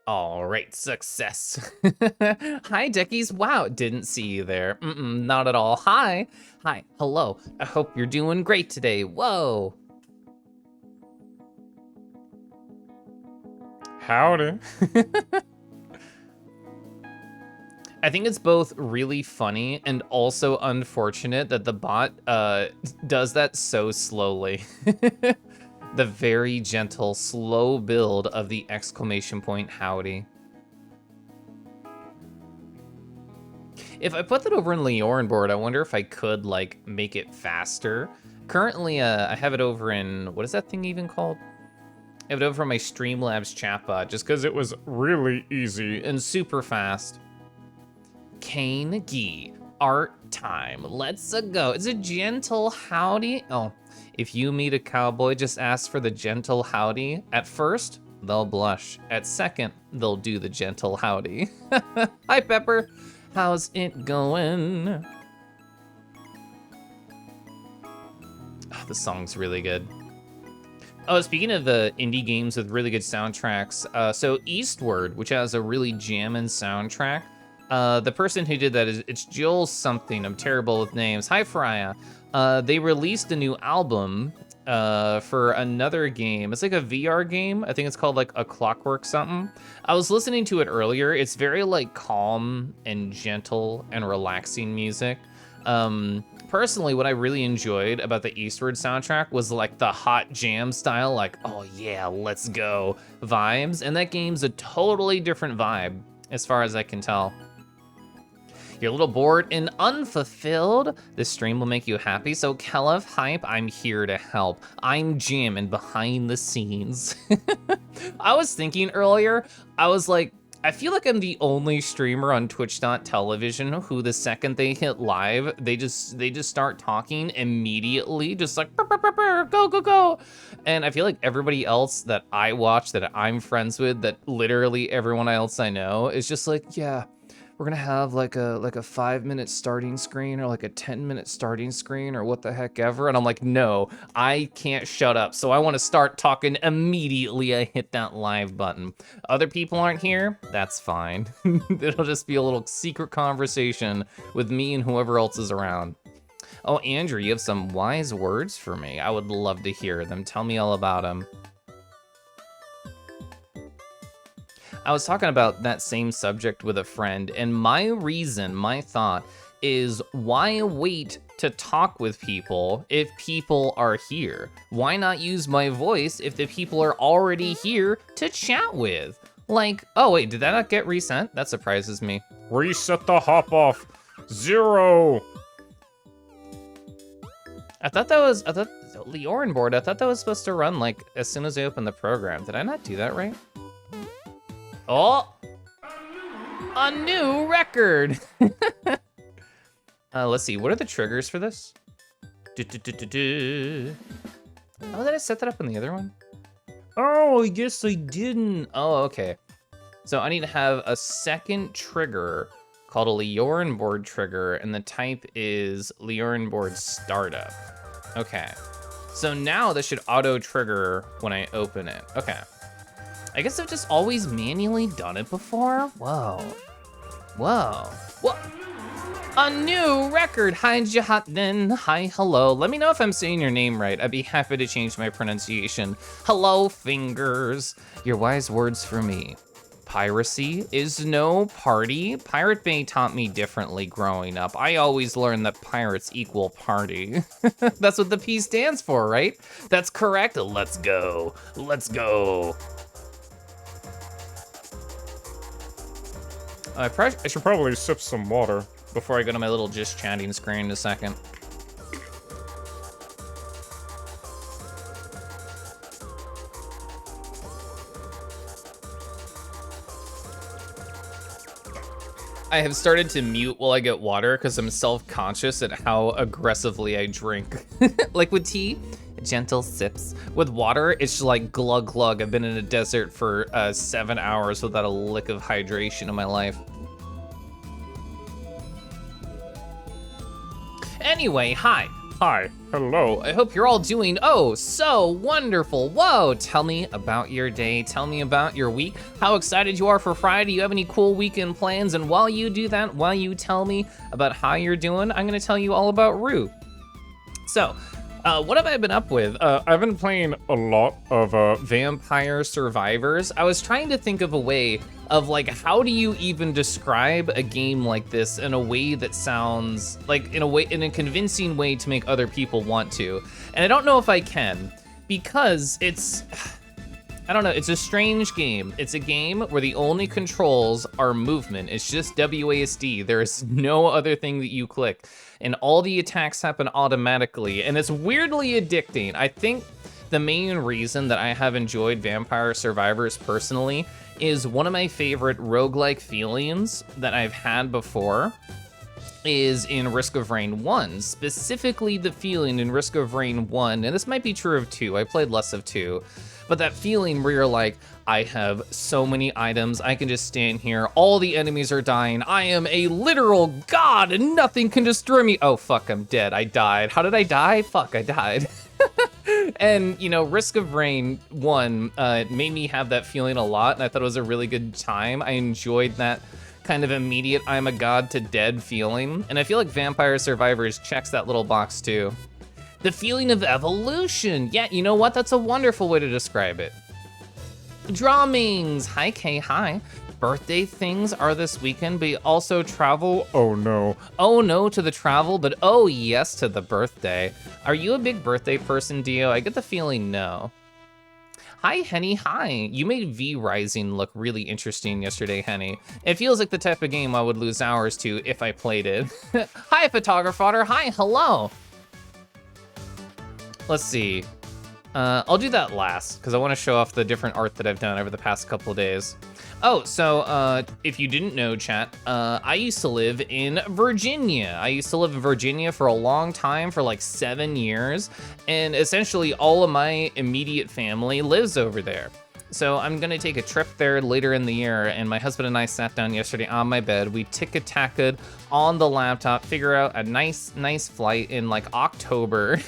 All right, success. Hi, Deckies. Wow, didn't see you there. Not at all. Hi. Hi, hello. I hope you're doing great today. Whoa. Howdy. I think it's both really funny and also unfortunate that the bot does that so slowly. The very gentle, slow build of the exclamation point howdy. If I put that over in Leorin board, I wonder if I could like make it faster. Currently, I have it over in, what is that thing even called? I have it over on my Streamlabs chatbot just because it was really easy and super fast. Kane Gee, art time. Let's go. It's a gentle howdy. Oh, if you meet a cowboy, just ask for the gentle howdy. At first, they'll blush. At second, they'll do the gentle howdy. Hi, Pepper. How's it going? Oh, the song's really good. Oh, speaking of the indie games with really good soundtracks, so Eastward, which has a really jammin' soundtrack, the person who did that it's Joel something. I'm terrible with names. Hi, Freya. They released a new album for another game. It's like a VR game. I think it's called like A Clockwork something. I was listening to it earlier. It's very like calm and gentle and relaxing music. Personally, what I really enjoyed about the Eastward soundtrack was like the hot jam style, like, oh yeah, let's go vibes. And that game's a totally different vibe as far as I can tell. You're a little bored and unfulfilled. This stream will make you happy. So Keliff Hype, I'm here to help. I'm Jim and behind the scenes. I was thinking earlier, I was like, I feel like I'm the only streamer on Twitch.television who the second they hit live, they just start talking immediately, just like burr, burr, burr, burr, go, go, go. And I feel like everybody else that I watch, that I'm friends with, that literally everyone else I know is just like, yeah, we're gonna have like a 5-minute starting screen or like a 10-minute starting screen or what the heck ever. And I'm like, no, I can't shut up. So I wanna start talking immediately I hit that live button. Other people aren't here, that's fine. It'll just be a little secret conversation with me and whoever else is around. Oh, Andrew, you have some wise words for me. I would love to hear them. Tell me all about them. I was talking about that same subject with a friend, and my thought is, why wait to talk with people if people are here? Why not use my voice if the people are already here to chat with? Like, oh wait, did that not get resent? That surprises me. Reset the hop off. 0. I thought Leorin board, I thought that was supposed to run like as soon as I open the program. Did I not do that right? Oh, a new record. Let's see, what are the triggers for this? Oh, did I set that up on the other one? Oh, I guess I didn't. Oh, okay. So I need to have a second trigger called a Leorin board trigger, and the type is Leorin board startup. Okay. So now this should auto trigger when I open it. Okay. I guess I've just always manually done it before. Whoa. Whoa. Whoa. A new record. Hi, Jahatin. Hi, hello. Let me know if I'm saying your name right. I'd be happy to change my pronunciation. Hello, fingers. Your wise words for me. Piracy is no party. Pirate Bay taught me differently growing up. I always learned that pirates equal party. That's what the P stands for, right? That's correct. Let's go. Let's go. I should probably sip some water. Before I go to my little just chatting screen in a second. I have started to mute while I get water because I'm self-conscious at how aggressively I drink. Like with tea, gentle sips. With water, it's just like glug glug. I've been in a desert for 7 hours without a lick of hydration in my life. Anyway, hi. Hi. Hello. I hope you're all doing so wonderful. Whoa, tell me about your day. Tell me about your week. How excited you are for Friday. You have any cool weekend plans? And while you do that, while you tell me about how you're doing, I'm gonna tell you all about Rue. So, what have I been up with? I've been playing a lot of Vampire Survivors. I was trying to think of a way of like, how do you even describe a game like this in a way that sounds like in a convincing way to make other people want to. And I don't know if I can, because I don't know, it's a strange game. It's a game where the only controls are movement. It's just WASD. There is no other thing that you click. And all the attacks happen automatically. And it's weirdly addicting. I think the main reason that I have enjoyed Vampire Survivors personally is one of my favorite roguelike feelings that I've had before is in Risk of Rain 1. Specifically the feeling in Risk of Rain 1, and this might be true of 2, I played less of 2, but that feeling where you're like, I have so many items, I can just stand here, all the enemies are dying, I am a literal god and nothing can destroy me. Oh fuck, I'm dead, I died. How did I die? Fuck, I died. And, you know, Risk of Rain 1 made me have that feeling a lot, and I thought it was a really good time. I enjoyed that kind of immediate I'm a god to dead feeling, and I feel like Vampire Survivors checks that little box too. The feeling of evolution. Yeah, you know what? That's a wonderful way to describe it. Drummings. Hi, Kay, hi. Birthday things are this weekend, but also travel. Oh no. Oh no to the travel, but oh yes to the birthday. Are you a big birthday person, Dio? I get the feeling no. Hi, Henny, hi. You made V Rising look really interesting yesterday, Henny. It feels like the type of game I would lose hours to if I played it. Hi, Photographer, hi, hello. Let's see. I'll do that last, because I want to show off the different art that I've done over the past couple of days. Oh, so if you didn't know, chat, I used to live in Virginia. I used to live in Virginia for a long time, for like 7 years, and essentially all of my immediate family lives over there. So I'm gonna take a trip there later in the year, and my husband and I sat down yesterday on my bed. We tick-a-tacked on the laptop, figure out a nice flight in like October.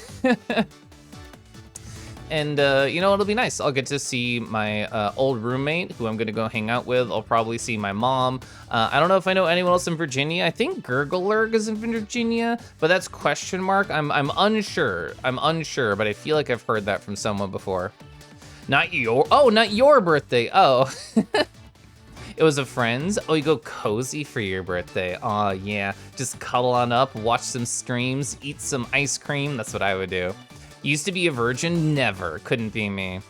And you know, it'll be nice. I'll get to see my old roommate, who I'm gonna go hang out with. I'll probably see my mom. I don't know if I know anyone else in Virginia. I think Gurglerg is in Virginia, but that's question mark. I'm unsure. I'm unsure, but I feel like I've heard that from someone before. Not your birthday. Oh. It was a friend's. Oh, you go cozy for your birthday. Oh yeah, just cuddle on up, watch some streams, eat some ice cream. That's what I would do. Used to be a virgin, never, couldn't be me.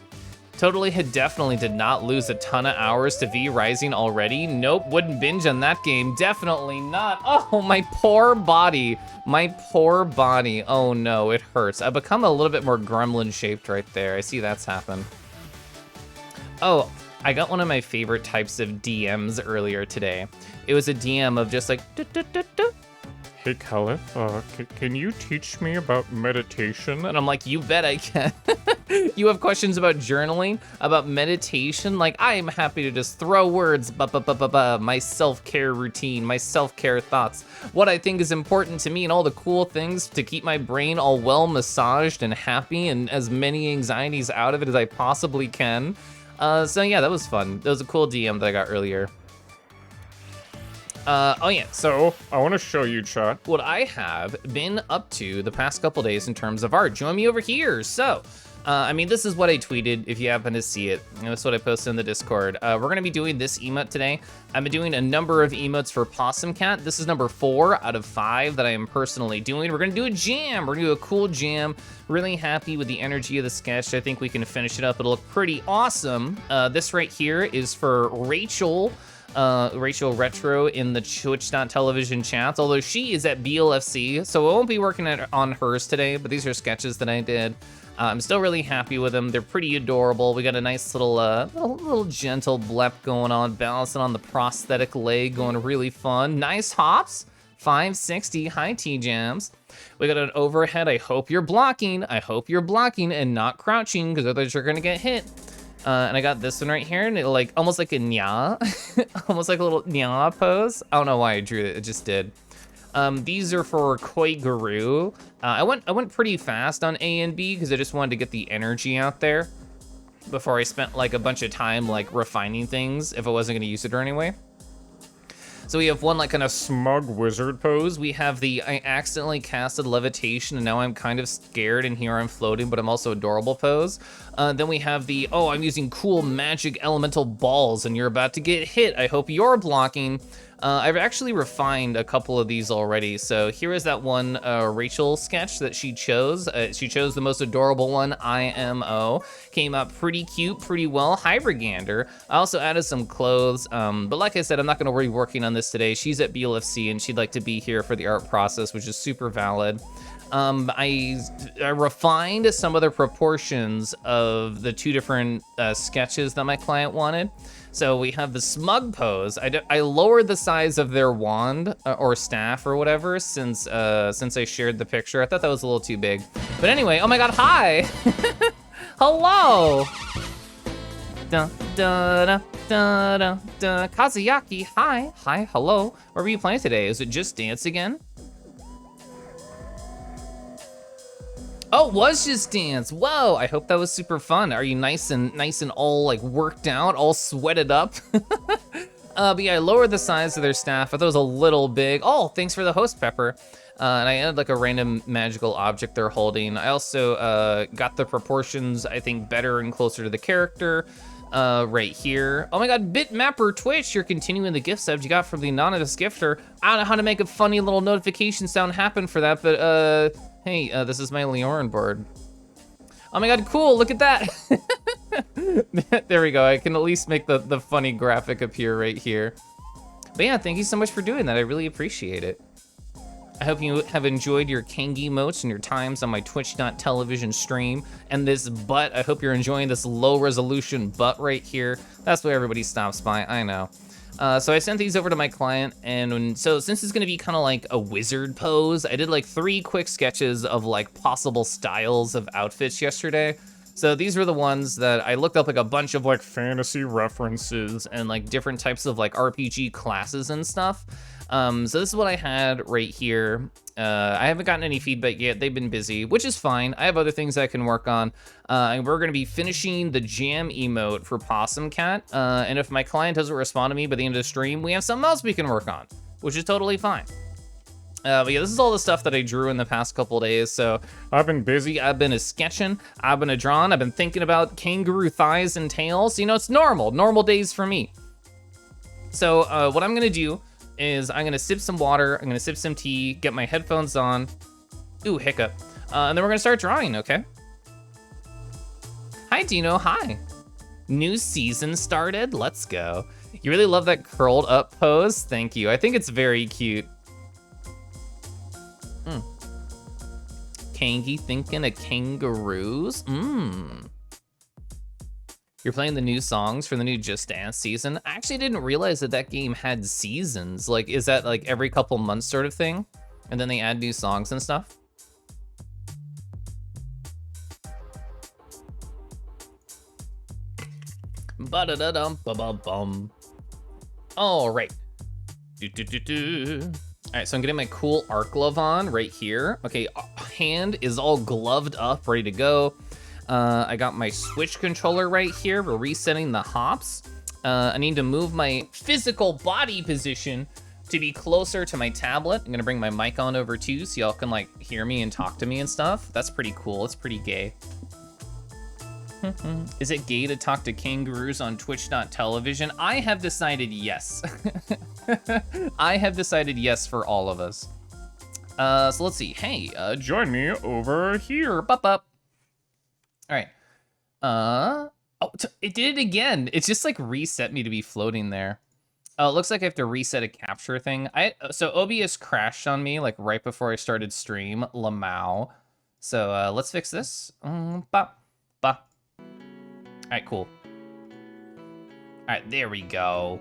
Totally definitely did not lose a ton of hours to V Rising already. Nope, wouldn't binge on that game, definitely not. Oh, my poor body, oh no, it hurts. I've become a little bit more gremlin shaped right there. I see that's happened. Oh, I got one of my favorite types of DMs earlier today. It was a DM of just like, Hey, Keliff, can you teach me about meditation? and I'm like, you bet I can. You have questions about journaling, about meditation? Like, I am happy to just throw words, my self-care routine, my self-care thoughts, what I think is important to me, and all the cool things to keep my brain all well massaged and happy and as many anxieties out of it as I possibly can. So yeah, that was fun. That was a cool DM that I got earlier. Oh yeah, So, I want to show you, chat. what I have been up to the past couple days in terms of art. Join me over here. So, I mean, this is what I tweeted, if you happen to see it. And this is what I posted in the Discord. We're gonna be doing this emote today. I've been doing a number of emotes for Possum Cat. This is number 4 out of 5 that I am personally doing. We're gonna do a jam. We're gonna do a cool jam. Really happy with the energy of the sketch. I think we can finish it up. It'll look pretty awesome. This right here is for Rachel. Rachel Retro in the Twitch.television chats, although she is at BLFC, so I won't be working on hers today, but these are sketches that I did. I'm still really happy with them. They're pretty adorable. We got a nice little gentle blep going on, balancing on the prosthetic leg, going really fun. Nice hops, 560, high T-jams. We got an overhead, I hope you're blocking and not crouching, because otherwise you're gonna get hit. And I got this one right here, and it like almost like a nya, almost like a little nya pose. I don't know why I drew it, it just did. These are for Koi Guru. I went pretty fast on A and B because I just wanted to get the energy out there before I spent like a bunch of time like refining things if I wasn't gonna use it or anyway. So we have one like kind of smug wizard pose. We have the I accidentally casted levitation and now I'm kind of scared and here I'm floating, but I'm also adorable pose. Then we have the, oh, I'm using cool magic elemental balls and you're about to get hit. I hope you're blocking. I've actually refined a couple of these already. So here is that one Rachel sketch that she chose. She chose the most adorable one, IMO. Came out pretty cute, pretty well. Hi, Brigander. I also added some clothes, but like I said, I'm not gonna be working on this today. She's at BLFC and she'd like to be here for the art process, which is super valid. I refined some of the proportions of the two different sketches that my client wanted. So we have the smug pose. I lowered the size of their wand or staff or whatever since I shared the picture. I thought that was a little too big. But anyway, oh my God, hi! Hello! Dun, dun, dun, dun, dun, dun. Kazuyaki, hi, hello. What were you playing today? Is it Just Dance again? Oh, it was Just Dance. Whoa, I hope that was super fun. Are you nice and all like worked out, all sweated up? But yeah, I lowered the size of their staff. I thought it was a little big. Oh, thanks for the host, Pepper. And I added like a random magical object they're holding. I also got the proportions, I think, better and closer to the character. Right here. Oh my God, Bitmapper Twitch, you're continuing the gift subs you got from the anonymous gifter. I don't know how to make a funny little notification sound happen for that, but hey, this is my Leorin board. Oh my God, cool, look at that. There we go, I can at least make the funny graphic appear right here. But yeah, thank you so much for doing that, I really appreciate it. I hope you have enjoyed your Kangi emotes and your times on my Twitch.tv stream. And this butt, I hope you're enjoying this low resolution butt right here. That's where everybody stops by, I know. So I sent these over to my client, and so since it's gonna be kind of like a wizard pose, I did like 3 quick sketches of like possible styles of outfits yesterday. So these were the ones that I looked up like a bunch of like fantasy references and like different types of like RPG classes and stuff. So this is what I had right here. I haven't gotten any feedback yet. They've been busy, which is fine. I have other things I can work on. And we're gonna be finishing the jam emote for Possum Cat. And if my client doesn't respond to me by the end of the stream, we have something else we can work on, which is totally fine. But yeah, this is all the stuff that I drew in the past couple days. So I've been busy, I've been sketching, I've been drawing, I've been thinking about kangaroo thighs and tails. You know, it's normal days for me. So what I'm gonna do is I'm gonna sip some water, I'm gonna sip some tea, get my headphones on. Ooh, hiccup. And then we're gonna start drawing, okay? Hi, Dino, hi. New season started, let's go. You really love that curled up pose? Thank you, I think it's very cute. Kangi thinking of kangaroos? You're playing the new songs for the new Just Dance season? I actually didn't realize that game had seasons. Like, is that like every couple months sort of thing? And then they add new songs and stuff? Ba-da-da-dum-ba-ba-bum. All right. All right, so I'm getting my cool art glove on right here. Okay, hand is all gloved up, ready to go. I got my Switch controller right here. We're resetting the hops. I need to move my physical body position to be closer to my tablet. I'm gonna bring my mic on over too, so y'all can like hear me and talk to me and stuff. That's pretty cool, it's pretty gay. Is it gay to talk to kangaroos on Twitch.tv? I have decided yes. I have decided yes for all of us. So let's see. Hey, join me over here. Bup, bup. All right. Oh, it did it again. It's just like reset me to be floating there. Oh, it looks like I have to reset a capture thing. So OBS crashed on me like right before I started stream. Lamau. So let's fix this. Bop, bop. All right, cool. All right, there we go. All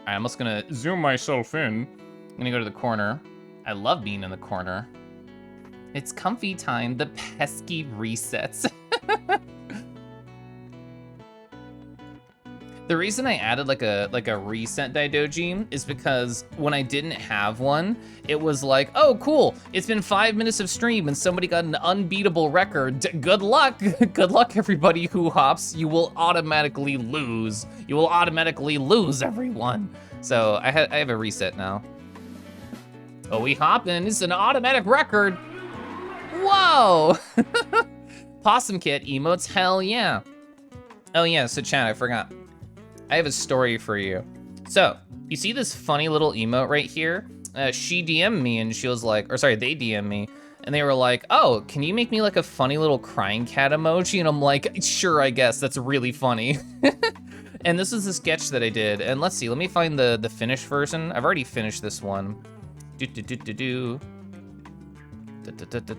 right, I'm just gonna zoom myself in. I'm gonna go to the corner. I love being in the corner. It's comfy time, the pesky resets. The reason I added like a reset Daidoji is because when I didn't have one, it was like, oh cool, it's been 5 minutes of stream and somebody got an unbeatable record. Good luck, good luck everybody who hops. You will automatically lose. You will automatically lose, everyone. So I have a reset now. Oh, we hoppin', it's an automatic record. Whoa! Possum Kit emotes, hell yeah. Oh yeah, so chat, I forgot. I have a story for you. So, you see this funny little emote right here? She DM'd me and she was like, or sorry, they DM'd me and they were like, oh, can you make me like a funny little crying cat emoji? And I'm like, sure, I guess, that's really funny. And this is a sketch that I did. And let's see, let me find the finished version. I've already finished this one. Do.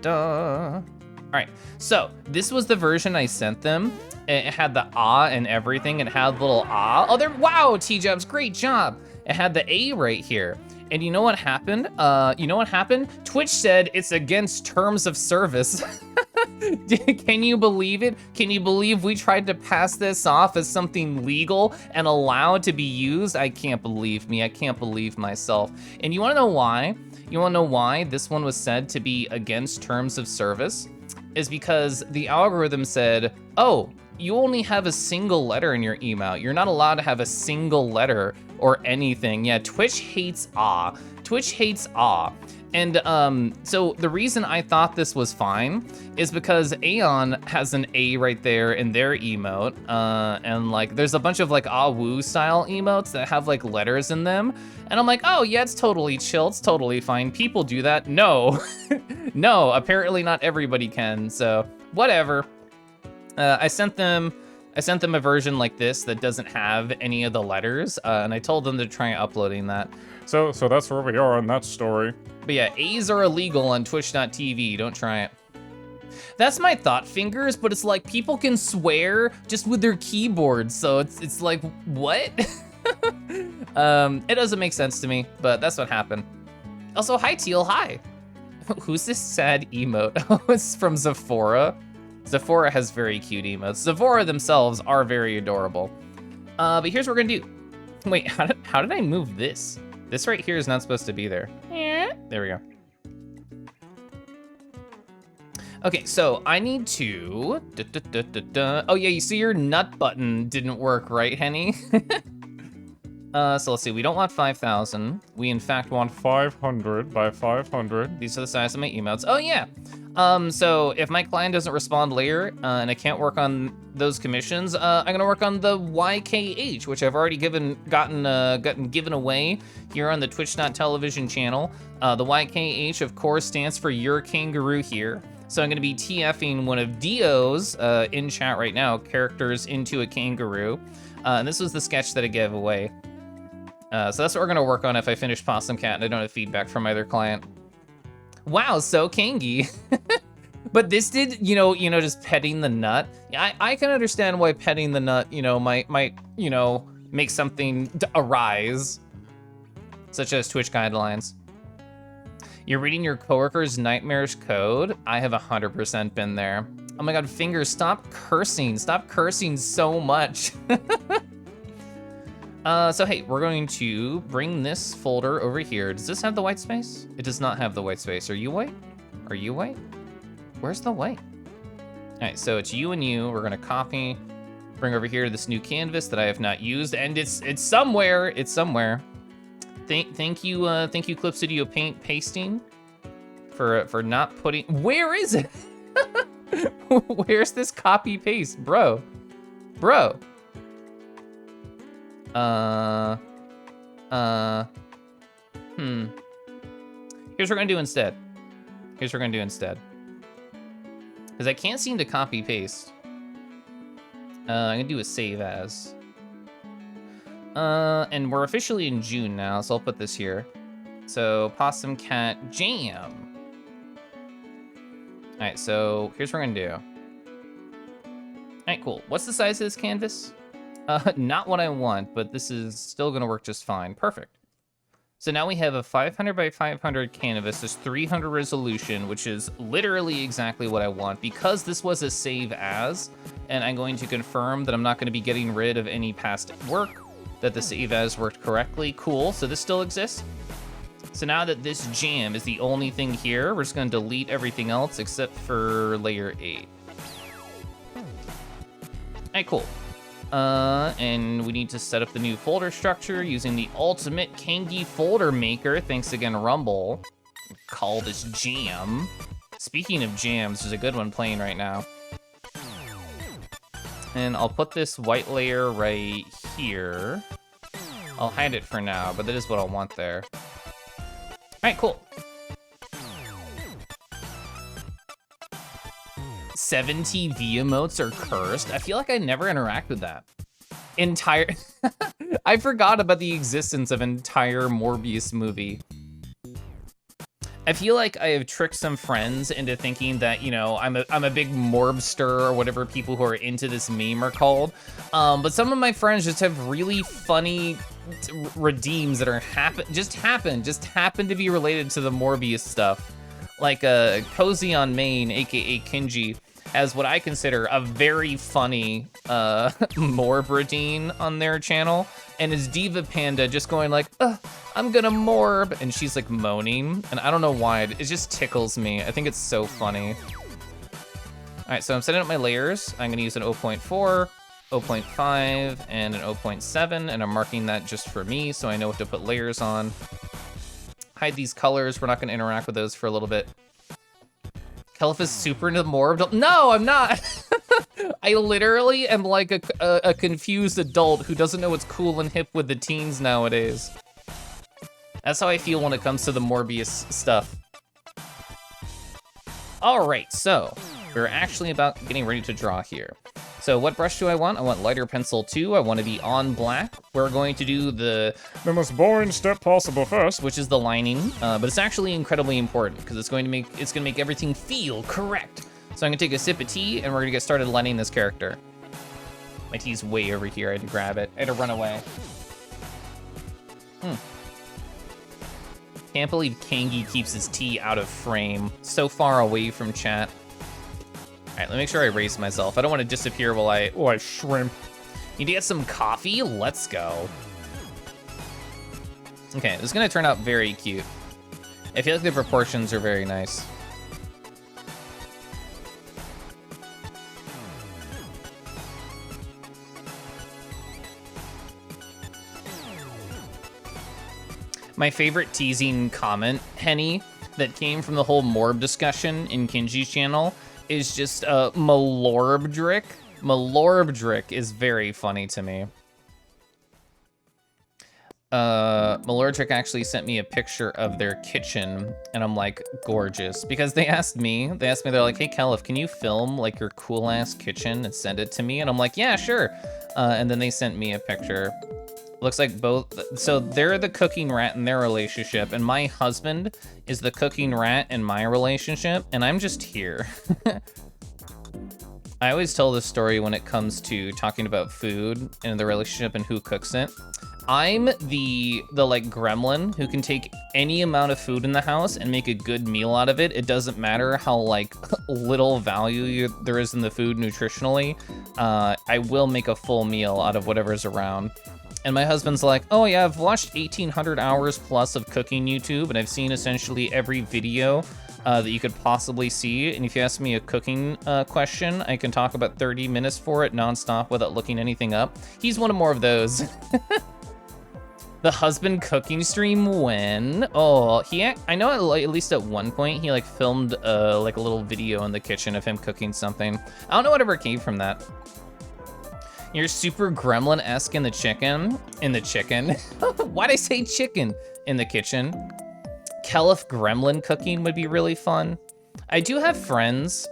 Da. All right, so this was the version I sent them. It had the ah and everything. It had little ah. Oh, there! Wow, T-Jobs, great job. It had the A right here. And you know what happened? Twitch said it's against terms of service. Can you believe it? Can you believe we tried to pass this off as something legal and allowed to be used? I can't believe me. I can't believe myself. And you wanna know why? You wanna know why this one was said to be against terms of service? Is because the algorithm said, oh, you only have a single letter in your email. You're not allowed to have a single letter or anything. Yeah, Twitch hates ah. Twitch hates ah. And so the reason I thought this was fine is because Aeon has an A right there in their emote. And like, there's a bunch of like ah woo style emotes that have like letters in them. And I'm like, oh yeah, it's totally chill, it's totally fine. People do that. No, no, apparently not everybody can, so whatever. I sent them a version like this that doesn't have any of the letters, and I told them to try uploading that. So that's where we are on that story. But yeah, A's are illegal on twitch.tv, don't try it. That's my thought fingers, but it's like people can swear just with their keyboards, so it's like, what? It doesn't make sense to me, but that's what happened. Also, hi Teal, hi. Who's this sad emote? Oh, it's from Zephora. Zephora has very cute emotes. Zephora themselves are very adorable. But here's what we're gonna do. Wait, how did I move this? This right here is not supposed to be there. Yeah. There we go. Okay, so I need to, oh yeah, you see your nut button didn't work, right, Henny? So let's see, we don't want 5,000. We in fact want 500 by 500. These are the size of my emotes. Oh yeah. So if my client doesn't respond later and I can't work on those commissions, I'm gonna work on the YKH, which I've already gotten given away here on the Twitch.television channel. The YKH, of course, stands for Your Kangaroo here. So I'm gonna be TFing one of Dio's in chat right now, characters into a kangaroo. And this was the sketch that I gave away. So that's what we're gonna work on if I finish Possum Cat and I don't have feedback from either client. Wow, so kangy. But this did, you know, just petting the nut. I can understand why petting the nut, might, make something arise, such as Twitch guidelines. You're reading your coworker's nightmarish code? I have 100% been there. Oh my God, Fingers, stop cursing. Stop cursing so much. So hey, we're going to bring this folder over here. Does this have the white space? It does not have the white space. Are you white? Are you white? Where's the white? All right, so it's you and you. We're gonna copy, bring over here this new canvas that I have not used, and it's somewhere. It's somewhere. Thank you, Clip Studio Paint Pasting, for not putting. Where is it? Where's this copy paste, bro? Bro. Here's what we're gonna do instead. Because I can't seem to copy paste. I'm gonna do a save as. And we're officially in June now, so I'll put this here. So Possum Cat Jam. All right, so here's what we're gonna do. All right, cool. What's the size of this canvas? Not what I want, but this is still gonna work just fine. Perfect. So now we have a 500 by 500 canvas. There's 300 resolution, which is literally exactly what I want. Because this was a save as, and I'm going to confirm that I'm not going to be getting rid of any past work, that the save as worked correctly. Cool, so this still exists. So now that this jam is the only thing here, we're just going to delete everything else except for layer 8. All right, cool. And we need to set up the new folder structure using the ultimate Kangi folder maker. Thanks again, Rumble. Call this jam. Speaking of jams, there's a good one playing right now. And I'll put this white layer right here. I'll hide it for now, but that is what I want there. All right, cool. 70 V emotes are cursed. I feel like I never interact with that. I forgot about the existence of entire Morbius movie. I feel like I have tricked some friends into thinking that, you know, I'm a big Morbster or whatever people who are into this meme are called. But some of my friends just have really funny redeems that are just happen to be related to the Morbius stuff. Like Cozy on Main, aka Kinji, has what I consider a very funny Morb redeem on their channel, and his Diva Panda just going like, I'm gonna Morb, and she's like moaning, and I don't know why, it just tickles me. I think it's so funny. All right, so I'm setting up my layers. I'm gonna use an 0.4, 0.5, and an 0.7, and I'm marking that just for me so I know what to put layers on. Hide these colors, we're not gonna interact with those for a little bit. Keliff is super into Morb. No, I'm not. I literally am like a confused adult who doesn't know what's cool and hip with the teens nowadays. That's how I feel when it comes to the Morbius stuff. All right, so we're actually about getting ready to draw here. So what brush do I want? I want lighter pencil 2. I want to be on black. We're going to do the most boring step possible first, which is the lining, but it's actually incredibly important because it's going to make everything feel correct. So I'm gonna take a sip of tea and we're gonna get started lining this character. My tea's way over here. I had to grab it. I had to run away. Can't believe Kangi keeps his tea out of frame, so far away from chat. All right, let me make sure I erase myself. I don't want to disappear while I shrimp. Need to get some coffee? Let's go. Okay, this is gonna turn out very cute. I feel like the proportions are very nice. My favorite teasing comment, Henny, that came from the whole Morb discussion in Kinji's channel is just Malorbdrick. Malorbdrick is very funny to me. Malorbdrick actually sent me a picture of their kitchen, and I'm like, gorgeous. Because they asked me, they're like, hey, Keliff, can you film like your cool ass kitchen and send it to me? And I'm like, yeah, sure. And then they sent me a picture. Looks like both, so they're the cooking rat in their relationship, and my husband is the cooking rat in my relationship, and I'm just here. I always tell this story when it comes to talking about food and the relationship and who cooks it. I'm the like gremlin who can take any amount of food in the house and make a good meal out of it. It doesn't matter how like little value there is in the food nutritionally. I will make a full meal out of whatever's around. And my husband's like, oh yeah, I've watched 1,800 hours plus of cooking YouTube, and I've seen essentially every video that you could possibly see. And if you ask me a cooking question, I can talk about 30 minutes for it nonstop without looking anything up. He's one of more of those. The husband cooking stream when? Oh, I know at least at one point he like filmed like a little video in the kitchen of him cooking something. I don't know whatever came from that. You're super gremlin-esque in the chicken. Why'd I say chicken? In the kitchen. Keliff gremlin cooking would be really fun. I do have friends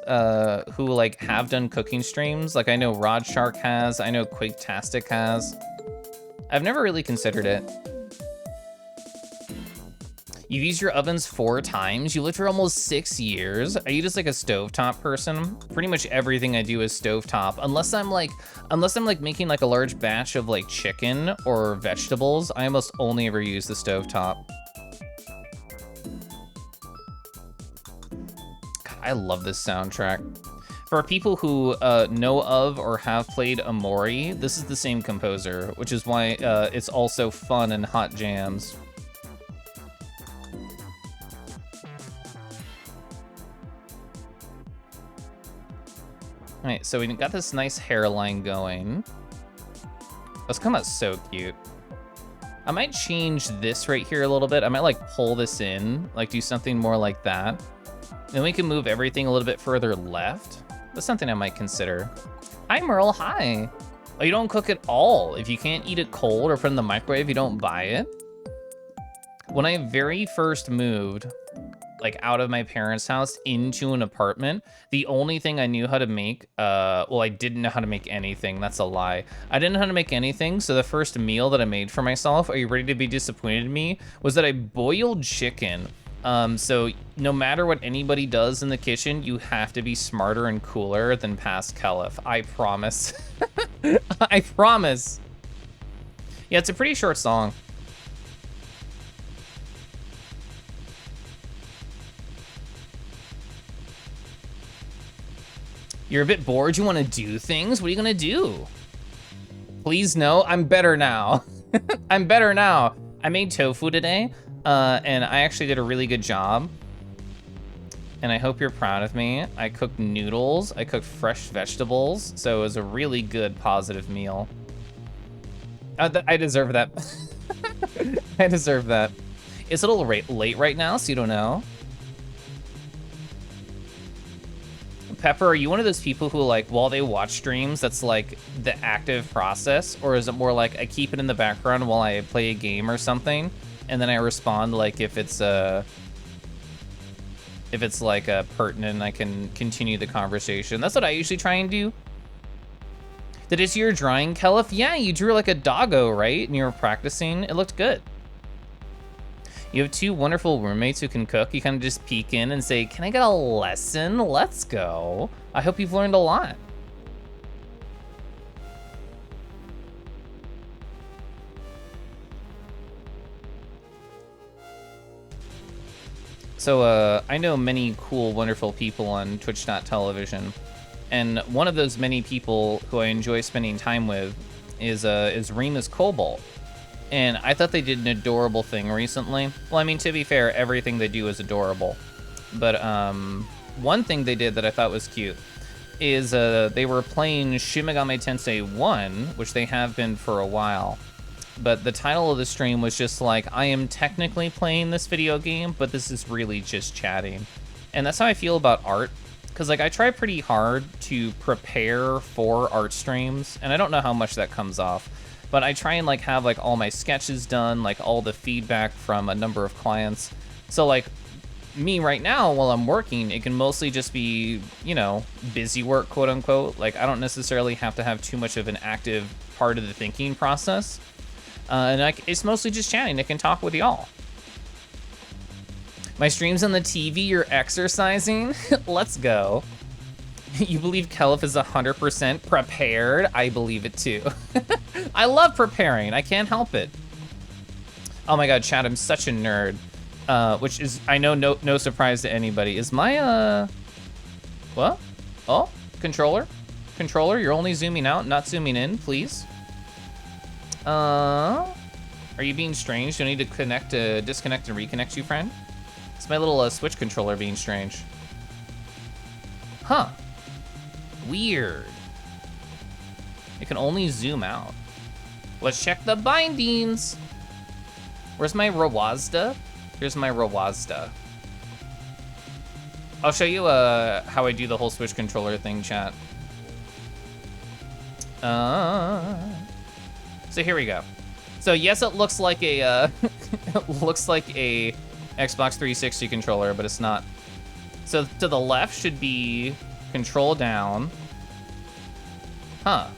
who like have done cooking streams. Like I know Rod Shark has, I know Quaketastic has. I've never really considered it. You've used your ovens 4 times. You lived for almost 6 years. Are you just like a stovetop person? Pretty much everything I do is stovetop. Unless I'm like making like a large batch of like chicken or vegetables, I almost only ever use the stovetop. God, I love this soundtrack. For people who know of or have played Amori, this is the same composer, which is why it's also fun in hot jams. All right, so we got this nice hairline going. That's come out so cute. I might change this right here a little bit. I might like pull this in, like do something more like that. Then we can move everything a little bit further left. That's something I might consider. Hi, Merle, hi. Oh, you don't cook at all. If you can't eat it cold or put it in the microwave, you don't buy it. When I very first moved, like out of my parents' house into an apartment, the only thing I knew how to make, well, I didn't know how to make anything. That's a lie. I didn't know how to make anything, so the first meal that I made for myself, are you ready to be disappointed in me, was that I boiled chicken. So no matter what anybody does in the kitchen, you have to be smarter and cooler than past Keliff. I promise. I promise. Yeah, it's a pretty short song. You're a bit bored, you wanna do things? What are you gonna do? Please no, I'm better now. I'm better now. I made tofu today, and I actually did a really good job. And I hope you're proud of me. I cooked noodles, I cooked fresh vegetables, so it was a really good, positive meal. I deserve that. I deserve that. It's a little late right now, so you don't know. Pepper, are you one of those people who, like, while they watch streams, that's like the active process? Or is it more like I keep it in the background while I play a game or something, and then I respond like if it's like pertinent, I can continue the conversation. That's what I usually try and do. Did I see your drawing, Keliff? Yeah, you drew like a doggo, right? And you were practicing. It looked good. You have two wonderful roommates who can cook. You kind of just peek in and say, can I get a lesson? Let's go. I hope you've learned a lot. So I know many cool, wonderful people on Twitch.television. And one of those many people who I enjoy spending time with is Remus Cobalt. And I thought they did an adorable thing recently. Well, I mean, to be fair, everything they do is adorable. But one thing they did that I thought was cute is they were playing Shin Megami Tensei 1, which they have been for a while. But the title of the stream was just like, I am technically playing this video game, but this is really just chatting. And that's how I feel about art. Because like I try pretty hard to prepare for art streams, and I don't know how much that comes off. But I try and like have like all my sketches done, like all the feedback from a number of clients. So like me right now while I'm working, it can mostly just be, you know, busy work, quote unquote. Like I don't necessarily have to have too much of an active part of the thinking process. It's mostly just chatting. I can talk with y'all. My stream's on the TV, you're exercising? Let's go. You believe Keliff is 100% prepared? I believe it too. I love preparing, I can't help it. Oh my god, chat, I'm such a nerd. Which is, I know, no surprise to anybody. Is my, what? Oh, controller? Controller, you're only zooming out, not zooming in, please. Are you being strange? Do I need to disconnect and reconnect you, friend? It's my little Switch controller being strange. Huh. Weird. It can only zoom out. Let's check the bindings. Where's my Rawazda? Here's my Rawazda. I'll show you how I do the whole Switch controller thing, chat. So here we go. So yes, it looks like a it looks like a Xbox 360 controller, but it's not. So to the left should be control down. Huh.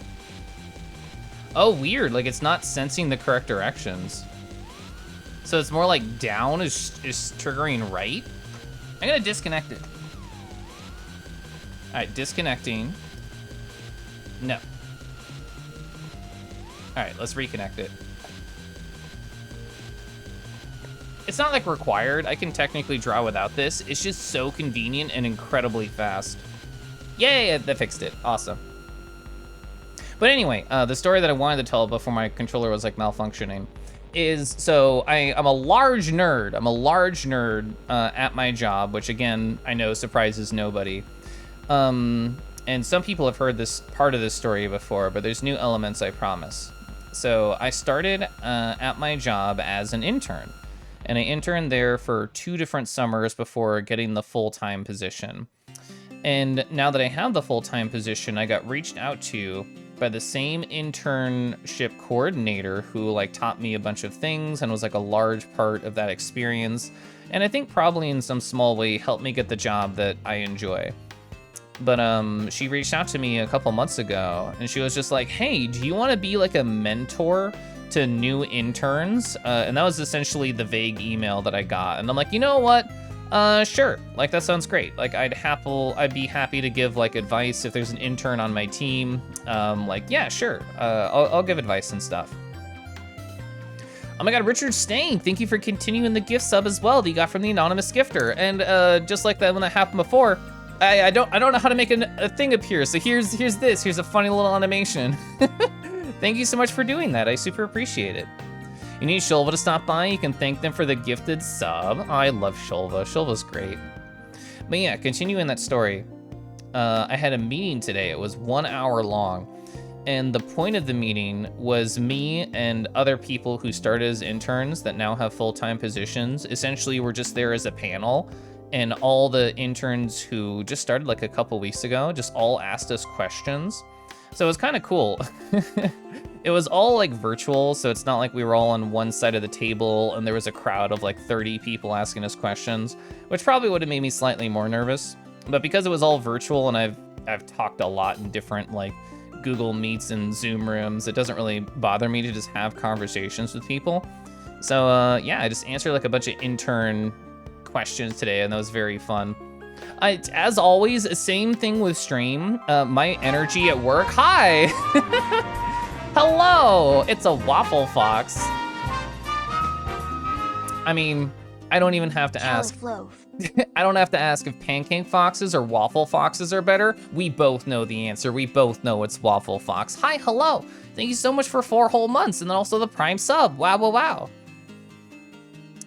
Oh, weird, like it's not sensing the correct directions. So it's more like down is triggering right. I'm gonna disconnect it. All right, disconnecting. No. All right, let's reconnect it. It's not like required. I can technically draw without this. It's just so convenient and incredibly fast. Yay, that fixed it. Awesome. But anyway, the story that I wanted to tell before my controller was like malfunctioning is, so I'm a large nerd. I'm a large nerd at my job, which again, I know surprises nobody. And some people have heard this part of this story before, but there's new elements, I promise. So I started at my job as an intern, and I interned there for 2 different summers before getting the full-time position. And now that I have the full-time position, I got reached out to by the same internship coordinator who like taught me a bunch of things and was like a large part of that experience. And I think probably in some small way helped me get the job that I enjoy. But she reached out to me a couple months ago and she was just like, hey, do you want to be like a mentor to new interns? And that was essentially the vague email that I got. And I'm like, you know what? Sure. Like, that sounds great. Like, I'd be happy to give like advice if there's an intern on my team. Like, yeah, sure. I'll give advice and stuff. Oh my God, Richard Stang, thank you for continuing the gift sub as well that you got from the anonymous gifter. And just like that when that happened before, I don't know how to make a thing appear. So here's a funny little animation. Thank you so much for doing that. I super appreciate it. You need Shulva to stop by. You can thank them for the gifted sub. Oh, I love Shulva. Shulva's great. But yeah, continuing that story. I had a meeting today. It was 1 hour long. And the point of the meeting was me and other people who started as interns that now have full-time positions. Essentially, we're just there as a panel. And all the interns who just started like a couple weeks ago just all asked us questions. So it was kind of cool. It was all like virtual, so it's not like we were all on one side of the table and there was a crowd of like 30 people asking us questions, which probably would have made me slightly more nervous. But because it was all virtual and I've talked a lot in different like Google Meets and Zoom rooms, it doesn't really bother me to just have conversations with people. So yeah, I just answered like a bunch of intern questions today, and that was very fun. As always, same thing with stream. My energy at work. Hi! Hello! It's a waffle fox. I mean, I don't even have to ask. I don't have to ask if pancake foxes or waffle foxes are better. We both know the answer. We both know it's waffle fox. Hi, hello. Thank you so much for 4 whole months, and then also the Prime sub. Wow, wow, wow.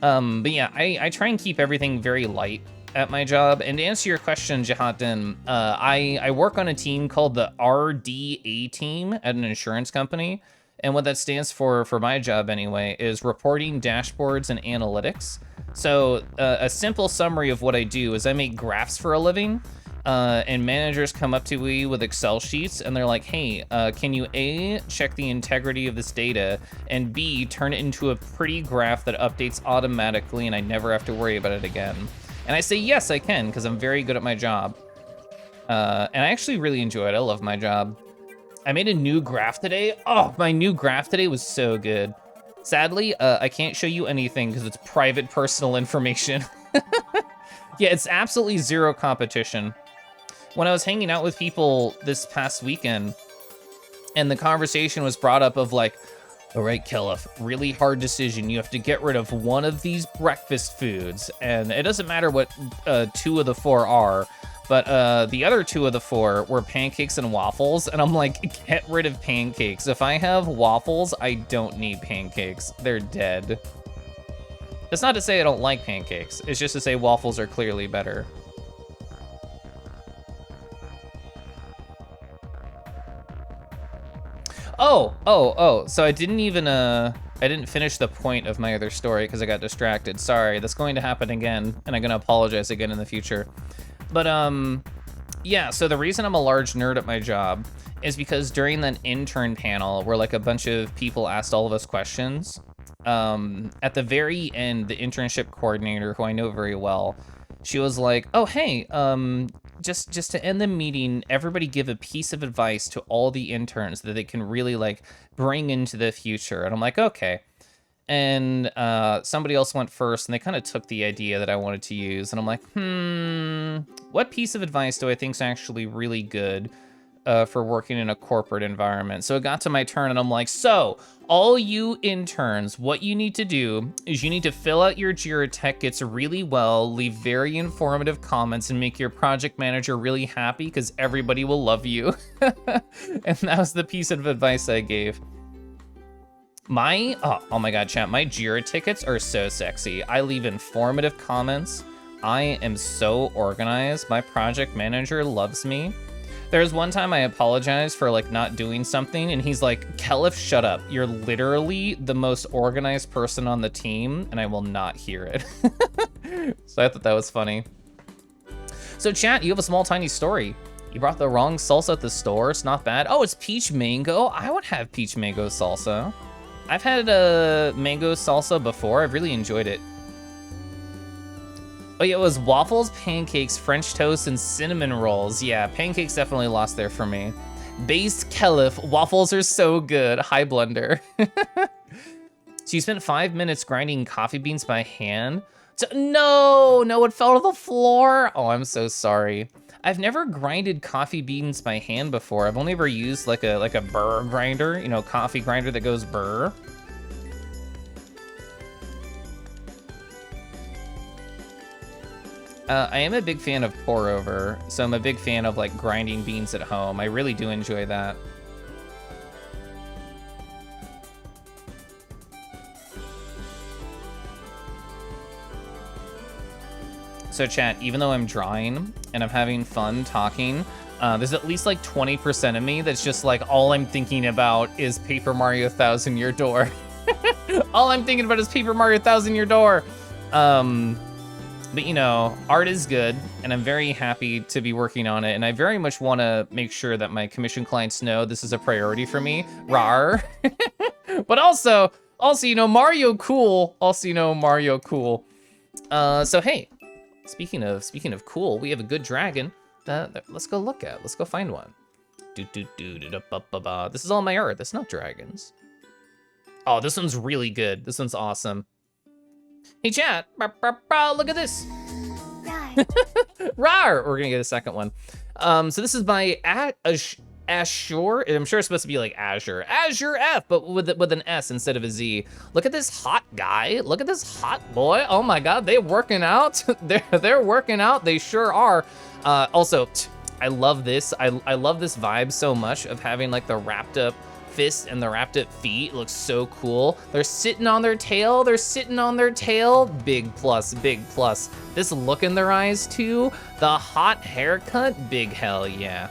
But yeah, I try and keep everything very light at my job. And to answer your question, Jahatin, I work on a team called the RDA team at an insurance company. And what that stands for my job anyway, is reporting, dashboards, and analytics. So a simple summary of what I do is I make graphs for a living. And managers come up to me with Excel sheets and they're like, hey, can you A, check the integrity of this data, and B, turn it into a pretty graph that updates automatically and I never have to worry about it again. And I say, yes, I can, because I'm very good at my job. And I actually really enjoy it. I love my job. I made a new graph today. Oh, my new graph today was so good. Sadly, I can't show you anything because it's private personal information. Yeah, it's absolutely zero competition. When I was hanging out with people this past weekend, and the conversation was brought up of like, all right, Keliff, really hard decision. You have to get rid of one of these breakfast foods. And it doesn't matter what 2 of the 4 are, but the other 2 of the 4 were pancakes and waffles. And I'm like, get rid of pancakes. If I have waffles, I don't need pancakes. They're dead. It's not to say I don't like pancakes. It's just to say waffles are clearly better. Oh, so I didn't even, I didn't finish the point of my other story because I got distracted. Sorry, that's going to happen again, and I'm gonna apologize again in the future. But, yeah, so the reason I'm a large nerd at my job is because during that intern panel where like a bunch of people asked all of us questions, at the very end, the internship coordinator, who I know very well, she was like, oh, hey, just to end the meeting, everybody give a piece of advice to all the interns that they can really like bring into the future. And I'm like, okay. And somebody else went first and they kind of took the idea that I wanted to use. And I'm like, what piece of advice do I think is actually really good for working in a corporate environment. So it got to my turn and I'm like, so all you interns, what you need to do is you need to fill out your Jira tickets really well, leave very informative comments, and make your project manager really happy because everybody will love you. And that was the piece of advice I gave. Oh my god, chat, my Jira tickets are so sexy. I leave informative comments. I am so organized. My project manager loves me. There was one time I apologized for like not doing something and he's like, Keliff, shut up. You're literally the most organized person on the team and I will not hear it. So I thought that was funny. So chat, you have a small tiny story. You brought the wrong salsa at the store. It's not bad. Oh, it's peach mango. I would have peach mango salsa. I've had a mango salsa before. I've really enjoyed it. Oh yeah, it was waffles, pancakes, French toast, and cinnamon rolls. Yeah, pancakes definitely lost there for me. Based Keliff, waffles are so good. Hi, Blender. So you spent 5 minutes grinding coffee beans by hand? No, it fell to the floor. Oh, I'm so sorry. I've never grinded coffee beans by hand before. I've only ever used like a burr grinder, you know, coffee grinder that goes burr. I am a big fan of pour over, so I'm a big fan of like grinding beans at home. I really do enjoy that. So chat, even though I'm drawing and I'm having fun talking, there's at least like 20% of me that's just like, all I'm thinking about is Paper Mario 1000 Year Door. All I'm thinking about is Paper Mario 1000 Year Door. But you know, art is good, and I'm very happy to be working on it, and I very much want to make sure that my commission clients know this is a priority for me. Rar. But also, you know, Mario cool. Also, you know, Mario cool. So hey, speaking of cool, we have a good dragon. Let's go look at. Let's go find one. This is all my art. That's not dragons. Oh, this one's really good. This one's awesome. Hey chat, look at this. Rar! We're gonna get a second one. So this is by Azure. I'm sure it's supposed to be like Azure F, but with an S instead of a Z. Look at this hot guy. Look at this hot boy. Oh my God, they're working out. they're working out. They sure are. Also, I love this. I love this vibe so much of having like the wrapped up fist and the wrapped up feet. It looks so cool. They're sitting on their tail. Big plus, big plus. This look in their eyes too. The hot haircut, big hell yeah.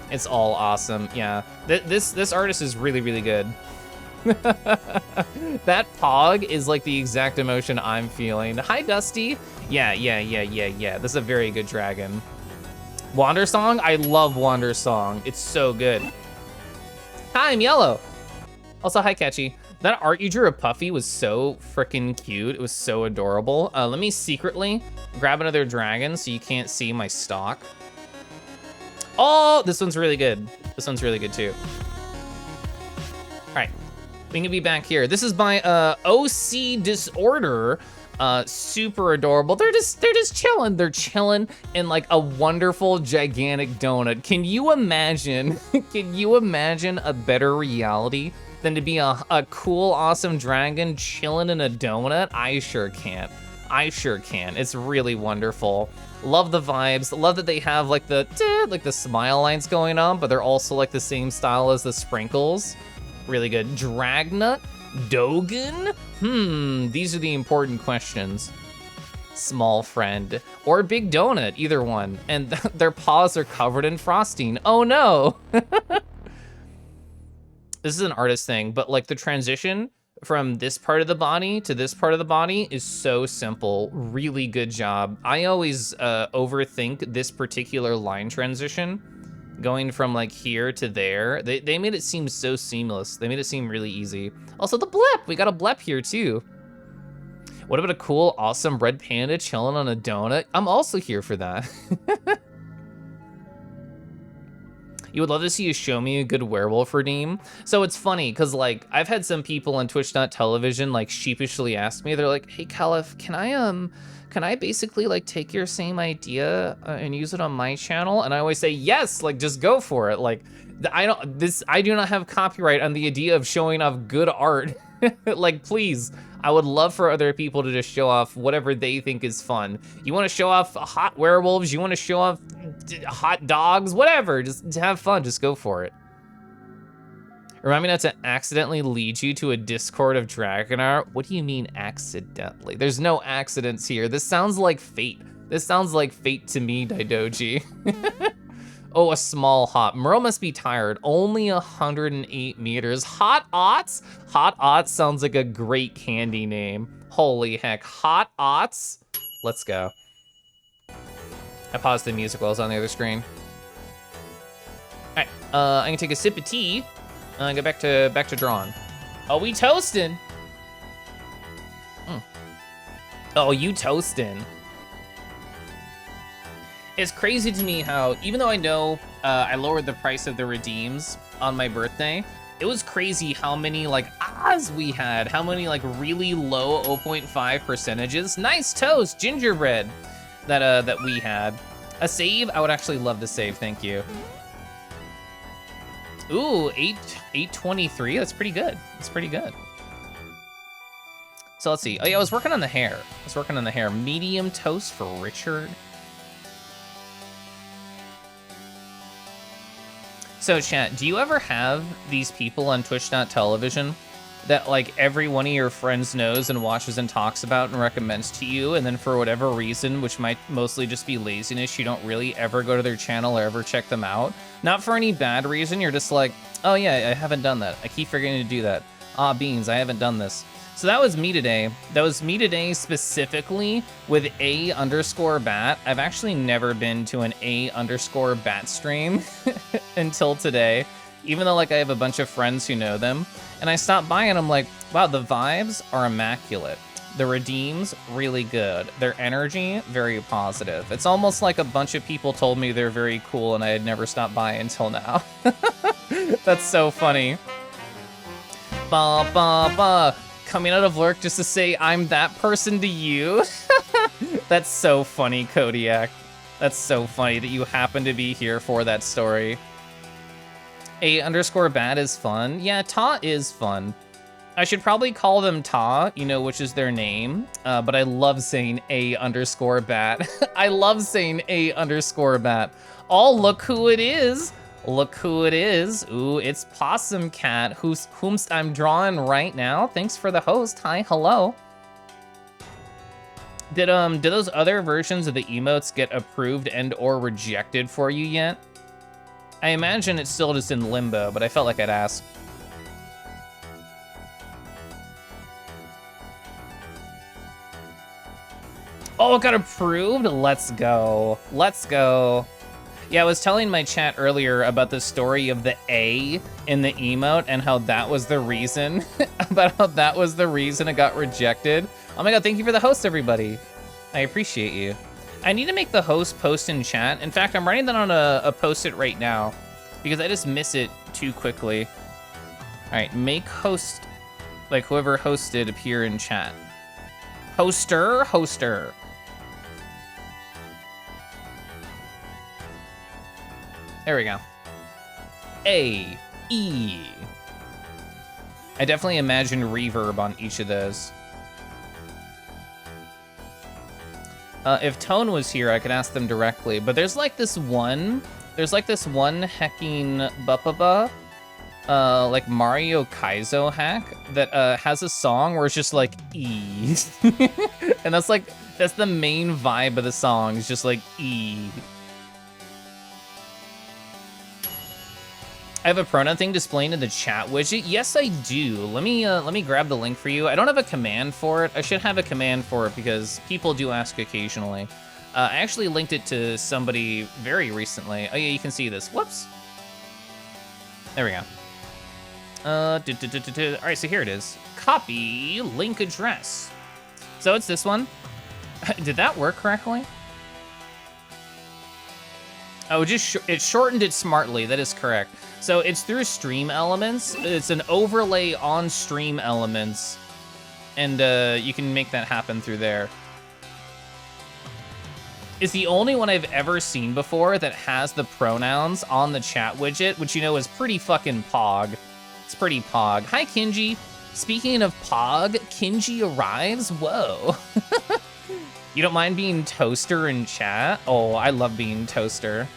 It's all awesome, yeah. This artist is really, really good. That pog is like the exact emotion I'm feeling. Hi, Dusty. Yeah. This is a very good dragon. Wander Song, I love Wander Song. It's so good. Hi, I'm Yellow. Also, hi, Catchy. That art you drew of Puffy was so freaking cute. It was so adorable. Let me secretly grab another dragon so you can't see my stock. Oh, this one's really good. This one's really good too. All right, we can be back here. This is by OC Disorder. Super adorable. They're just chilling. They're chilling in like a wonderful, gigantic donut. Can you imagine? Can you imagine a better reality than to be a cool, awesome dragon chilling in a donut? I sure can't. It's really wonderful. Love the vibes. Love that they have like the smile lines going on, but they're also like the same style as the sprinkles. Really good. Dragnut? Dogen? These are the important questions. Small friend or big donut, either one. And their paws are covered in frosting. Oh no. This is an artist thing, but like the transition from this part of the body to this part of the body is so simple. Really good job. I always overthink this particular line transition, going from like here to there. They made it seem so seamless. They made it seem really easy. Also the blip, we got a blip here too. What about a cool, awesome red panda chilling on a donut? I'm also here for that. You would love to see you show me a good werewolf redeem. So it's funny, because like I've had some people on Twitch.television like sheepishly ask me, they're like, hey Keliff, can I basically like take your same idea and use it on my channel? And I always say, yes, like just go for it. Like I do not have copyright on the idea of showing off good art. Like, please, I would love for other people to just show off whatever they think is fun. You wanna show off hot werewolves, you wanna show off hot dogs, whatever, just have fun, just go for it. Remind me not to accidentally lead you to a Discord of Dragon Art. What do you mean accidentally? There's no accidents here. This sounds like fate. This sounds like fate to me, Daidoji. Oh, a small hop. Merle must be tired. Only 108 meters. Hot Ots? Hot Ots sounds like a great candy name. Holy heck, Hot Ots? Let's go. I paused the music while I was on the other screen. All right, I'm gonna take a sip of tea. Go back to drawing. Oh, we toasting. Oh, you toasting. It's crazy to me how, even though I know I lowered the price of the redeems on my birthday, it was crazy how many like ahs we had, how many like really low 0.5 percentages. Nice toast, gingerbread, that we had. A save, I would actually love to save, thank you. Ooh, 823, that's pretty good. That's pretty good. So let's see, oh yeah, I was working on the hair. Medium toast for Richard. So chat, do you ever have these people on Twitch.television that like every one of your friends knows and watches and talks about and recommends to you, and then for whatever reason, which might mostly just be laziness, you don't really ever go to their channel or ever check them out? Not for any bad reason, you're just like, oh yeah, I haven't done that. I keep forgetting to do that. Ah, beans, I haven't done this. So that was me today. That was me today specifically with A_bat. I've actually never been to an A_bat stream until today, even though like I have a bunch of friends who know them. And I stopped by and I'm like, wow, the vibes are immaculate. The redeems, really good. Their energy, very positive. It's almost like a bunch of people told me they're very cool and I had never stopped by until now. That's so funny. Ba ba ba. Coming out of work just to say I'm that person to you. That's so funny, Kodiak. That's so funny that you happen to be here for that story. A_bat is fun. Yeah, Ta is fun. I should probably call them Ta, you know, which is their name. But I love saying A_bat. I love saying A_bat. Oh, look who it is. Look who it is. Ooh, it's Possum Cat, whom I'm drawing right now. Thanks for the host. Hi, hello. Did those other versions of the emotes get approved and or rejected for you yet? I imagine it's still just in limbo, but I felt like I'd ask. Oh, it got approved? Let's go. Let's go. Yeah, I was telling my chat earlier about the story of the A in the emote and how that was the reason, about how that was the reason it got rejected. Oh my god, thank you for the host, everybody. I appreciate you. I need to make the host post in chat. In fact, I'm writing that on a post-it right now because I just miss it too quickly. All right, make host, like whoever hosted, appear in chat. Hoster. There we go. A, E. I definitely imagine reverb on each of those. If Tone was here, I could ask them directly, but there's like this one hecking Bupaba, like Mario Kaizo hack that has a song where it's just like E. And that's the main vibe of the song, is just like E. I have a pronoun thing displaying in the chat widget. Yes, I do. Let me grab the link for you. I don't have a command for it. I should have a command for it because people do ask occasionally. I actually linked it to somebody very recently. Oh yeah, you can see this. Whoops. There we go. All right, so here it is. Copy link address. So it's this one. Did that work correctly? Oh, it shortened it smartly. That is correct. So it's through stream elements. It's an overlay on stream elements, and you can make that happen through there. It's the only one I've ever seen before that has the pronouns on the chat widget, which you know is pretty fucking pog. It's pretty pog. Hi, Kinji. Speaking of pog, Kinji arrives. Whoa. You don't mind being toaster in chat? Oh, I love being toaster.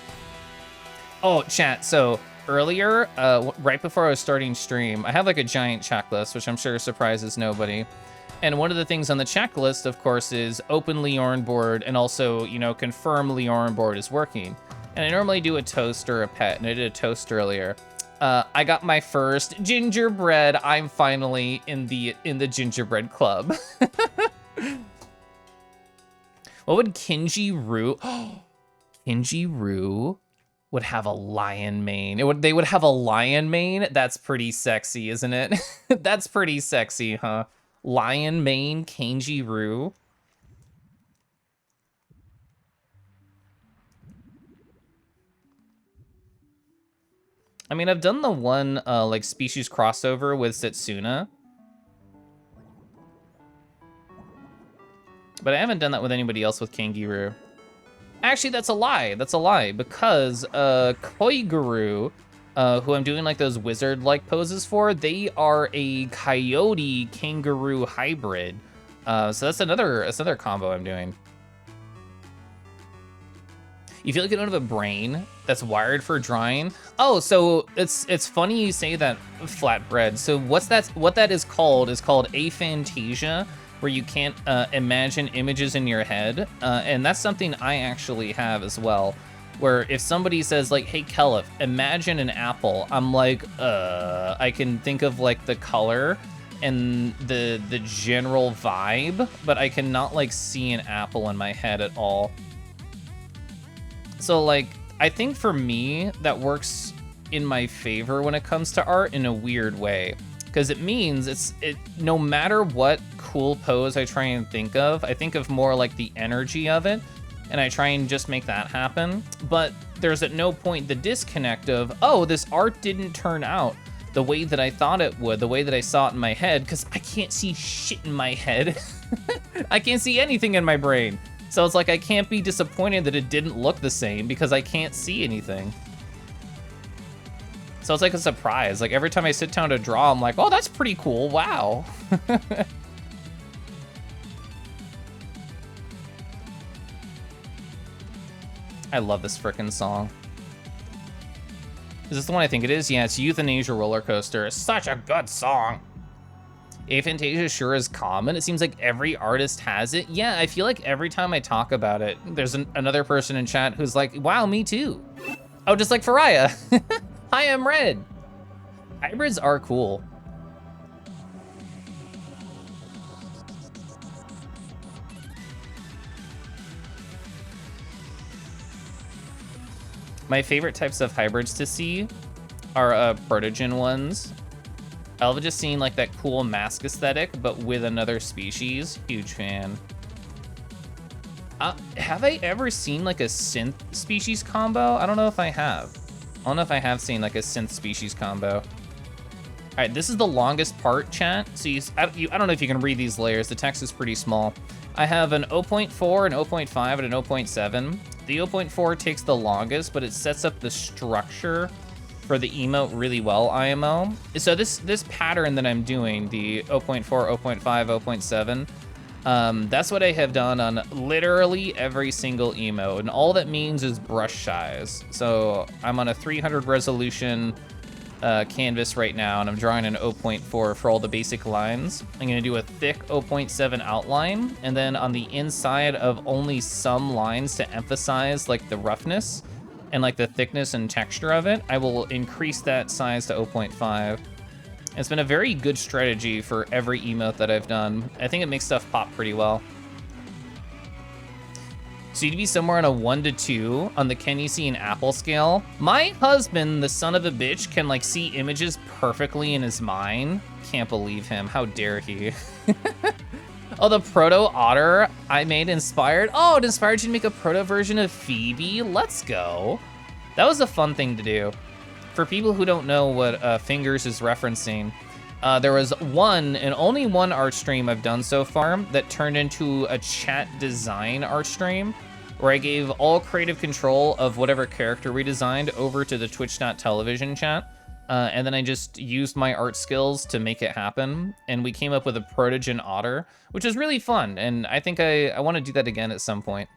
Oh, chat, so earlier, right before I was starting stream, I have like a giant checklist, which I'm sure surprises nobody. And one of the things on the checklist, of course, is open Leorn board and also, you know, confirm Leorn board is working. And I normally do a toast or a pet, and I did a toast earlier. I got my first gingerbread. I'm finally in the gingerbread club. What would Kinji Roo? Kinji Roo would have a lion mane. They would have a lion mane? That's pretty sexy, isn't it? That's pretty sexy, huh? Lion mane Kinji Roo. I mean, I've done the one, like, species crossover with Setsuna. But I haven't done that with anybody else with Kangaroo. Actually, that's a lie. That's a lie, because Koiguru, who I'm doing like those wizard-like poses for, they are a coyote kangaroo hybrid. So that's another combo I'm doing. You feel like you don't have a brain that's wired for drawing? Oh, so it's funny you say that, Flatbread. So what that is called aphantasia, where you can't imagine images in your head, and that's something I actually have as well. Where if somebody says like, "Hey, Keliff, imagine an apple," I'm like, I can think of like the color and the general vibe, but I cannot like see an apple in my head at all. So like, I think for me that works in my favor when it comes to art in a weird way, because it means no matter what cool pose I try and think of, I think of more like the energy of it, and I try and just make that happen. But there's at no point the disconnect of, oh, this art didn't turn out the way that I thought it would, the way that I saw it in my head, because I can't see shit in my head. I can't see anything in my brain. So it's like I can't be disappointed that it didn't look the same because I can't see anything. So it's like a surprise. Like every time I sit down to draw, I'm like, oh, that's pretty cool, wow. I love this frickin' song. Is this the one I think it is? Yeah, it's Euthanasia Roller Coaster. It's such a good song. Aphantasia sure is common. It seems like every artist has it. Yeah, I feel like every time I talk about it, there's another person in chat who's like, wow, me too. Oh, just like Faraya. Hi, I'm Red. Hybrids are cool. My favorite types of hybrids to see are protogen ones. I love just seeing like that cool mask aesthetic, but with another species. Huge fan. Have I ever seen like a synth species combo? I don't know if I have. I don't know if I have seen like a synth species combo. All right, this is the longest part, chat. So I don't know if you can read these layers. The text is pretty small. I have an 0.4, an 0.5, and an 0.7. The 0.4 takes the longest, but it sets up the structure for the emote really well, IMO. So this pattern that I'm doing, the 0.4, 0.5, 0.7, that's what I have done on literally every single emote, and all that means is brush size. So I'm on a 300 resolution canvas right now, and I'm drawing an 0.4 for all the basic lines. I'm gonna do a thick 0.7 outline, and then on the inside of only some lines to emphasize like the roughness and like the thickness and texture of it, I will increase that size to 0.5. It's been a very good strategy for every emote that I've done. I think it makes stuff pop pretty well. So you'd be somewhere on a 1 to 2 on the can you see an apple scale. My husband, the son of a bitch, can like see images perfectly in his mind. Can't believe him, how dare he. Oh, the proto otter I made inspired. Oh, it inspired you to make a proto version of Phoebe. Let's go. That was a fun thing to do. For people who don't know what Fingers is referencing, there was one and only one art stream I've done so far that turned into a chat design art stream where I gave all creative control of whatever character we designed over to the Twitch.television chat. And then I just used my art skills to make it happen. And we came up with a Protogen otter, which is really fun. And I think I want to do that again at some point.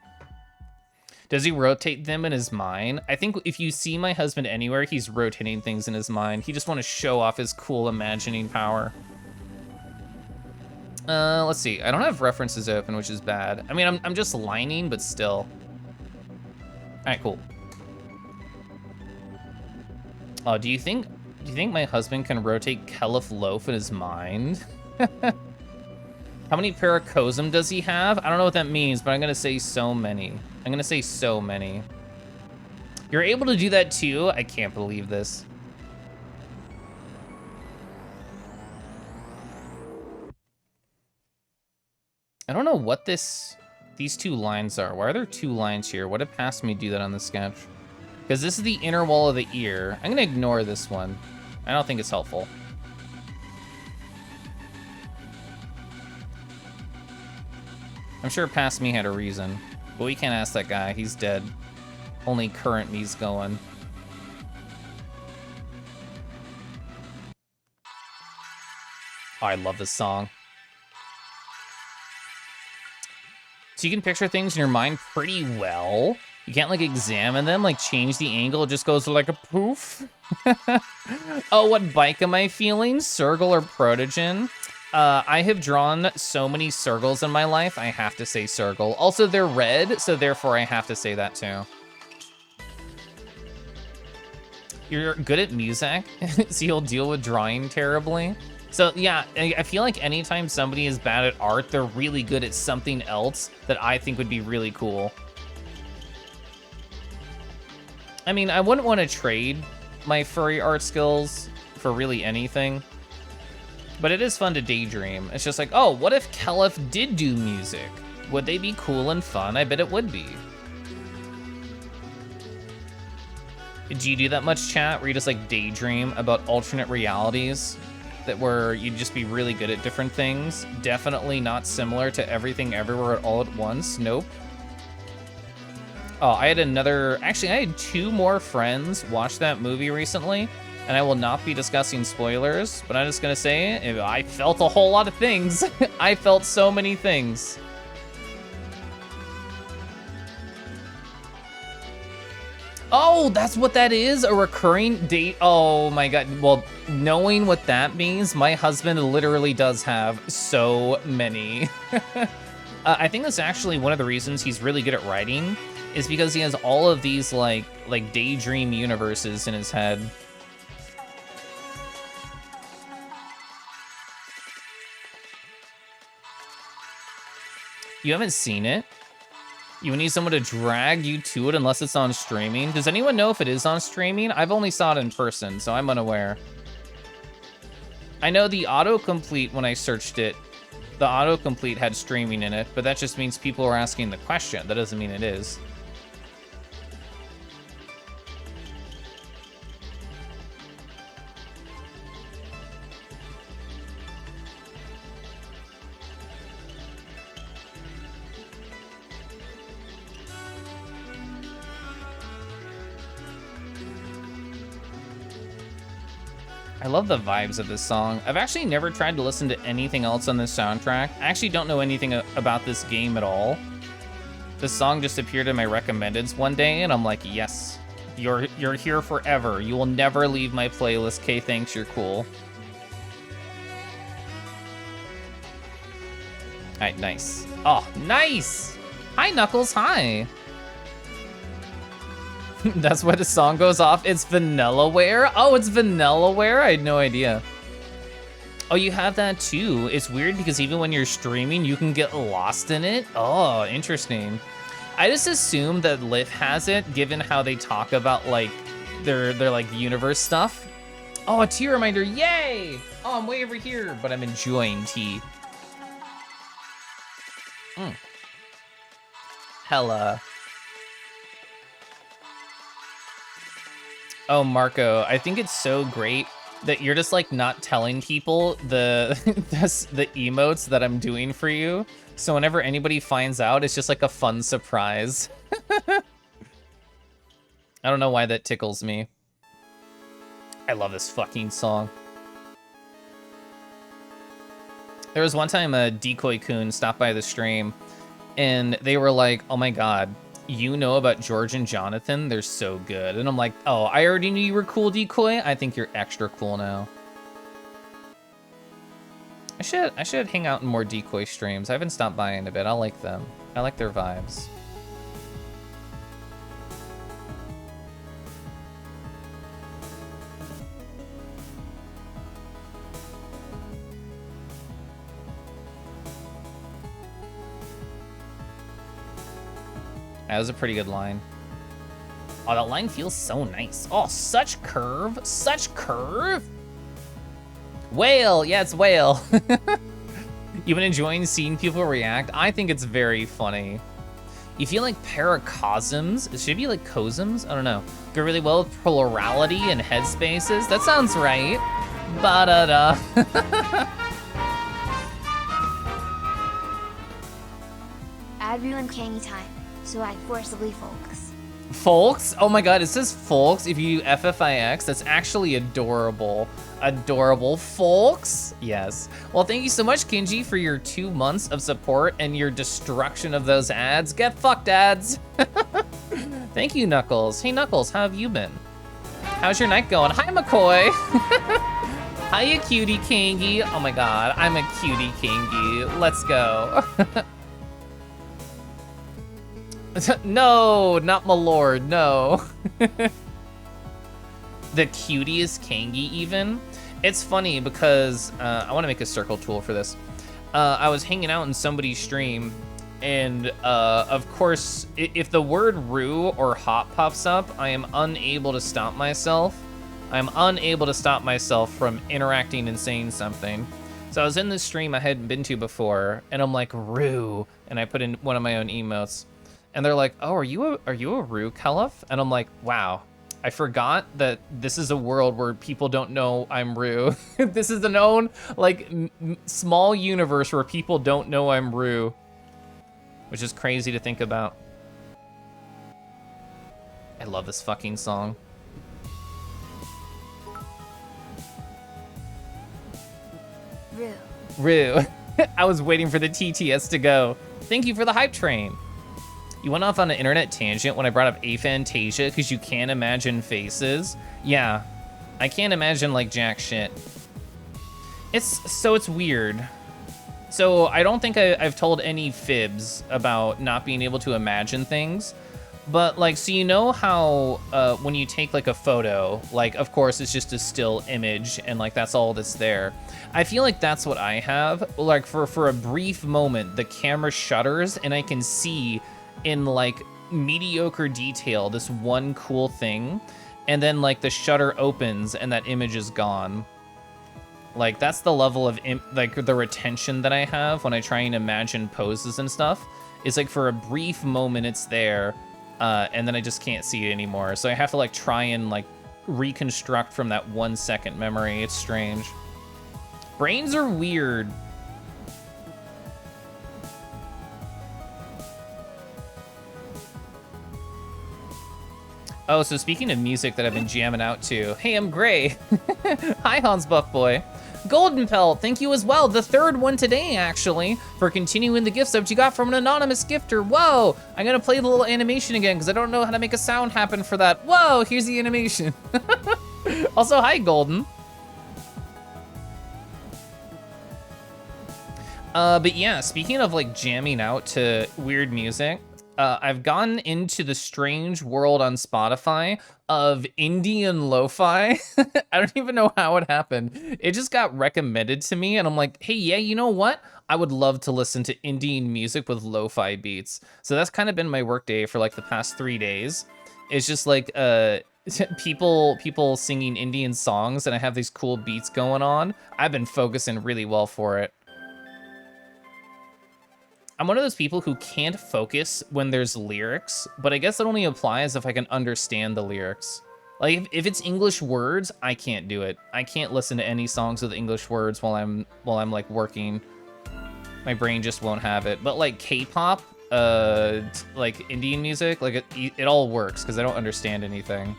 Does he rotate them in his mind? I think if you see my husband anywhere, he's rotating things in his mind. He just want to show off his cool imagining power. Let's see. I don't have references open, which is bad. I mean, I'm just lining, but still. All right, cool. Oh, do you think my husband can rotate Keliff Loaf in his mind? How many paracosm does he have? I don't know what that means, but I'm gonna say so many. I'm gonna say so many. You're able to do that too? I can't believe this. I don't know what these two lines are. Why are there two lines here? What if past me do that on the sketch? Because this is the inner wall of the ear. I'm gonna ignore this one. I don't think it's helpful. I'm sure past me had a reason, but we can't ask that guy. He's dead. Only current me's going. Oh, I love this song. So you can picture things in your mind pretty well. You can't like examine them, like change the angle. It just goes like a poof. Oh, what bike am I feeling? Circle or Protogen? I have drawn so many circles in my life, I have to say circle. Also, they're red, so therefore I have to say that too. You're good at music, so you'll deal with drawing terribly. So yeah, I feel like anytime somebody is bad at art, they're really good at something else that I think would be really cool. I mean, I wouldn't want to trade my furry art skills for really anything. But it is fun to daydream. It's just like, oh, what if Keliff did do music? Would they be cool and fun? I bet it would be. Do you do that much, chat, where you just like daydream about alternate realities? That where you'd just be really good at different things? Definitely not similar to Everything Everywhere All at Once, nope. Oh, I had two more friends watch that movie recently. And I will not be discussing spoilers, but I'm just gonna say, I felt a whole lot of things. I felt so many things. Oh, that's what that is? A recurring date? Oh my God. Well, knowing what that means, my husband literally does have so many. I think that's actually one of the reasons he's really good at writing, is because he has all of these like daydream universes in his head. You haven't seen it? You need someone to drag you to it unless it's on streaming? Does anyone know if it is on streaming? I've only saw it in person, so I'm unaware. I know the autocomplete, when I searched it, the autocomplete had streaming in it, but that just means people are asking the question. That doesn't mean it is. I love the vibes of this song. I've actually never tried to listen to anything else on this soundtrack. I actually don't know anything about this game at all. This song just appeared in my recommendeds one day, and I'm like, yes, you're here forever. You will never leave my playlist. K, thanks, you're cool. All right, nice. Oh, nice! Hi, Knuckles, hi. That's why the song goes off. It's Vanillaware? Oh, it's Vanillaware? I had no idea. Oh, you have that too. It's weird because even when you're streaming, you can get lost in it. Oh, interesting. I just assume that Lith has it, given how they talk about like their like universe stuff. Oh, a tea reminder, yay! Oh, I'm way over here, but I'm enjoying tea. Hella. Oh, Marco, I think it's so great that you're just like not telling people the the emotes that I'm doing for you. So whenever anybody finds out, it's just like a fun surprise. I don't know why that tickles me. I love this fucking song. There was one time a Decoy Coon stopped by the stream and they were like, oh my god, you know about George and Jonathan? They're so good. And I'm like, oh, I already knew you were cool, Decoy. I think you're extra cool now. I should hang out in more Decoy streams. I haven't stopped by in a bit. I like them. I like their vibes. That was a pretty good line. Oh, that line feels so nice. Oh, such curve. Such curve. Whale. Yeah, it's whale. You've been enjoying seeing people react? I think it's very funny. You feel like paracosms? It should be like cosms? I don't know. Go really well with plurality and headspaces? That sounds right. Ba-da-da. Add ruined candy time, so I forcibly focus. Folks? Oh my god, it says folks if you FFIX. That's actually adorable. Adorable. Folks? Yes. Well, thank you so much, Kinji, for your 2 months of support and your destruction of those ads. Get fucked, ads. Thank you, Knuckles. Hey, Knuckles, how have you been? How's your night going? Hi, McCoy. Hiya, cutie Kangi. Oh my god, I'm a cutie Kangi. Let's go. No, not my lord, no. The cutest Kangi even. It's funny because I want to make a circle tool for this. I was hanging out in somebody's stream and of course, if the word Roo or hop pops up, I am unable to stop myself. I'm unable to stop myself from interacting and saying something. So I was in this stream I hadn't been to before and I'm like, Roo, and I put in one of my own emotes. And they're like, oh, are you a Roo, Keliff? And I'm like, wow, I forgot that this is a world where people don't know I'm Roo. This is an own, like, small universe where people don't know I'm Roo. Which is crazy to think about. I love this fucking song. Rue. Roo. I was waiting for the TTS to go. Thank you for the hype train. You went off on an internet tangent when I brought up aphantasia because you can't imagine faces. Yeah, I can't imagine like jack shit. It's weird. So I don't think I've told any fibs about not being able to imagine things. But like, so you know how when you take like a photo, like of course it's just a still image and like that's all that's there. I feel like that's what I have. Like for a brief moment, the camera shutters and I can see in like mediocre detail this one cool thing, and then like the shutter opens and that image is gone. Like that's the level of like the retention that I have when I try and imagine poses and stuff. It's like for a brief moment it's there, and then I just can't see it anymore. So I have to like try and like reconstruct from that 1 second memory. It's strange. Brains are weird. Oh, so speaking of music that I've been jamming out to, hey, I'm Gray. Hi, Hans Buff Boy. Golden Pelt, thank you as well. The third one today, actually, for continuing the gift subs you got from an anonymous gifter. Whoa, I'm gonna play the little animation again because I don't know how to make a sound happen for that. Whoa, here's the animation. Also, hi, Golden. But yeah, speaking of like jamming out to weird music, I've gotten into the strange world on Spotify of Indian lo-fi. I don't even know how it happened. It just got recommended to me and I'm like, hey, yeah, you know what? I would love to listen to Indian music with lo-fi beats. So that's kind of been my work day for like the past 3 days. It's just like people singing Indian songs and I have these cool beats going on. I've been focusing really well for it. I'm one of those people who can't focus when there's lyrics, but I guess it only applies if I can understand the lyrics. Like if it's English words, I can't do it. I can't listen to any songs with English words while I'm like working. My brain just won't have it. But like K-pop, like Indian music, like it all works because I don't understand anything.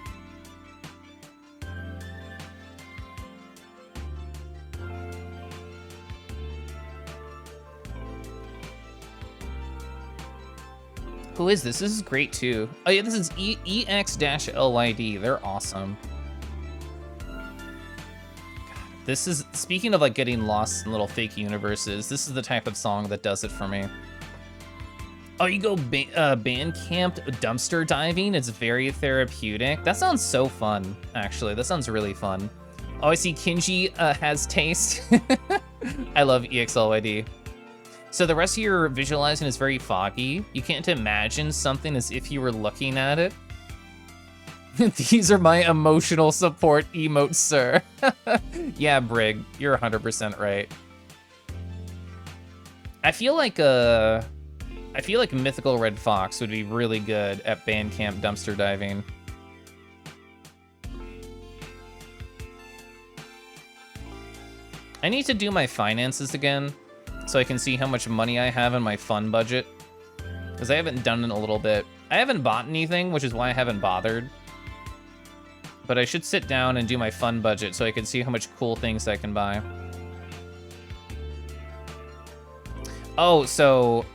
Who is this? This is great too. Oh yeah, this is EX-LYD. They're awesome. This is, speaking of like getting lost in little fake universes, this is the type of song that does it for me. Oh, you go Bandcamp dumpster diving? It's very therapeutic. That sounds so fun, actually. That sounds really fun. Oh, I see Kinji has taste. I love EXLYD. So the rest of your visualizing is very foggy. You can't imagine something as if you were looking at it. These are my emotional support emotes, sir. Yeah, Brig, you're 100% right. I feel like Mythical Red Fox would be really good at Bandcamp dumpster diving. I need to do my finances again so I can see how much money I have in my fun budget, because I haven't done it in a little bit. I haven't bought anything, which is why I haven't bothered. But I should sit down and do my fun budget so I can see how much cool things I can buy. Oh, so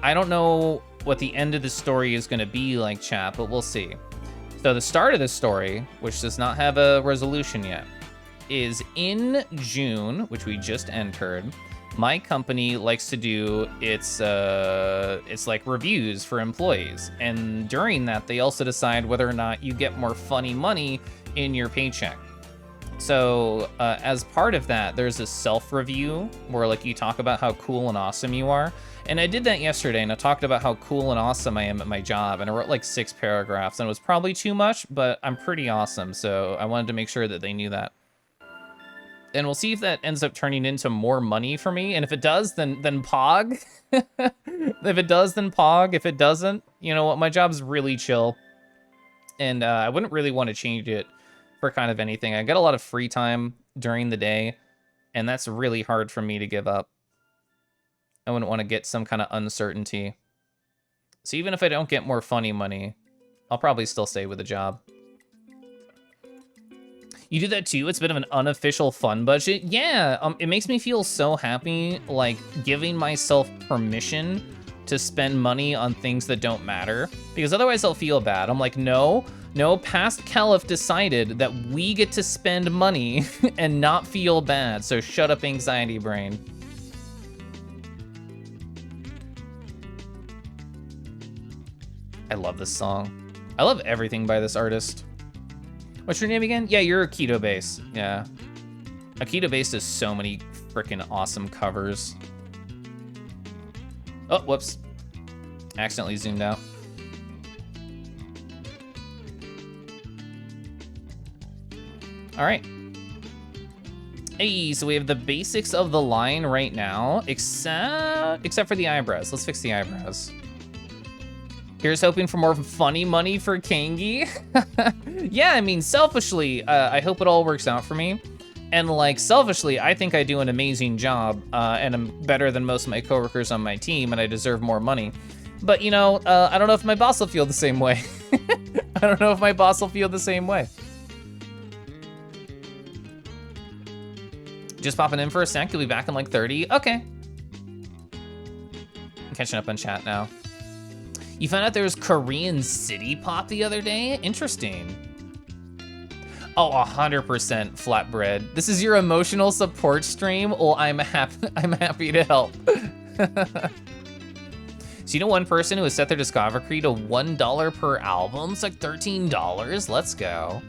I don't know what the end of the story is going to be like, chat, but we'll see. So the start of the story, which does not have a resolution yet, is in June, which we just entered. My company likes to do its like reviews for employees, and during that they also decide whether or not you get more funny money in your paycheck. So as part of that, there's a self-review where like you talk about how cool and awesome you are. And I did that yesterday, and I talked about how cool and awesome I am at my job, and I wrote like 6 paragraphs, and it was probably too much, but I'm pretty awesome, so I wanted to make sure that they knew that. And we'll see if that ends up turning into more money for me. And if it does, then Pog. If it does, then Pog. If it doesn't, you know what? My job's really chill. And I wouldn't really want to change it for kind of anything. I get a lot of free time during the day, and that's really hard for me to give up. I wouldn't want to get some kind of uncertainty. So even if I don't get more funny money, I'll probably still stay with the job. You do that too? It's a bit of an unofficial fun budget? Yeah, it makes me feel so happy, like giving myself permission to spend money on things that don't matter, because otherwise I'll feel bad. I'm like, no, past Keliff decided that we get to spend money and not feel bad, so shut up, anxiety brain. I love this song. I love everything by this artist. What's your name again? Yeah, you're Akito Base. Yeah. Akito Base does so many freaking awesome covers. Oh, whoops. Accidentally zoomed out. All right. Hey, so we have the basics of the line right now, except for the eyebrows. Let's fix the eyebrows. Here's hoping for more funny money for Kangi. Yeah, I mean, selfishly, I hope it all works out for me. And like, selfishly, I think I do an amazing job, and I'm better than most of my coworkers on my team, and I deserve more money. But you know, I don't know if my boss will feel the same way. I don't know if my boss will feel the same way. Just popping in for a sec, you'll be back in like 30. Okay. I'm catching up on chat now. You found out there was Korean city pop the other day? Interesting. Oh, 100% flatbread. This is your emotional support stream? Well, I'm happy to help. So you know one person who has set their discography to $1 per album? It's like $13. Let's go.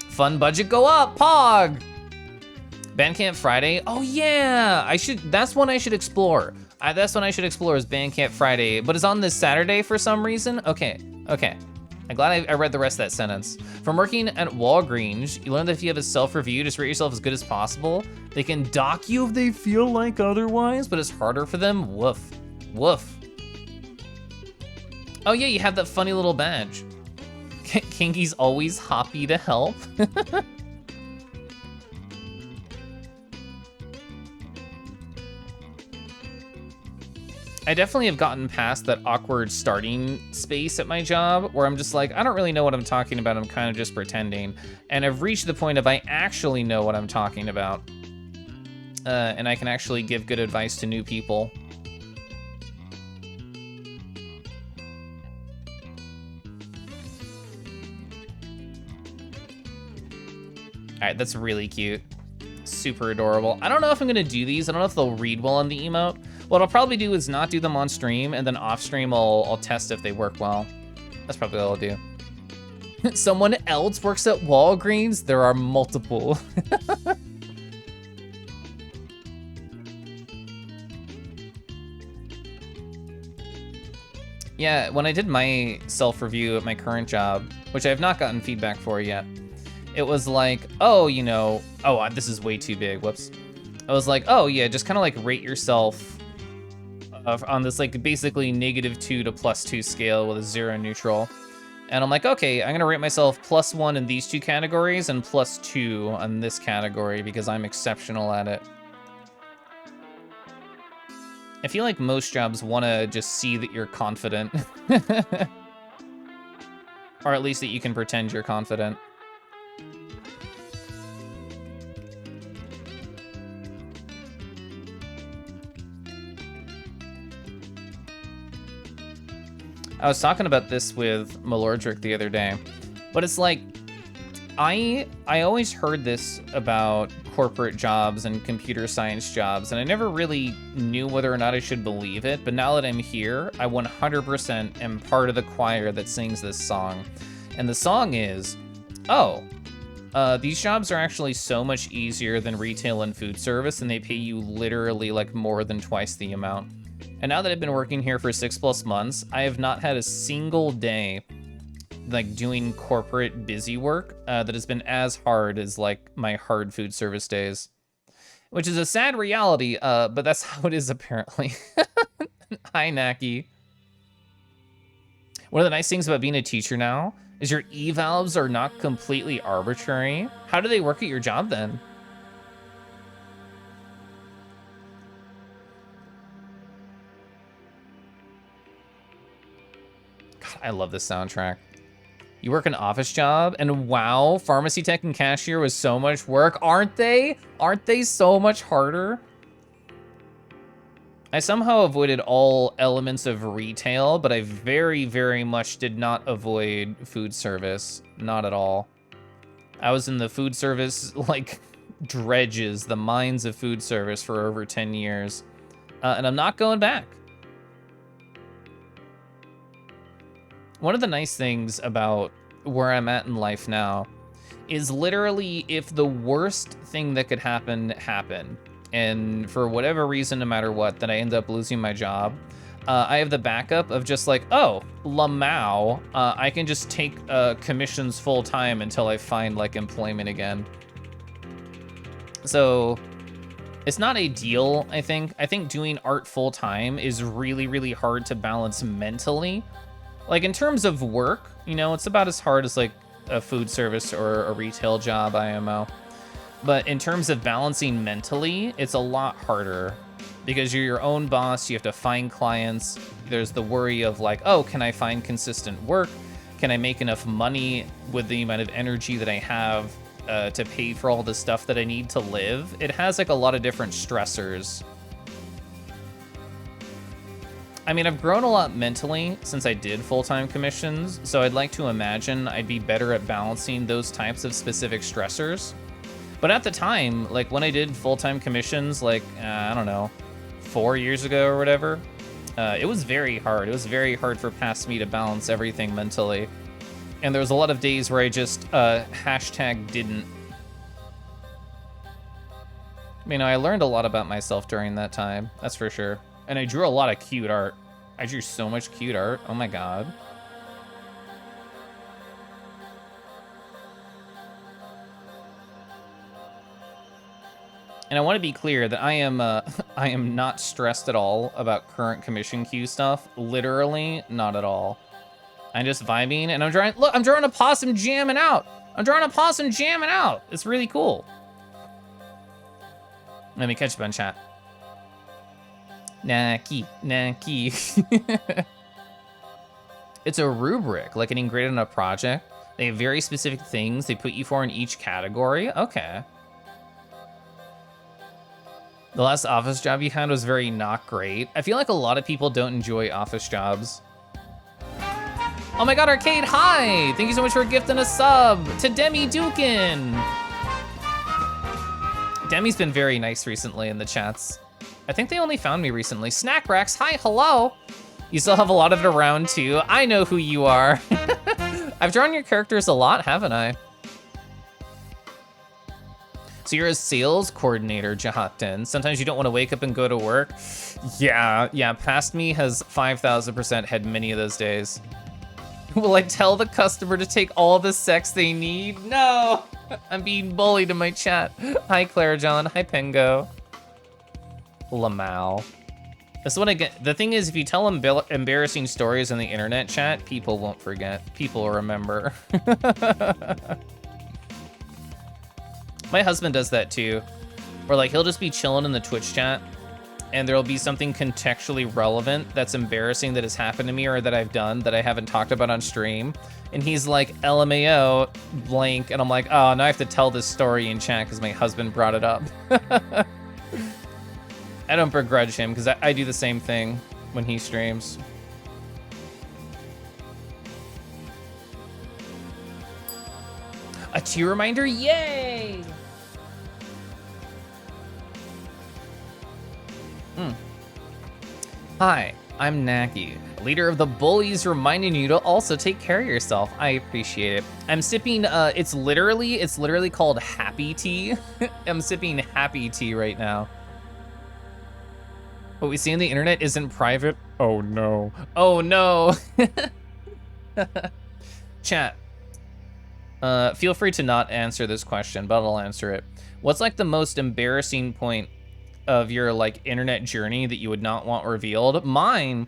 Fun budget go up, Pog! Bandcamp Friday? Oh yeah, that's one I should explore. That's one I should explore is Bandcamp Friday, but it's on this Saturday for some reason? Okay. I'm glad I read the rest of that sentence. From working at Walgreens, you learn that if you have a self-review, just rate yourself as good as possible. They can dock you if they feel like otherwise, but it's harder for them. Woof. Oh yeah, you have that funny little badge. Kinky's always happy to help. I definitely have gotten past that awkward starting space at my job where I'm just like, I don't really know what I'm talking about. I'm kind of just pretending. And I've reached the point of I actually know what I'm talking about. And I can actually give good advice to new people. All right, that's really cute. Super adorable. I don't know if I'm gonna do these. I don't know if they'll read well on the emote. What I'll probably do is not do them on stream, and then off stream I'll test if they work well. That's probably what I'll do. Someone else works at Walgreens? There are multiple. Yeah, when I did my self-review at my current job, which I have not gotten feedback for yet, it was like, oh, you know, oh, this is way too big, whoops. I was like, oh yeah, just kind of like rate yourself on this like basically -2 to +2 scale with a 0 neutral. And I'm like, okay, I'm gonna rate myself +1 in these two categories and +2 on this category because I'm exceptional at it. I feel like most jobs wanna just see that you're confident. Or at least that you can pretend you're confident. I was talking about this with Malordric the other day, but it's like, I always heard this about corporate jobs and computer science jobs, and I never really knew whether or not I should believe it, but now that I'm here, I 100% am part of the choir that sings this song. And the song is, oh, these jobs are actually so much easier than retail and food service, and they pay you literally like more than twice the amount. And now that I've been working here for 6+ months, I have not had a single day like doing corporate busy work that has been as hard as like my hard food service days, which is a sad reality, but that's how it is apparently. Hi, Naki. One of the nice things about being a teacher now is your evals are not completely arbitrary. How do they work at your job then? I love this soundtrack. You work an office job, and wow, pharmacy tech and cashier was so much work, aren't they? Aren't they so much harder? I somehow avoided all elements of retail, but I very, very much did not avoid food service. Not at all. I was in the food service, like, dredges, the mines of food service for over 10 years. And I'm not going back. One of the nice things about where I'm at in life now is literally if the worst thing that could happen happened, and for whatever reason, no matter what, that I end up losing my job, I have the backup of just like, oh, Lamau, I can just take commissions full time until I find like employment again. So it's not ideal, I think. I think doing art full time is really, really hard to balance mentally. Like in terms of work, you know, it's about as hard as like a food service or a retail job, IMO. But in terms of balancing mentally, it's a lot harder because you're your own boss. You have to find clients. There's the worry of like, oh, can I find consistent work? Can I make enough money with the amount of energy that I have to pay for all the stuff that I need to live? It has like a lot of different stressors. I mean, I've grown a lot mentally since I did full-time commissions, so I'd like to imagine I'd be better at balancing those types of specific stressors. But at the time, like when I did full-time commissions, like, I don't know, 4 years ago or whatever, it was very hard. It was very hard for past me to balance everything mentally. And there was a lot of days where I just #didn't. You know, I learned a lot about myself during that time, that's for sure. And I drew a lot of cute art. I drew so much cute art. Oh my god. And I want to be clear that I am I am not stressed at all about current commission queue stuff. Literally, not at all. I'm just vibing, and I'm drawing, look, I'm drawing a possum jamming out. I'm drawing a possum jamming out. It's really cool. Let me catch up on chat. Naki. It's a rubric, like getting graded on a project. They have very specific things they put you for in each category. Okay. The last office job you had was very not great. I feel like a lot of people don't enjoy office jobs. Oh my god, Arcade, hi! Thank you so much for gifting a sub to Demi Dukin. Demi's been very nice recently in the chats. I think they only found me recently. Snack Rex, hi, hello. You still have a lot of it around too. I know who you are. I've drawn your characters a lot, haven't I? So you're a sales coordinator, Jahatin. Sometimes you don't want to wake up and go to work. Yeah, Past Me has 5,000% had many of those days. Will I tell the customer to take all the sex they need? No, I'm being bullied in my chat. Hi, Claire John. Hi, Pengo. Lamal. That's what I get. The thing is, if you tell embarrassing stories on the internet chat, people won't forget. People will remember. My husband does that too. Or like, he'll just be chilling in the Twitch chat, and there'll be something contextually relevant that's embarrassing that has happened to me or that I've done that I haven't talked about on stream. And he's like, LMAO, blank. And I'm like, oh, now I have to tell this story in chat because my husband brought it up. I don't begrudge him because I do the same thing when he streams. A tier reminder, yay! Hi, I'm Naki, leader of the bullies, reminding you to also take care of yourself. I appreciate it. I'm sipping, it's literally called Happy Tea. I'm sipping Happy Tea right now. What we see on the internet isn't private. Oh no. Oh no. Chat. Feel free to not answer this question, but I'll answer it. What's like the most embarrassing point of your like internet journey that you would not want revealed? Mine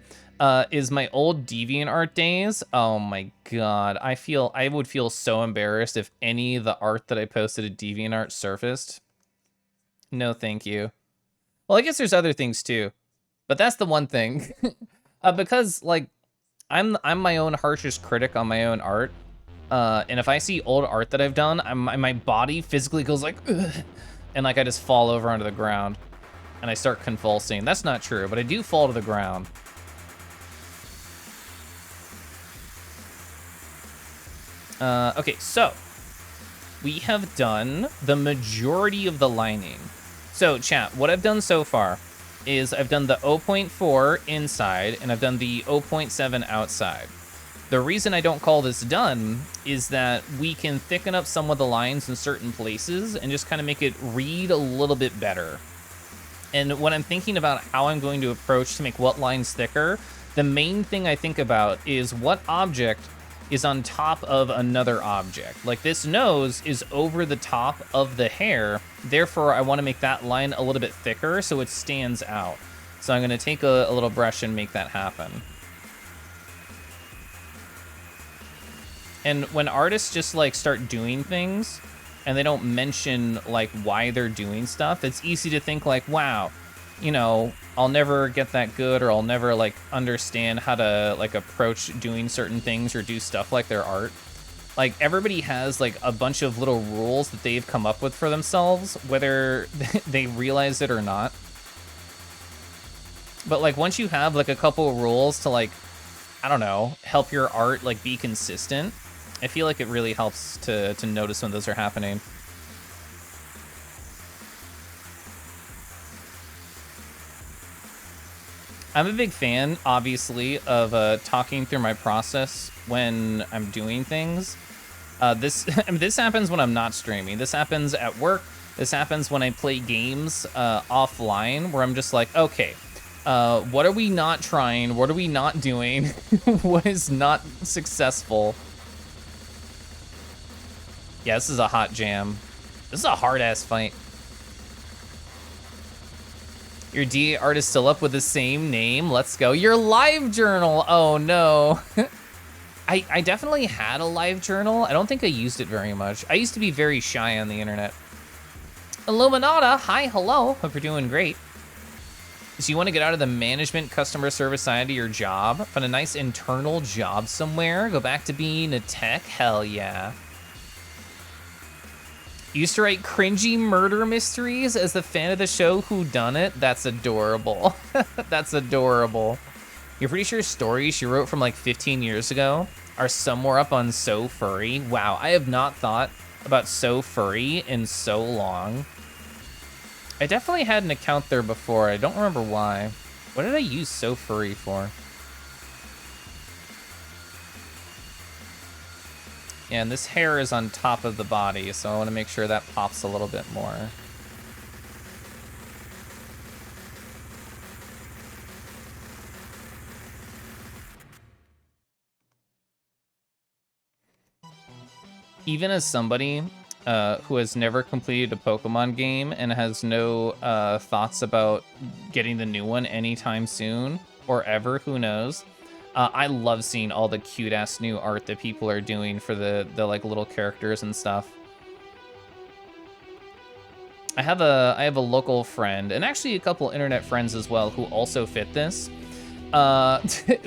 is my old DeviantArt days. Oh my god, I would feel so embarrassed if any of the art that I posted at DeviantArt surfaced. No, thank you. Well, I guess there's other things too, but that's the one thing. Because like I'm my own harshest critic on my own art. And if I see old art that I've done, my body physically goes like, ugh, and like I just fall over onto the ground and I start convulsing. That's not true, but I do fall to the ground. Okay, so we have done the majority of the lining. So chat, what I've done so far is I've done the 0.4 inside and I've done the 0.7 outside. The reason I don't call this done is that we can thicken up some of the lines in certain places and just kind of make it read a little bit better. And when I'm thinking about how I'm going to approach to make what lines thicker, the main thing I think about is what object is on top of another object. Like this nose is over the top of the hair, therefore I want to make that line a little bit thicker so it stands out. So I'm going to take a little brush and make that happen. And when artists just like start doing things and they don't mention like why they're doing stuff, it's easy to think like, wow, you know, I'll never get that good, or I'll never like understand how to like approach doing certain things or do stuff like their art. Like everybody has like a bunch of little rules that they've come up with for themselves, whether they realize it or not. But like once you have like a couple of rules to like, I don't know, help your art like be consistent, I feel like it really helps to notice when those are happening. I'm a big fan, obviously, of talking through my process when I'm doing things. This happens when I'm not streaming. This happens at work. This happens when I play games offline, where I'm just like, okay, what are we not trying? What are we not doing? What is not successful? Yeah, this is a hot jam. This is a hard-ass fight. Your DA art is still up with the same name. Let's go. Your live journal. Oh, no. I definitely had a live journal. I don't think I used it very much. I used to be very shy on the internet. Illuminata, hi, hello. Hope you're doing great. So you want to get out of the management customer service side of your job, find a nice internal job somewhere, go back to being a tech? Hell yeah. Used to write cringy murder mysteries as the fan of the show Who Done It? That's adorable. That's adorable. You're pretty sure stories she wrote from like 15 years ago are somewhere up on So Furry? Wow, I have not thought about So Furry in so long. I definitely had an account there before. I don't remember why. What did I use So Furry for? Yeah, and this hair is on top of the body, so I want to make sure that pops a little bit more. Even as somebody who has never completed a Pokemon game and has no thoughts about getting the new one anytime soon or ever, who knows? I love seeing all the cute-ass new art that people are doing for the like little characters and stuff. I have a local friend, and actually a couple internet friends as well, who also fit this,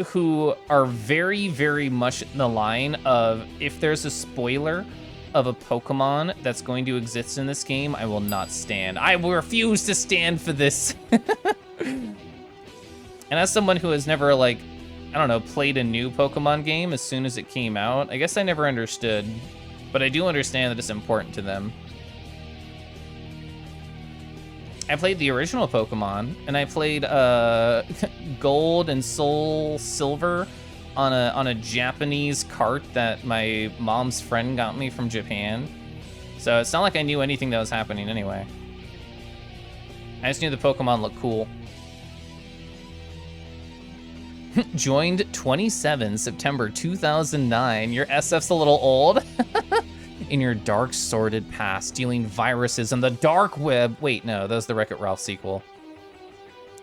who are very, very much in the line of, if there's a spoiler of a Pokemon that's going to exist in this game, I will not stand. I will refuse to stand for this. And as someone who has never, like, I don't know, played a new Pokemon game as soon as it came out, I guess I never understood, but I do understand that it's important to them. I played the original Pokemon, and I played Gold and Soul Silver on a Japanese cart that my mom's friend got me from Japan. So it's not like I knew anything that was happening anyway. I just knew the Pokemon looked cool. Joined 27 September 2009. Your SF's a little old. In your dark, sordid past, stealing viruses on the dark web. Wait, no, that was the Wreck-It Ralph sequel.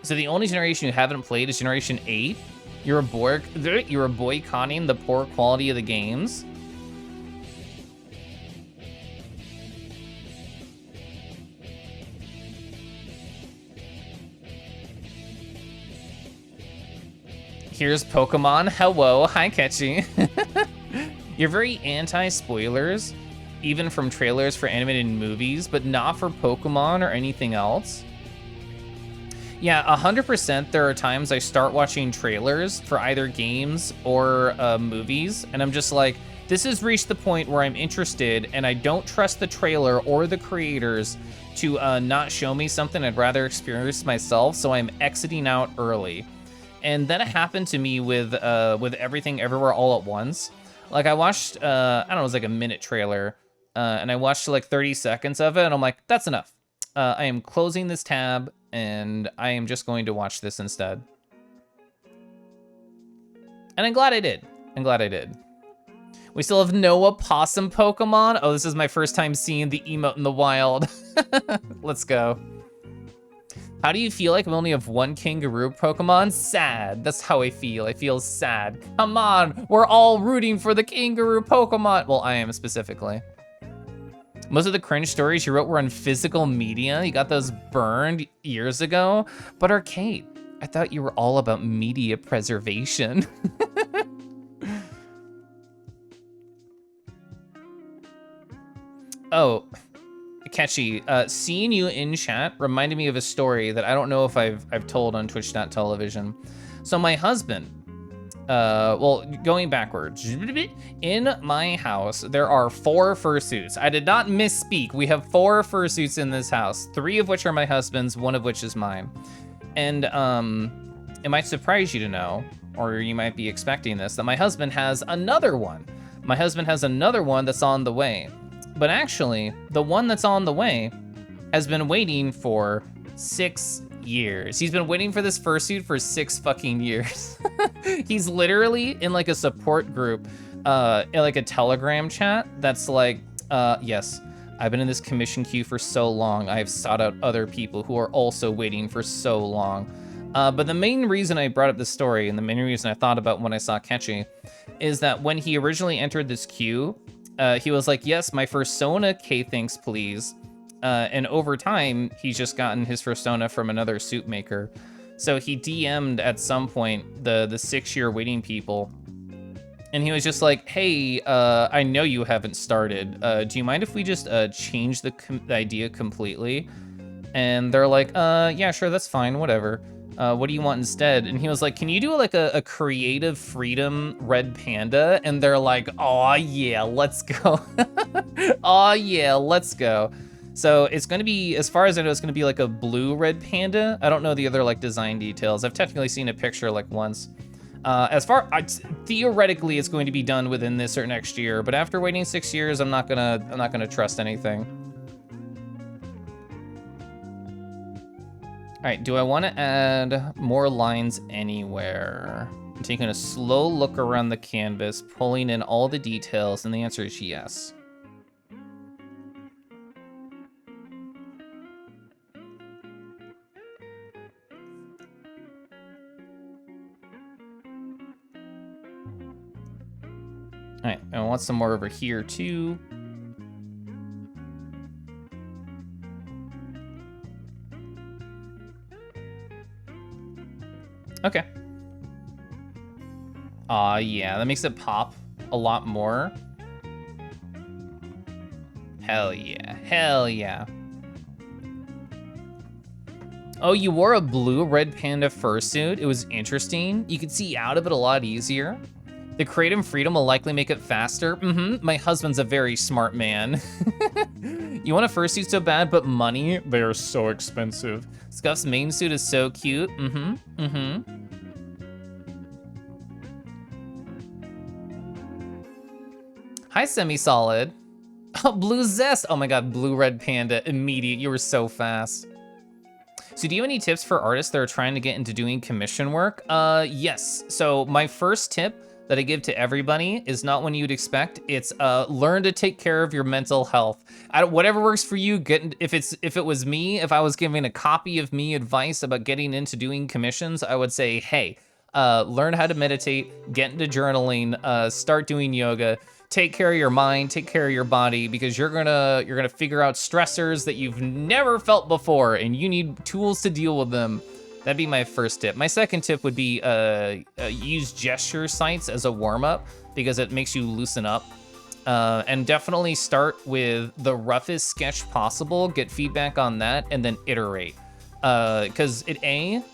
So the only generation you haven't played is Generation 8? You're boycotting the poor quality of the games? Here's Pokemon. Hello, hi Ketchy. You're very anti-spoilers, even from trailers for animated movies, but not for Pokemon or anything else. Yeah, 100% there are times I start watching trailers for either games or movies, and I'm just like, this has reached the point where I'm interested, and I don't trust the trailer or the creators to not show me something I'd rather experience myself, so I'm exiting out early. And that happened to me with Everything Everywhere All at Once. Like I watched, I don't know, it was like a minute trailer, and I watched like 30 seconds of it, and I'm like, that's enough. I am closing this tab, and I am just going to watch this instead. And I'm glad I did. I'm glad I did. We still have Noah Possum Pokemon. Oh, this is my first time seeing the emote in the wild. Let's go. How do you feel like we only have one kangaroo Pokemon? Sad. That's how I feel. I feel sad. Come on, we're all rooting for the kangaroo Pokemon. Well, I am specifically. Most of the cringe stories you wrote were on physical media. You got those burned years ago. But Arcade, I thought you were all about media preservation. Oh. Catchy, seeing you in chat reminded me of a story that I don't know if I've told on Twitch.television. So my husband, well, going backwards, in my house, there are 4 fursuits. I did not misspeak. We have 4 fursuits in this house, 3 of which are my husband's, 1 of which is mine. And it might surprise you to know, or you might be expecting this, that my husband has another one. My husband has another one that's on the way. But actually, the one that's on the way has been waiting for 6 years. He's been waiting for this fursuit for 6 fucking years. He's literally in like a support group, in like a Telegram chat that's like, yes, I've been in this commission queue for so long. I've sought out other people who are also waiting for so long. But the main reason I brought up this story, and the main reason I thought about when I saw Ketchy, is that when he originally entered this queue, he was like, yes, my fursona, K thanks, please. And over time, he's just gotten his fursona from another suit maker. So he DM'd at some point the 6-year waiting people. And he was just like, hey, I know you haven't started. Do you mind if we just change the idea completely? And they're like, yeah, sure, that's fine, whatever. What do you want instead? And he was like, can you do like a creative freedom red panda? And they're like, oh yeah, let's go. Oh yeah, let's go. So it's gonna be, as far as I know, it's gonna be like a blue red panda. I don't know the other like design details. I've technically seen a picture like once. Theoretically, it's going to be done within this or next year, but after waiting 6 years, I'm not gonna trust anything. All right, do I want to add more lines anywhere? I'm taking a slow look around the canvas, pulling in all the details, and the answer is yes. All right, I want some more over here too. Okay. Aw, yeah, that makes it pop a lot more. Hell yeah, hell yeah. Oh, you wore a blue red panda fursuit? It was interesting. You could see out of it a lot easier. The creative freedom will likely make it faster. My husband's a very smart man. You want a fursuit so bad, but money? They are so expensive. Scuff's main suit is so cute. Hi, Semi-Solid. Oh, Blue Zest. Oh my God, Blue Red Panda, immediate. You were so fast. So do you have any tips for artists that are trying to get into doing commission work? Yes. So my first tip that I give to everybody is not one you'd expect. It's learn to take care of your mental health. Whatever works for you. If it was me, if I was giving a copy of me advice about getting into doing commissions, I would say, hey, learn how to meditate, get into journaling, start doing yoga. Take care of your mind, take care of your body, because you're gonna figure out stressors that you've never felt before, and you need tools to deal with them. That'd be my first tip. My second tip would be use gesture sites as a warm-up, because it makes you loosen up. And definitely start with the roughest sketch possible, get feedback on that, and then iterate. Because it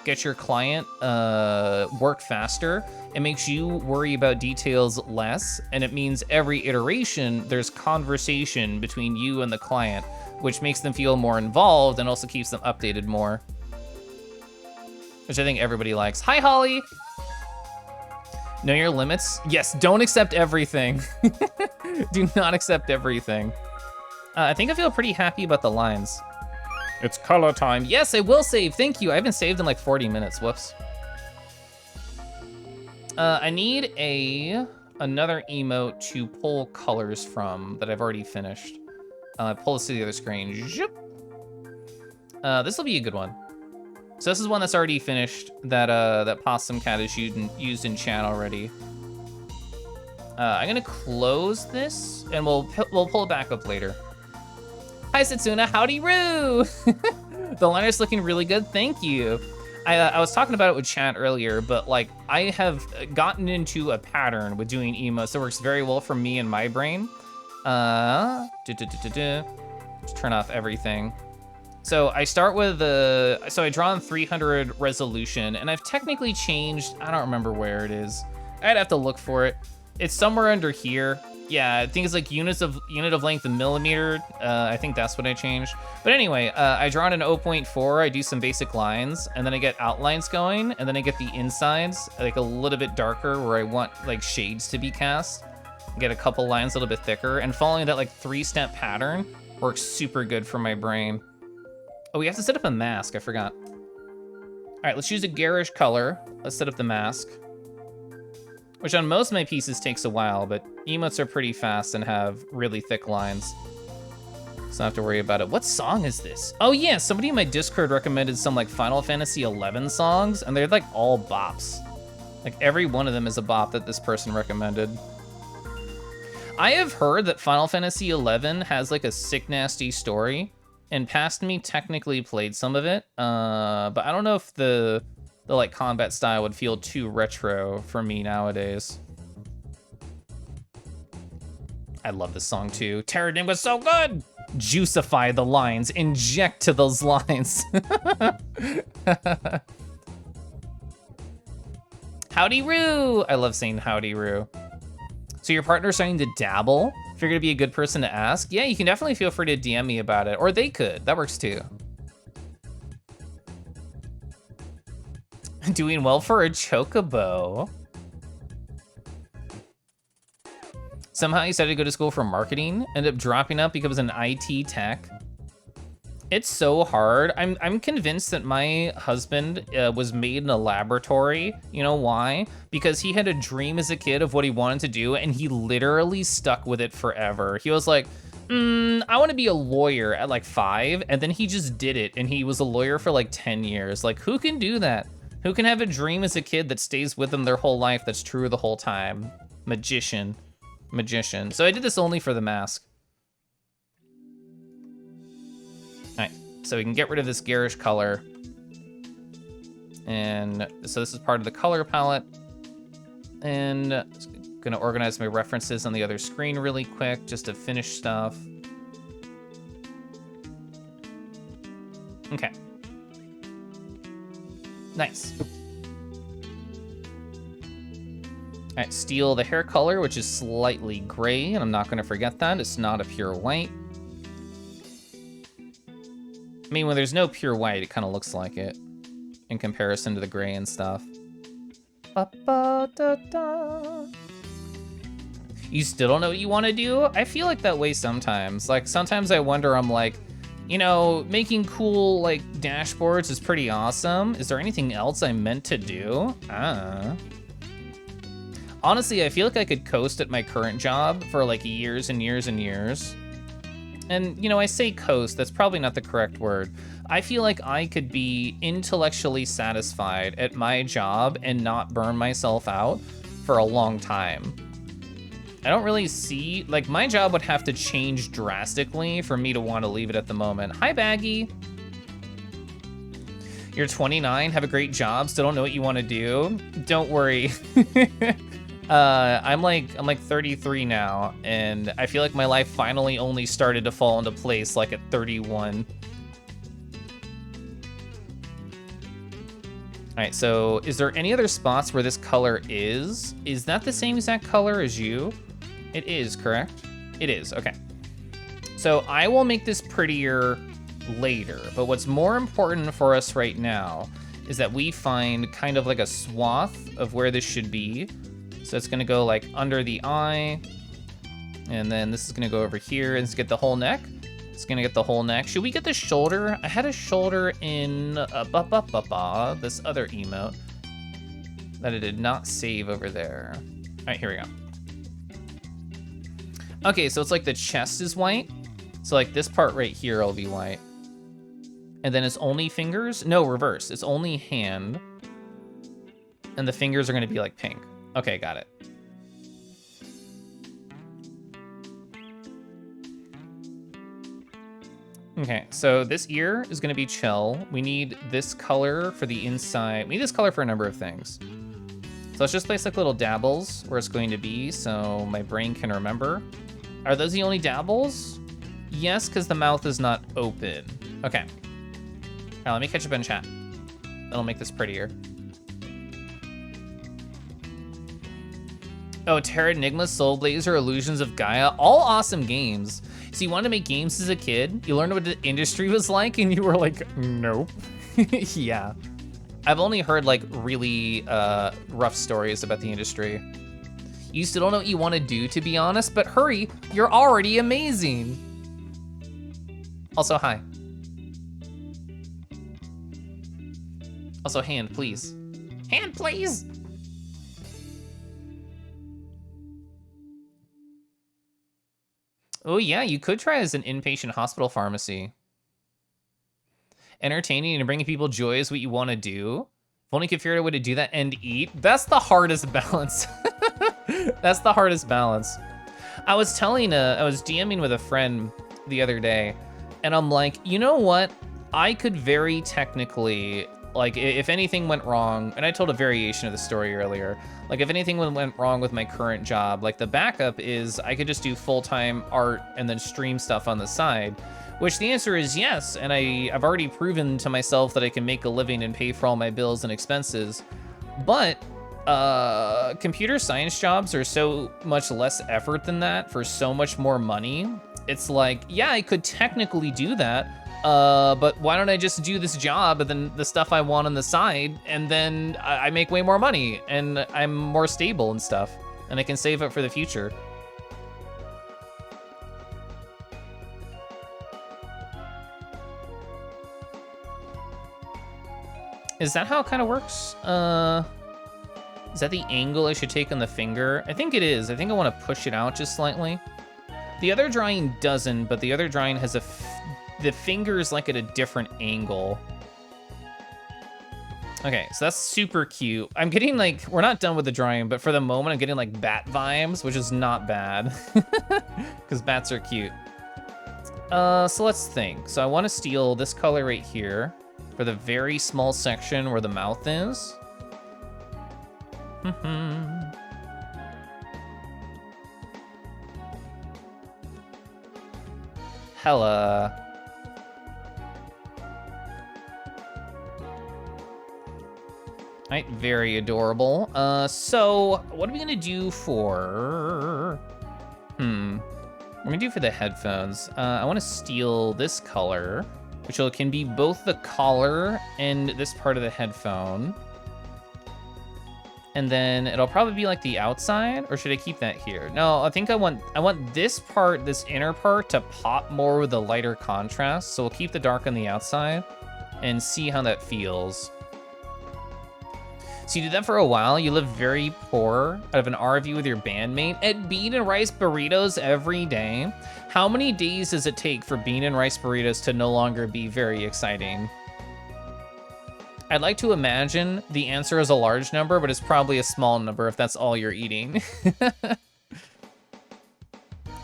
gets your client work faster. It makes you worry about details less, and it means every iteration there's conversation between you and the client, which makes them feel more involved and also keeps them updated more. Which I think everybody likes. Hi, Holly! Know your limits? Yes, don't accept everything. Do not accept everything. I think I feel pretty happy about the lines. It's color time. Yes, I will save. Thank you. I haven't saved in like 40 minutes. Whoops. I need another emote to pull colors from that I've already finished. Pull this to the other screen. This will be a good one. So this is one that's already finished that that Possum Cat has used in chat already. I'm gonna close this and we'll pull it back up later. Hi, Setsuna, howdy-roo! The liner's looking really good, thank you. I was talking about it with chat earlier, but like I have gotten into a pattern with doing emotes that works very well for me and my brain. Just turn off everything. So I start with so I draw in 300 resolution, and I've technically changed, I don't remember where it is. I'd have to look for it. It's somewhere under here. Yeah, I think it's like unit of length in millimeter. I think that's what I changed. But anyway, I draw in an 0.4, I do some basic lines, and then I get outlines going, and then I get the insides, like a little bit darker where I want like shades to be cast. Get a couple lines a little bit thicker, and following that like 3-step pattern works super good for my brain. Oh, we have to set up a mask, I forgot. All right, let's use a garish color. Let's set up the mask. Which on most of my pieces takes a while, but emotes are pretty fast and have really thick lines. So I don't have to worry about it. What song is this? Oh yeah, somebody in my Discord recommended some like Final Fantasy 11 songs, and they're like all bops. Like every one of them is a bop that this person recommended. I have heard that Final Fantasy 11 has like a sick nasty story, and Past Me technically played some of it, but I don't know if the like combat style would feel too retro for me nowadays. I love this song too. Terradin was so good! Juicify the lines, inject to those lines. Howdy Roo! I love saying howdy Roo. So your partner's starting to dabble? If you're gonna be a good person to ask, yeah, you can definitely feel free to DM me about it, or they could, that works too. Doing well for a chocobo. Somehow he decided to go to school for marketing, ended up dropping out because an IT tech. It's so hard. I'm convinced that my husband was made in a laboratory. You know why? Because he had a dream as a kid of what he wanted to do, and he literally stuck with it forever. He was like, I want to be a lawyer at like 5, and then he just did it, and he was a lawyer for like 10 years. Like, who can do that? Who can have a dream as a kid that stays with them their whole life that's true the whole time? Magician. So I did this only for the mask. All right, so we can get rid of this garish color. And so this is part of the color palette. And I'm gonna organize my references on the other screen really quick just to finish stuff. Okay. Nice. All right, steal the hair color, which is slightly gray, and I'm not gonna forget that. It's not a pure white. I mean, when there's no pure white, it kind of looks like it in comparison to the gray and stuff. Ba-ba-da-da. You still don't know what you want to do? I feel like that way sometimes. Like, sometimes I wonder, I'm like, you know, making cool, like, dashboards is pretty awesome. Is there anything else I'm meant to do? Honestly, I feel like I could coast at my current job for like years and years and years. And, you know, I say coast, that's probably not the correct word. I feel like I could be intellectually satisfied at my job and not burn myself out for a long time. I don't really see, like, my job would have to change drastically for me to want to leave it at the moment. Hi, Baggy. You're 29, have a great job, still don't know what you want to do. Don't worry. I'm like 33 now, and I feel like my life finally only started to fall into place like at 31. All right, so is there any other spots where this color is? Is that the same exact color as you? It is, correct? It is, okay. So I will make this prettier later, but what's more important for us right now is that we find kind of like a swath of where this should be. So it's gonna go like under the eye, and then this is gonna go over here and get the whole neck. It's gonna get the whole neck. Should we get the shoulder? I had a shoulder in this other emote that I did not save over there. All right, here we go. Okay, so it's like the chest is white. So like this part right here will be white. And then it's only fingers? No, reverse. It's only hand. And the fingers are gonna be like pink. Okay, got it. Okay, so this ear is gonna be chill. We need this color for the inside. We need this color for a number of things. So let's just place like little dabbles where it's going to be so my brain can remember. Are those the only dabbles? Yes, because the mouth is not open. Okay. All right, let me catch up in chat. That'll make this prettier. Oh, Terra Enigma, Soul Blazer, Illusions of Gaia, all awesome games. So you wanted to make games as a kid, you learned what the industry was like, and you were like, nope. Yeah. I've only heard like really rough stories about the industry. You still don't know what you want to do, to be honest, but hurry, you're already amazing. Also, hi. Also, hand, please. Hand, please. Oh yeah, you could try as an inpatient hospital pharmacy. Entertaining and bringing people joy is what you want to do. If only you could figure out a way to do that and eat. That's the hardest balance. That's the hardest balance. I was DMing with a friend the other day, and I'm like, you know what? I could very technically, like, if anything went wrong, and I told a variation of the story earlier, like, if anything went wrong with my current job, like, the backup is I could just do full-time art and then stream stuff on the side, which the answer is yes, and I've already proven to myself that I can make a living and pay for all my bills and expenses, but computer science jobs are so much less effort than that for so much more money. It's like, yeah, I could technically do that, but why don't I just do this job and then the stuff I want on the side, and then I make way more money and I'm more stable and stuff, and I can save it for the future. Is that how it kind of works? Is that the angle I should take on the finger? I think it is. I think I want to push it out just slightly. The other drawing doesn't, but the other drawing has the finger is like at a different angle. Okay, so that's super cute. I'm getting like, we're not done with the drawing, but for the moment I'm getting like bat vibes, which is not bad, because bats are cute. So let's think. So I want to steal this color right here for the very small section where the mouth is. Hella. Right, very adorable. So what are we gonna do for, we're gonna do for the headphones. I wanna steal this color, which can be both the collar and this part of the headphone. And then it'll probably be like the outside, or should I keep that here? No, I think I want this part, this inner part, to pop more with a lighter contrast. So we'll keep the dark on the outside and see how that feels. So you did that for a while. You lived very poor out of an RV with your bandmate at bean and rice burritos every day. How many days does it take for bean and rice burritos to no longer be very exciting? I'd like to imagine the answer is a large number, but it's probably a small number if that's all you're eating.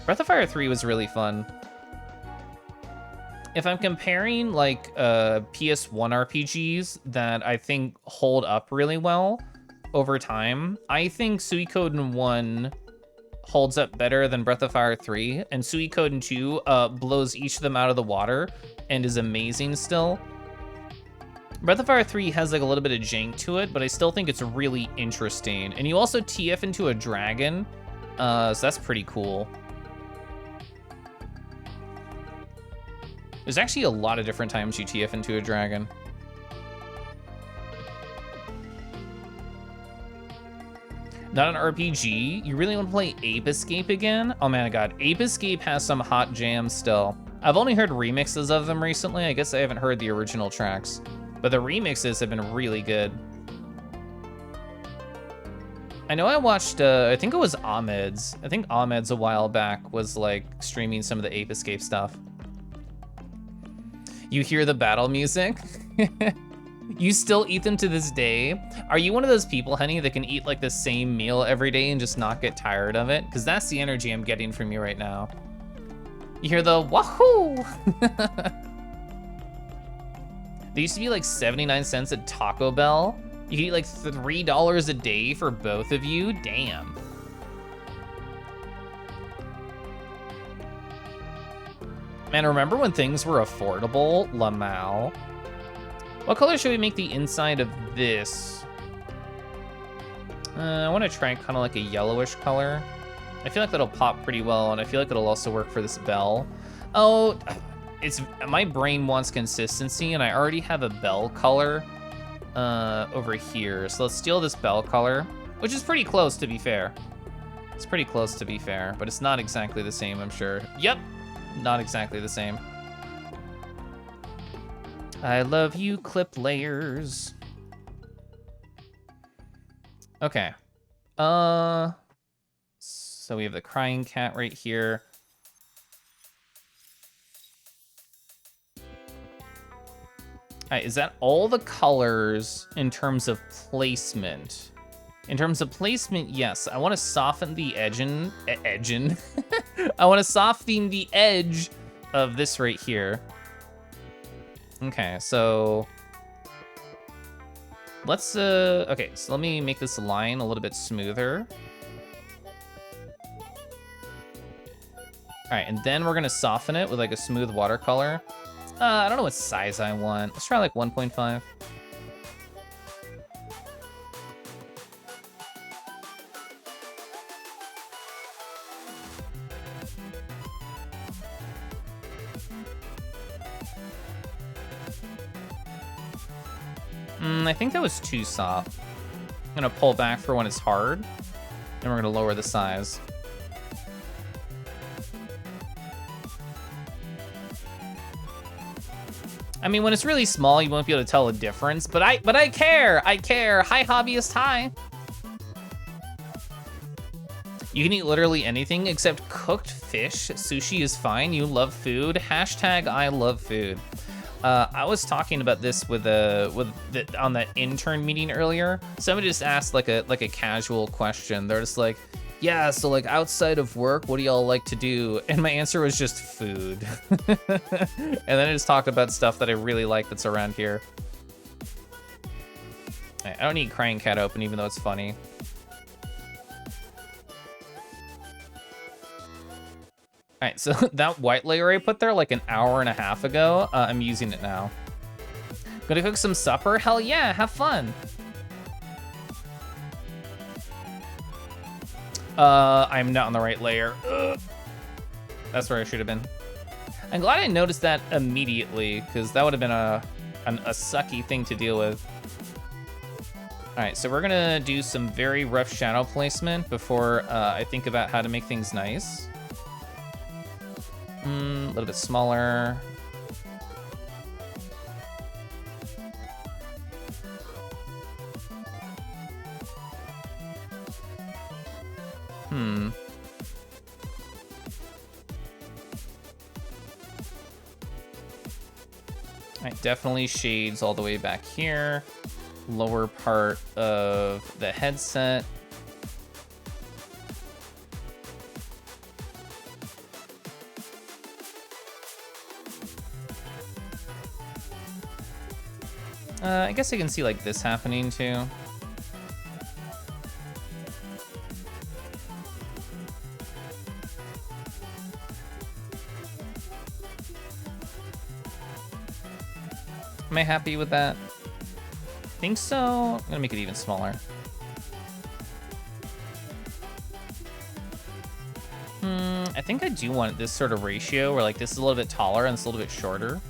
Breath of Fire 3 was really fun. If I'm comparing like PS1 RPGs that I think hold up really well over time, I think Suikoden 1 holds up better than Breath of Fire 3, and Suikoden 2 blows each of them out of the water and is amazing still. Breath of Fire 3 has like a little bit of jank to it, but I still think it's really interesting. And you also TF into a dragon, so that's pretty cool. There's actually a lot of different times you TF into a dragon. Not an RPG? You really want to play Ape Escape again? Oh my god, Ape Escape has some hot jams still. I've only heard remixes of them recently. I guess I haven't heard the original tracks. But the remixes have been really good. I know I watched, I think it was Ahmed's. I think Ahmed's a while back was like streaming some of the Ape Escape stuff. You hear the battle music? You still eat them to this day? Are you one of those people, honey, that can eat like the same meal every day and just not get tired of it? Because that's the energy I'm getting from you right now. You hear the wahoo! They used to be like 79 cents at Taco Bell. You could eat like $3 a day for both of you. Damn. Man, remember when things were affordable? Lamau. What color should we make the inside of this? I want to try kind of like a yellowish color. I feel like that'll pop pretty well, and I feel like it'll also work for this bell. Oh, my brain wants consistency, and I already have a bell color over here. So let's steal this bell color, which is pretty close to be fair. It's pretty close to be fair, but it's not exactly the same, I'm sure. Yep, not exactly the same. I love you, clip layers. Okay. So we have the crying cat right here. All right, is that all the colors in terms of placement? In terms of placement, yes. I want to soften the I want to soften the edge of this right here. Okay, so let's okay, so let me make this line a little bit smoother. All right, and then we're gonna soften it with like a smooth watercolor. I don't know what size I want. Let's try like 1.5. I think that was too soft. I'm gonna pull back for when it's hard, and we're gonna lower the size. I mean, when it's really small, you won't be able to tell a difference, but I care. I care. Hi, hobbyist. Hi. You can eat literally anything except cooked fish. Sushi is fine. You love food. Hashtag I love food. I was talking about this on that intern meeting earlier. Somebody just asked like a casual question. They're just like, yeah, so like outside of work, what do y'all like to do? And my answer was just food. And then I just talked about stuff that I really like that's around here. I don't need Crying Cat open, even though it's funny. All right, so that white layer I put there like an hour and a half ago, I'm using it now. Gonna cook some supper? Hell yeah, have fun. I'm not on the right layer. Ugh. That's where I should have been. I'm glad I noticed that immediately, because that would have been a sucky thing to deal with. All right, so we're gonna do some very rough shadow placement before I think about how to make things nice. A little bit smaller. Alright, definitely shades all the way back here. Lower part of the headset. I guess I can see like this happening too. Am I happy with that? Think so. I'm gonna make it even smaller. I think I do want this sort of ratio where like this is a little bit taller and it's a little bit shorter.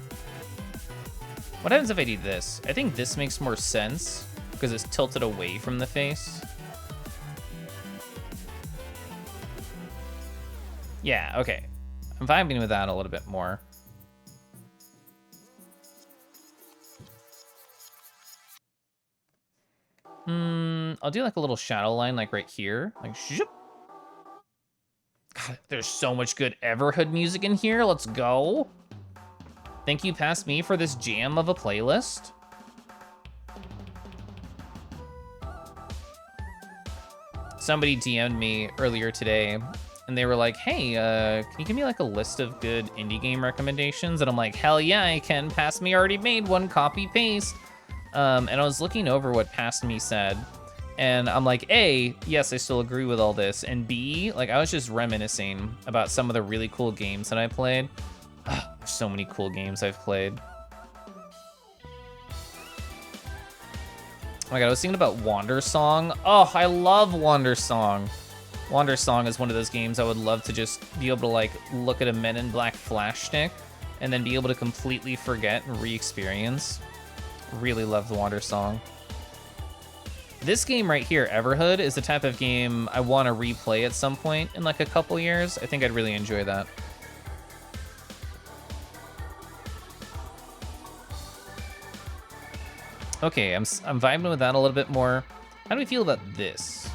What happens if I do this? I think this makes more sense because it's tilted away from the face. Yeah, okay. I'm vibing with that a little bit more. I'll do like a little shadow line like right here. Like, shoop. God, there's so much good Everhood music in here. Let's go. Thank you, past me, for this jam of a playlist. Somebody DM'd me earlier today, and they were like, hey, can you give me like a list of good indie game recommendations? And I'm like, hell yeah, I can. Past me already made one, copy paste. And I was looking over what past me said, and I'm like, A, yes, I still agree with all this, and B, like I was just reminiscing about some of the really cool games that I played. There's so many cool games I've played. Oh my god, I was thinking about Wander Song. Oh, I love Wander Song. Wander Song is one of those games I would love to just be able to like look at a Men in Black flash stick and then be able to completely forget and re-experience. Really love the Wander Song. This game right here, Everhood, is the type of game I want to replay at some point in like a couple years. I think I'd really enjoy that. Okay, I'm vibing with that a little bit more. How do we feel about this?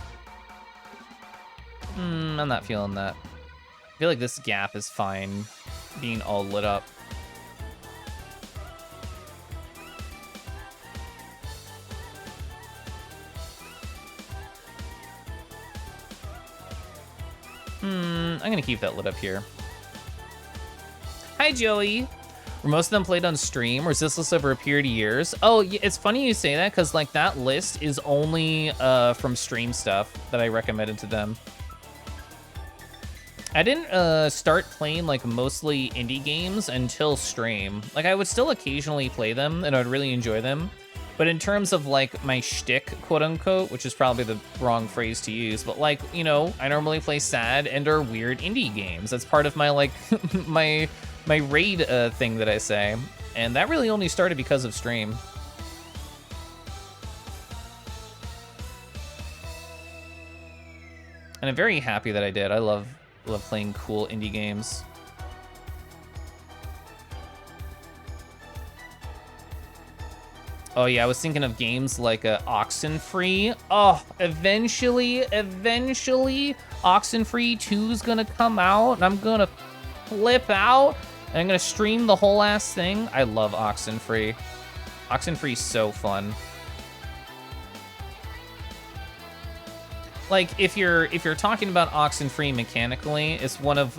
I'm not feeling that. I feel like this gap is fine, being all lit up. I'm gonna keep that lit up here. Hi, Joey. Were most of them played on stream, or is this list over a period of years? Oh, yeah, it's funny you say that, because like that list is only from stream stuff that I recommended to them. I didn't start playing like mostly indie games until stream. Like I would still occasionally play them and I'd really enjoy them. But in terms of like my shtick, quote unquote, which is probably the wrong phrase to use, but like, you know, I normally play sad and or weird indie games. That's part of my like, my raid thing that I say. And that really only started because of stream. And I'm very happy that I did. I love playing cool indie games. Oh yeah, I was thinking of games like Oxenfree. Oh, eventually, Oxenfree 2 is gonna come out, and I'm gonna flip out, and I'm gonna stream the whole ass thing. I love Oxenfree. Oxenfree's so fun. Like, if you're talking about Oxenfree mechanically, it's one of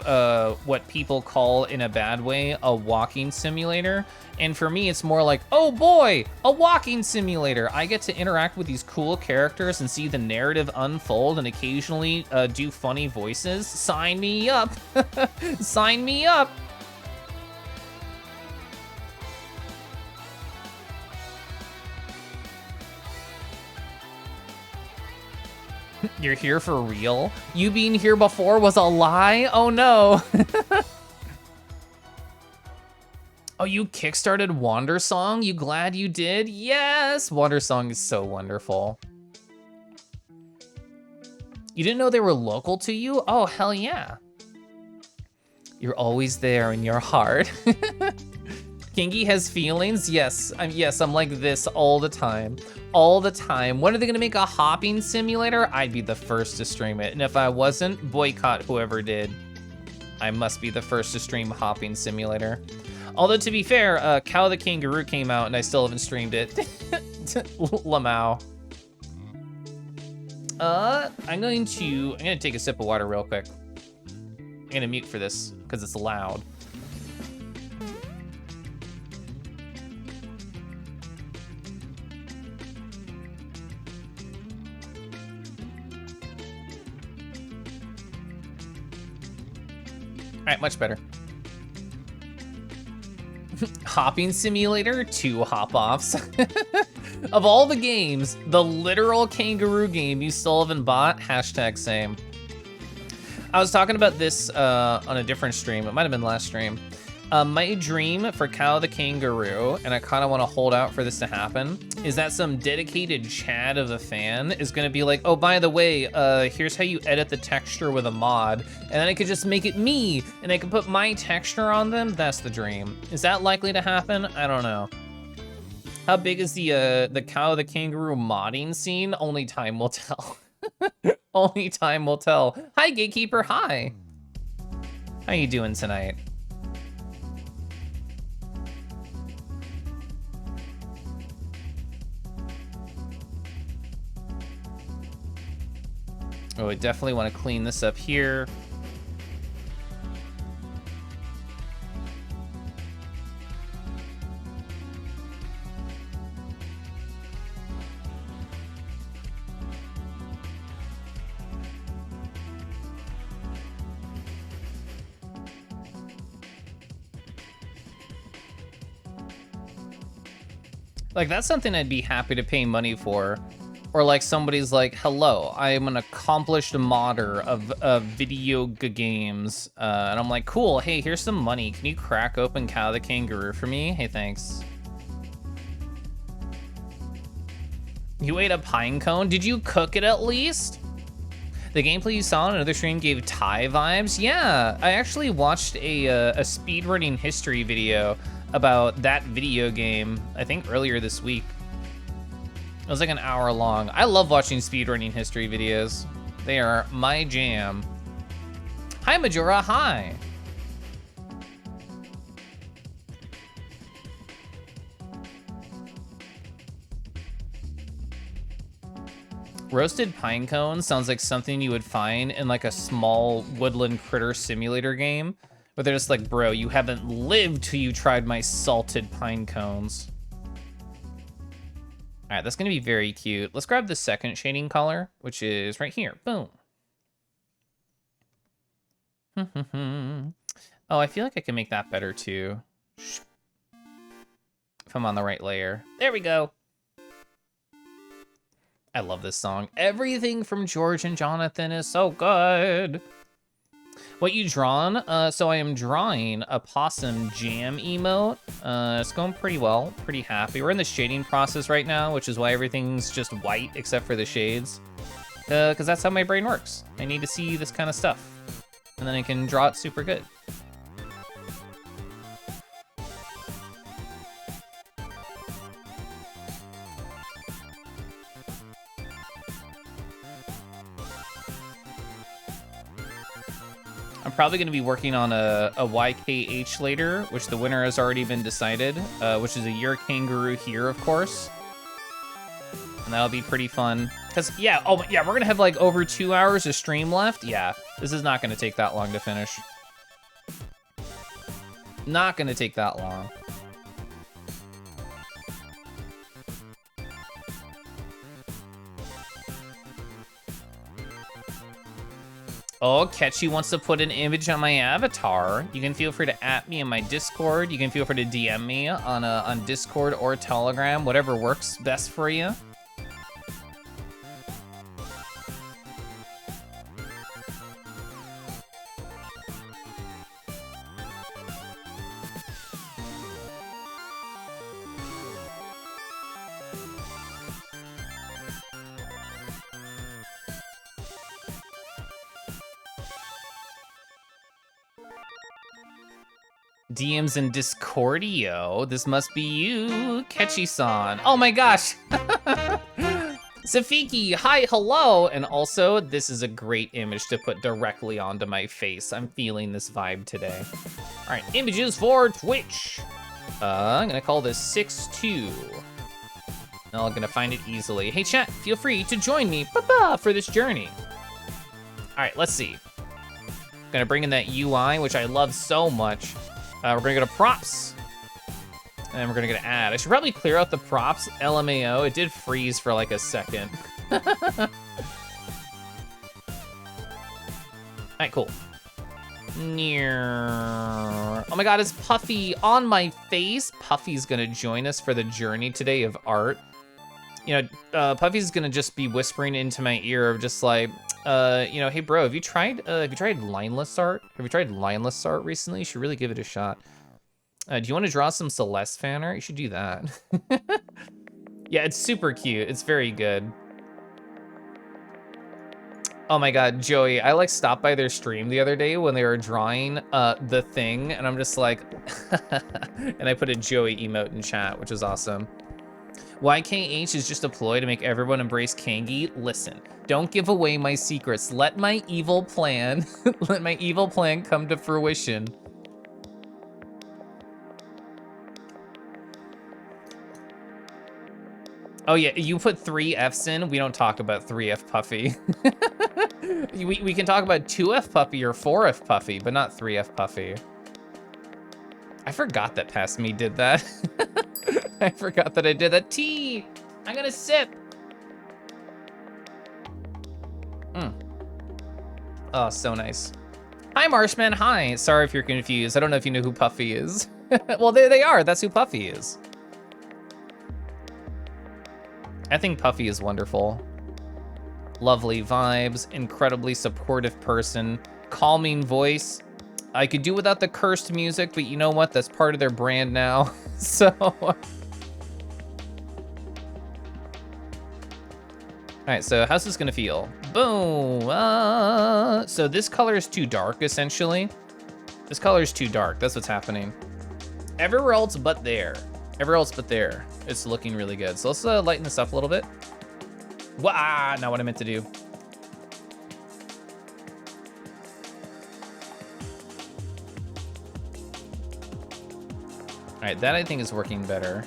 what people call, in a bad way, a walking simulator. And for me, it's more like, oh boy, a walking simulator. I get to interact with these cool characters and see the narrative unfold and occasionally do funny voices. Sign me up. Sign me up. You're here for real? You being here before was a lie? Oh no. Oh, you kickstarted Wandersong? You glad you did? Yes! Wandersong is so wonderful. You didn't know they were local to you? Oh, hell yeah. You're always there in your heart. Kingy has feelings? Yes, I'm like this all the time. All the time. When are they gonna make a hopping simulator? I'd be the first to stream it. And if I wasn't, boycott whoever did. I must be the first to stream Hopping Simulator. Although, to be fair, Cow the Kangaroo came out and I still haven't streamed it. Lamau. I'm gonna take a sip of water real quick. I'm gonna mute for this, because it's loud. All right, much better. Hopping Simulator, 2 hop-offs. Of all the games, the literal kangaroo game you still haven't bought, hashtag same. I was talking about this on a different stream. It might have been last stream. My dream for Cow the Kangaroo, and I kind of want to hold out for this to happen, is that some dedicated Chad of a fan is going to be like, oh, by the way, here's how you edit the texture with a mod, and then I could just make it me, and I can put my texture on them. That's the dream. Is that likely to happen? I don't know. How big is the Cow the Kangaroo modding scene? Only time will tell. Only time will tell. Hi, Gatekeeper. Hi. How you doing tonight? Oh, I definitely want to clean this up here. Like, that's something I'd be happy to pay money for. Or like somebody's like, hello, I am an accomplished modder of video games. And I'm like, cool, hey, here's some money. Can you crack open Cow the Kangaroo for me? Hey, thanks. You ate a pine cone? Did you cook it at least? The gameplay you saw on another stream gave Thai vibes? Yeah, I actually watched a speedrunning history video about that video game, I think earlier this week. It was like an hour long. I love watching speedrunning history videos. They are my jam. Hi, Majora, hi. Roasted pine cones sounds like something you would find in like a small woodland critter simulator game, where they're just like, bro, you haven't lived till you tried my salted pine cones. All right, that's gonna be very cute. Let's grab the second shading color, which is right here. Boom. Oh, I feel like I can make that better too. If I'm on the right layer. There we go. I love this song. Everything from George and Jonathan is so good. What you drawn? So I am drawing a possum jam emote. It's going pretty well, pretty happy. We're in the shading process right now, which is why everything's just white except for the shades. Because that's how my brain works. I need to see this kind of stuff. And then I can draw it super good. I'm probably going to be working on a YKH later, which the winner has already been decided, which is a Your Kangaroo Here, of course. And that'll be pretty fun. Because, yeah, oh, yeah, we're going to have like over 2 hours of stream left. Yeah, this is not going to take that long to finish. Not going to take that long. Oh, Ketchy wants to put an image on my avatar. You can feel free to @me in my Discord. You can feel free to DM me on Discord or Telegram, whatever works best for you. DMs in Discordio. This must be you, Ketchy-san. Oh my gosh. Safiki, hi, hello. And also, this is a great image to put directly onto my face. I'm feeling this vibe today. All right, images for Twitch. I'm gonna call this 6-2. I'm gonna find it easily. Hey chat, feel free to join me for this journey. All right, let's see. Gonna bring in that UI, which I love so much. We're gonna go to props, and we're gonna go to add. I should probably clear out the props, LMAO. It did freeze for like a second. All right, cool. Oh my God, it's Puffy on my face. Puffy's gonna join us for the journey today of art. You know, Puffy's gonna just be whispering into my ear of just like, you know, hey bro, have you tried lineless art? Have you tried lineless art recently? You should really give it a shot. Do you want to draw some Celeste fan art? You should do that. Yeah, it's super cute. It's very good. Oh my God, Joey, I like stopped by their stream the other day when they were drawing the thing, and I'm just like, and I put a Joey emote in chat, which is awesome. YKH is just a ploy to make everyone embrace Kangi. Listen, don't give away my secrets. Let my evil plan, let my evil plan come to fruition. Oh yeah, you put 3 Fs in, we don't talk about 3F Puffy. we can talk about 2F Puffy or 4F Puffy, but not 3F Puffy. I forgot that Past Me did that. I forgot that I did that. Tea! I'm gonna sip! Oh, so nice. Hi, Marshman, hi. Sorry if you're confused. I don't know if you know who Puffy is. Well, there they are. That's who Puffy is. I think Puffy is wonderful. Lovely vibes, incredibly supportive person, calming voice. I could do without the cursed music, but you know what? That's part of their brand now, so. All right, so how's this gonna feel? Boom, so this color is too dark, essentially. This color is too dark, that's what's happening. Everywhere else but there. Everywhere else but there. It's looking really good. So let's lighten this up a little bit. Wah, not what I meant to do. All right, that I think is working better.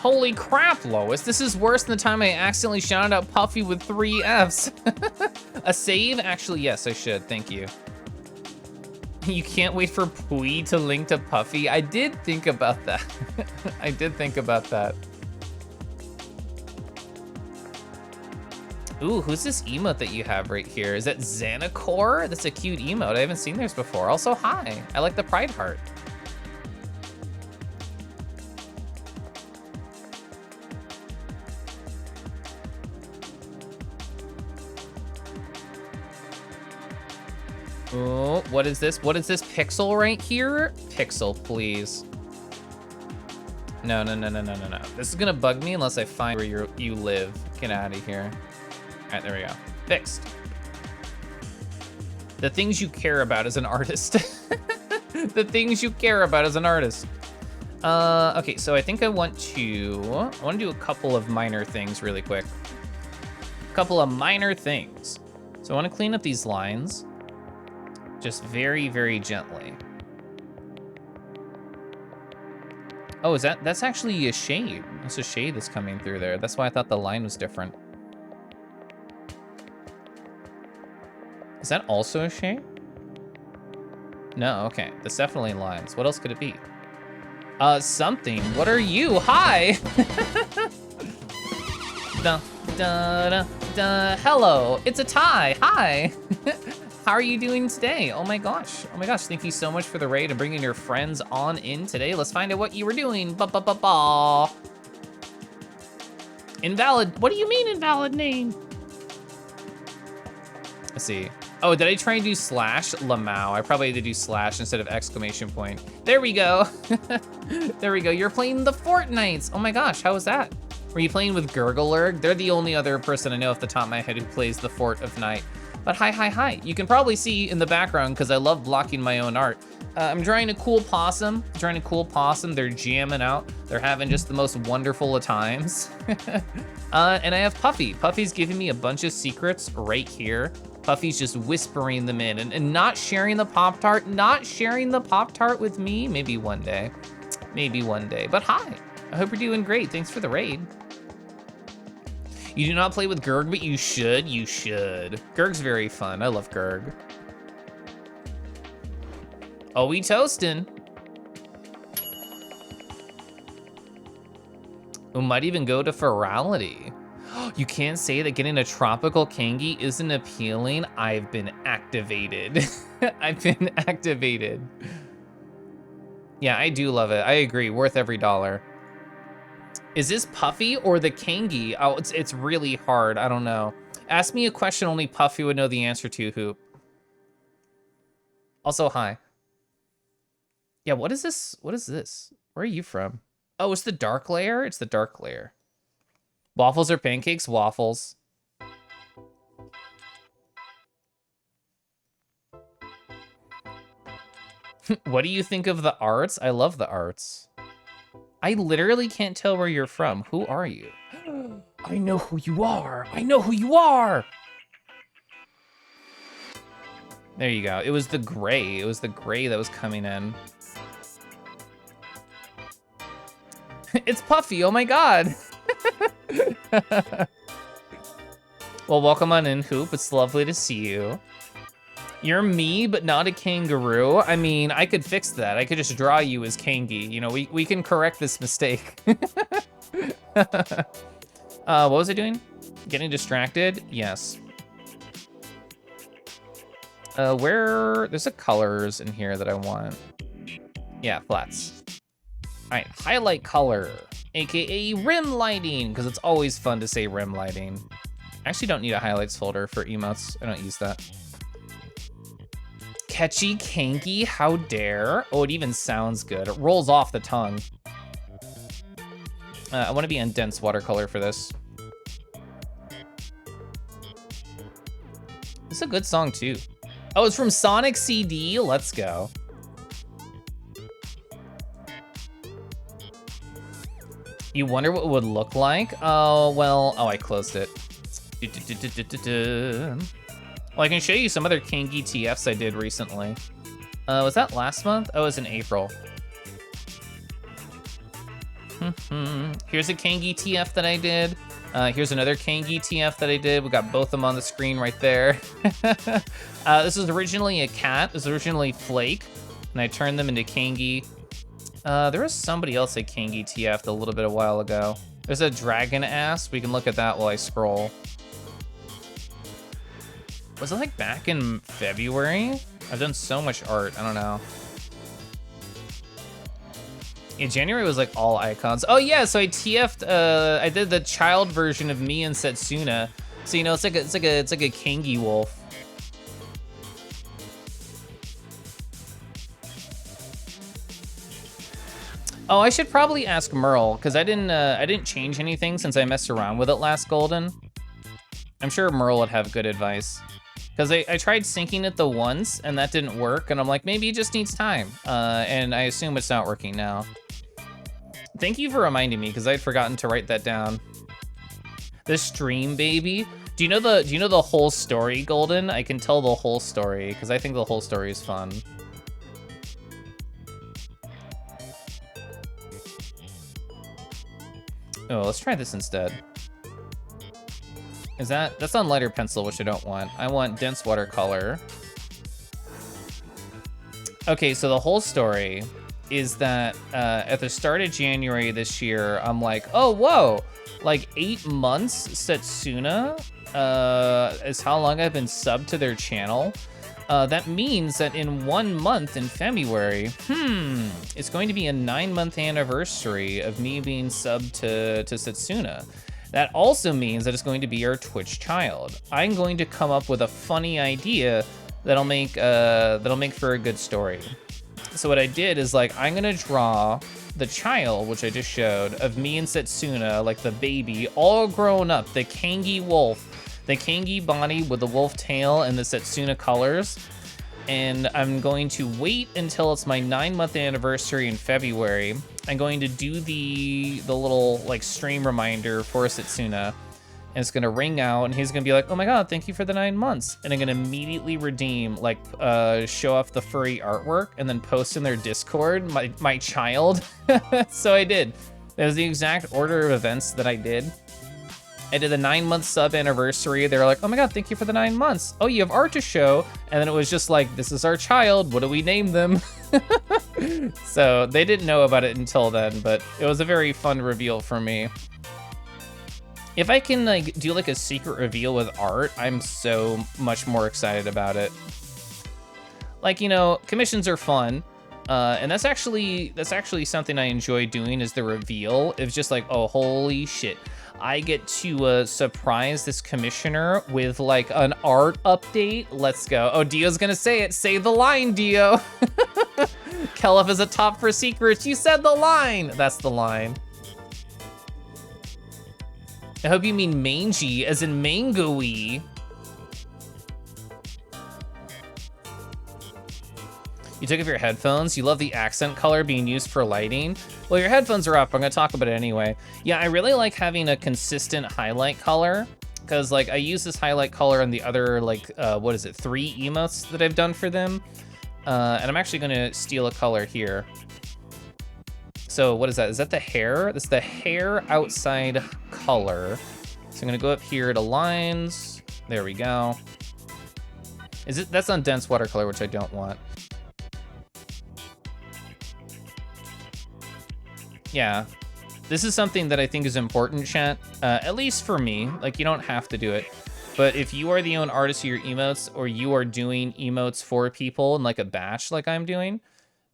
Holy crap, Lois. This is worse than the time I accidentally shouted out Puffy with 3 Fs. A save? Actually, yes, I should. Thank you. You can't wait for Pui to link to Puffy? I did think about that. I did think about that. Ooh, who's this emote that you have right here? Is that Xanacore? That's a cute emote. I haven't seen theirs before. Also, hi. I like the pride heart. Oh, what is this? What is this pixel right here? Pixel, please. No. This is gonna bug me unless I find where you live. Get out of here. All right, there we go. Fixed. The things you care about as an artist. The things you care about as an artist. Okay, so I think I want to do a couple of minor things really quick. A couple of minor things. So I want to clean up these lines. Just very, very gently. Oh, that's actually a shade. That's a shade that's coming through there. That's why I thought the line was different. Is that also a shade? No, okay. That's definitely lines. What else could it be? Something. What are you? Hi! Hello, it's a tie. Hi! How are you doing today? Oh my gosh. Thank you so much for the raid and bringing your friends on in today. Let's find out what you were doing. Invalid. What do you mean invalid name? Let's see. Oh, did I try and do slash Lamau? I probably had to do slash instead of exclamation point. There we go. There we go. You're playing the Fortnites. Oh my gosh, how was that? Were you playing with Gurglerg? They're the only other person I know off the top of my head who plays the Fort of Night. But hi. You can probably see in the background, because I love blocking my own art. I'm drawing a cool possum. They're jamming out. They're having just the most wonderful of times. And I have Puffy. Puffy's giving me a bunch of secrets right here. Puffy's just whispering them in and not sharing the Pop-Tart, with me. Maybe one day. But hi, I hope you're doing great. Thanks for the raid. You do not play with Gurg, but you should. Gurg's very fun. I love Gurg. Oh, we toastin'. We might even go to Ferality. You can't say that getting a tropical kangi isn't appealing. I've been activated. Yeah, I do love it. I agree, worth every dollar. Is this Puffy or the kangi? Oh, it's really hard, I don't know. Ask me a question only Puffy would know the answer to, Hoop. Also, hi. Yeah, what is this? Where are you from? Oh, it's the dark layer? It's the dark layer. Waffles or pancakes? Waffles. What do you think of the arts? I love the arts. I literally can't tell where you're from. Who are you? I know who you are. There you go. It was the gray. That was coming in. It's Puffy. Oh my god. Well, welcome on in, Hoop. It's lovely to see you. You're me, but not a kangaroo. I mean, I could fix that. I could just draw you as Kangi. You know, we can correct this mistake. What was I doing? Getting distracted? Yes. There's a colors in here that I want. Yeah, flats. All right, highlight color, AKA rim lighting, because it's always fun to say rim lighting. I actually don't need a highlights folder for emotes. I don't use that. Catchy Kangi, how dare. Oh, it even sounds good. It rolls off the tongue. I want to be on dense watercolor for this. It's a good song too. Oh, it's from Sonic CD. Let's go. You wonder what it would look like? Oh, well, I closed it. Well, I can show you some other Kangi TFs I did recently. Was that last month? Oh, it was in April. Here's a Kangi TF that I did. Here's another Kangi TF that I did. We got both of them on the screen right there. This was originally a cat. This was originally Flake, and I turned them into Kangi. There was somebody else at Kangi TF'd a little bit a while ago. There's a dragon ass. We can look at that while I scroll. Was it like back in February? I've done so much art, I don't know. Yeah, January was like all icons. Oh yeah, so I TF'd, I did the child version of me and Setsuna. So you know, it's like a Kangi wolf. Oh, I should probably ask Merle, because I didn't change anything since I messed around with it last Golden. I'm sure Merle would have good advice. Because I tried syncing it the once, and that didn't work, and I'm like, maybe it just needs time. And I assume it's not working now. Thank you for reminding me, because I'd forgotten to write that down. The stream baby. Do you know the whole story, Golden? I can tell the whole story, because I think the whole story is fun. Oh, let's try this instead. That's on lighter pencil, which I don't want. I want dense watercolor. Okay, so the whole story is that at the start of January this year, I'm like, oh, whoa, like 8 months Setsuna is how long I've been subbed to their channel. That means that in 1 month in February, it's going to be a 9-month anniversary of me being subbed to Setsuna. That also means that it's going to be our Twitch child. I'm going to come up with a funny idea that'll make for a good story. So what I did is like, I'm gonna draw the child, which I just showed, of me and Setsuna, like the baby, all grown up, the Kangi wolf, the Kangi body with the wolf tail and the Setsuna colors. And I'm going to wait until it's my 9-month anniversary in February. I'm going to do the little like stream reminder for Setsuna, and it's gonna ring out, and he's gonna be like, oh my god, thank you for the 9 months. And I'm gonna immediately redeem, like show off the furry artwork and then post in their Discord, my child. So I did. That was the exact order of events that I did. I did the 9-month sub anniversary. They were like, oh my god, thank you for the 9 months. Oh, you have art to show. And then it was just like, this is our child. What do we name them? So they didn't know about it until then, but it was a very fun reveal for me. If I can like do like a secret reveal with art, I'm so much more excited about it. Like, you know, commissions are fun. And that's actually something I enjoy doing, is the reveal. It's just like, oh, holy shit. I get to surprise this commissioner with like an art update. Let's go. Oh, Dio's gonna say it. Say the line, Dio. Keliff is a top for secrets. You said the line. That's the line. I hope you mean mangy, as in mango-y. You took off your headphones. You love the accent color being used for lighting. Well, your headphones are up. I'm gonna talk about it anyway. Yeah, I really like having a consistent highlight color, because like I use this highlight color on the other like, what is it, 3 emotes that I've done for them. And I'm actually gonna steal a color here. So what is that? Is that the hair? That's the hair outside color. So I'm gonna go up here to lines. There we go. That's on dense watercolor, which I don't want. Yeah, this is something that I think is important, chat, at least for me. Like, you don't have to do it, but if you are the own artist of your emotes, or you are doing emotes for people in like a batch like I'm doing,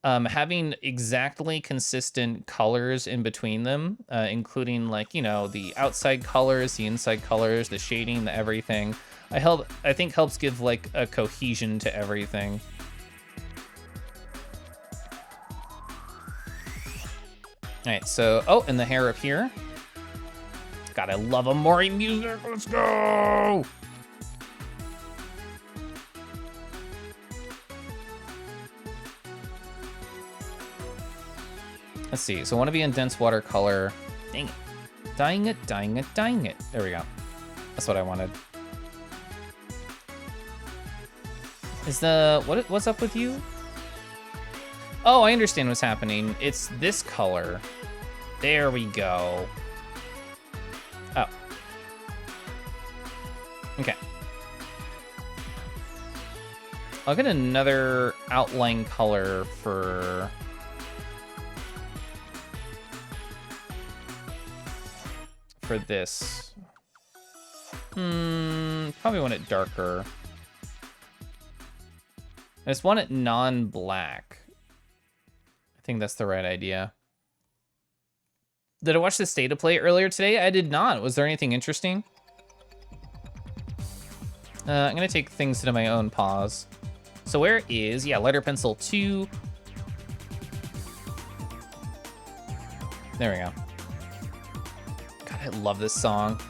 having exactly consistent colors in between them, including like, you know, the outside colors, the inside colors, the shading, the everything, I think helps give like a cohesion to everything. All right, so, oh, and the hair up here. God, I love Amori music, let's go! Let's see, so I wanna be in dense watercolor. Dang it, dying it, dying it, dying it. There we go, that's what I wanted. Is what's up with you? Oh, I understand what's happening. It's this color. There we go. Oh. Okay. I'll get another outline color for... this. Probably want it darker. I just want it non-black. I think that's the right idea. Did I watch the State of Play earlier today? I did not. Was there anything interesting? I'm gonna take things into my own paws. So where is, yeah, lighter pencil 2. There we go. God, I love this song.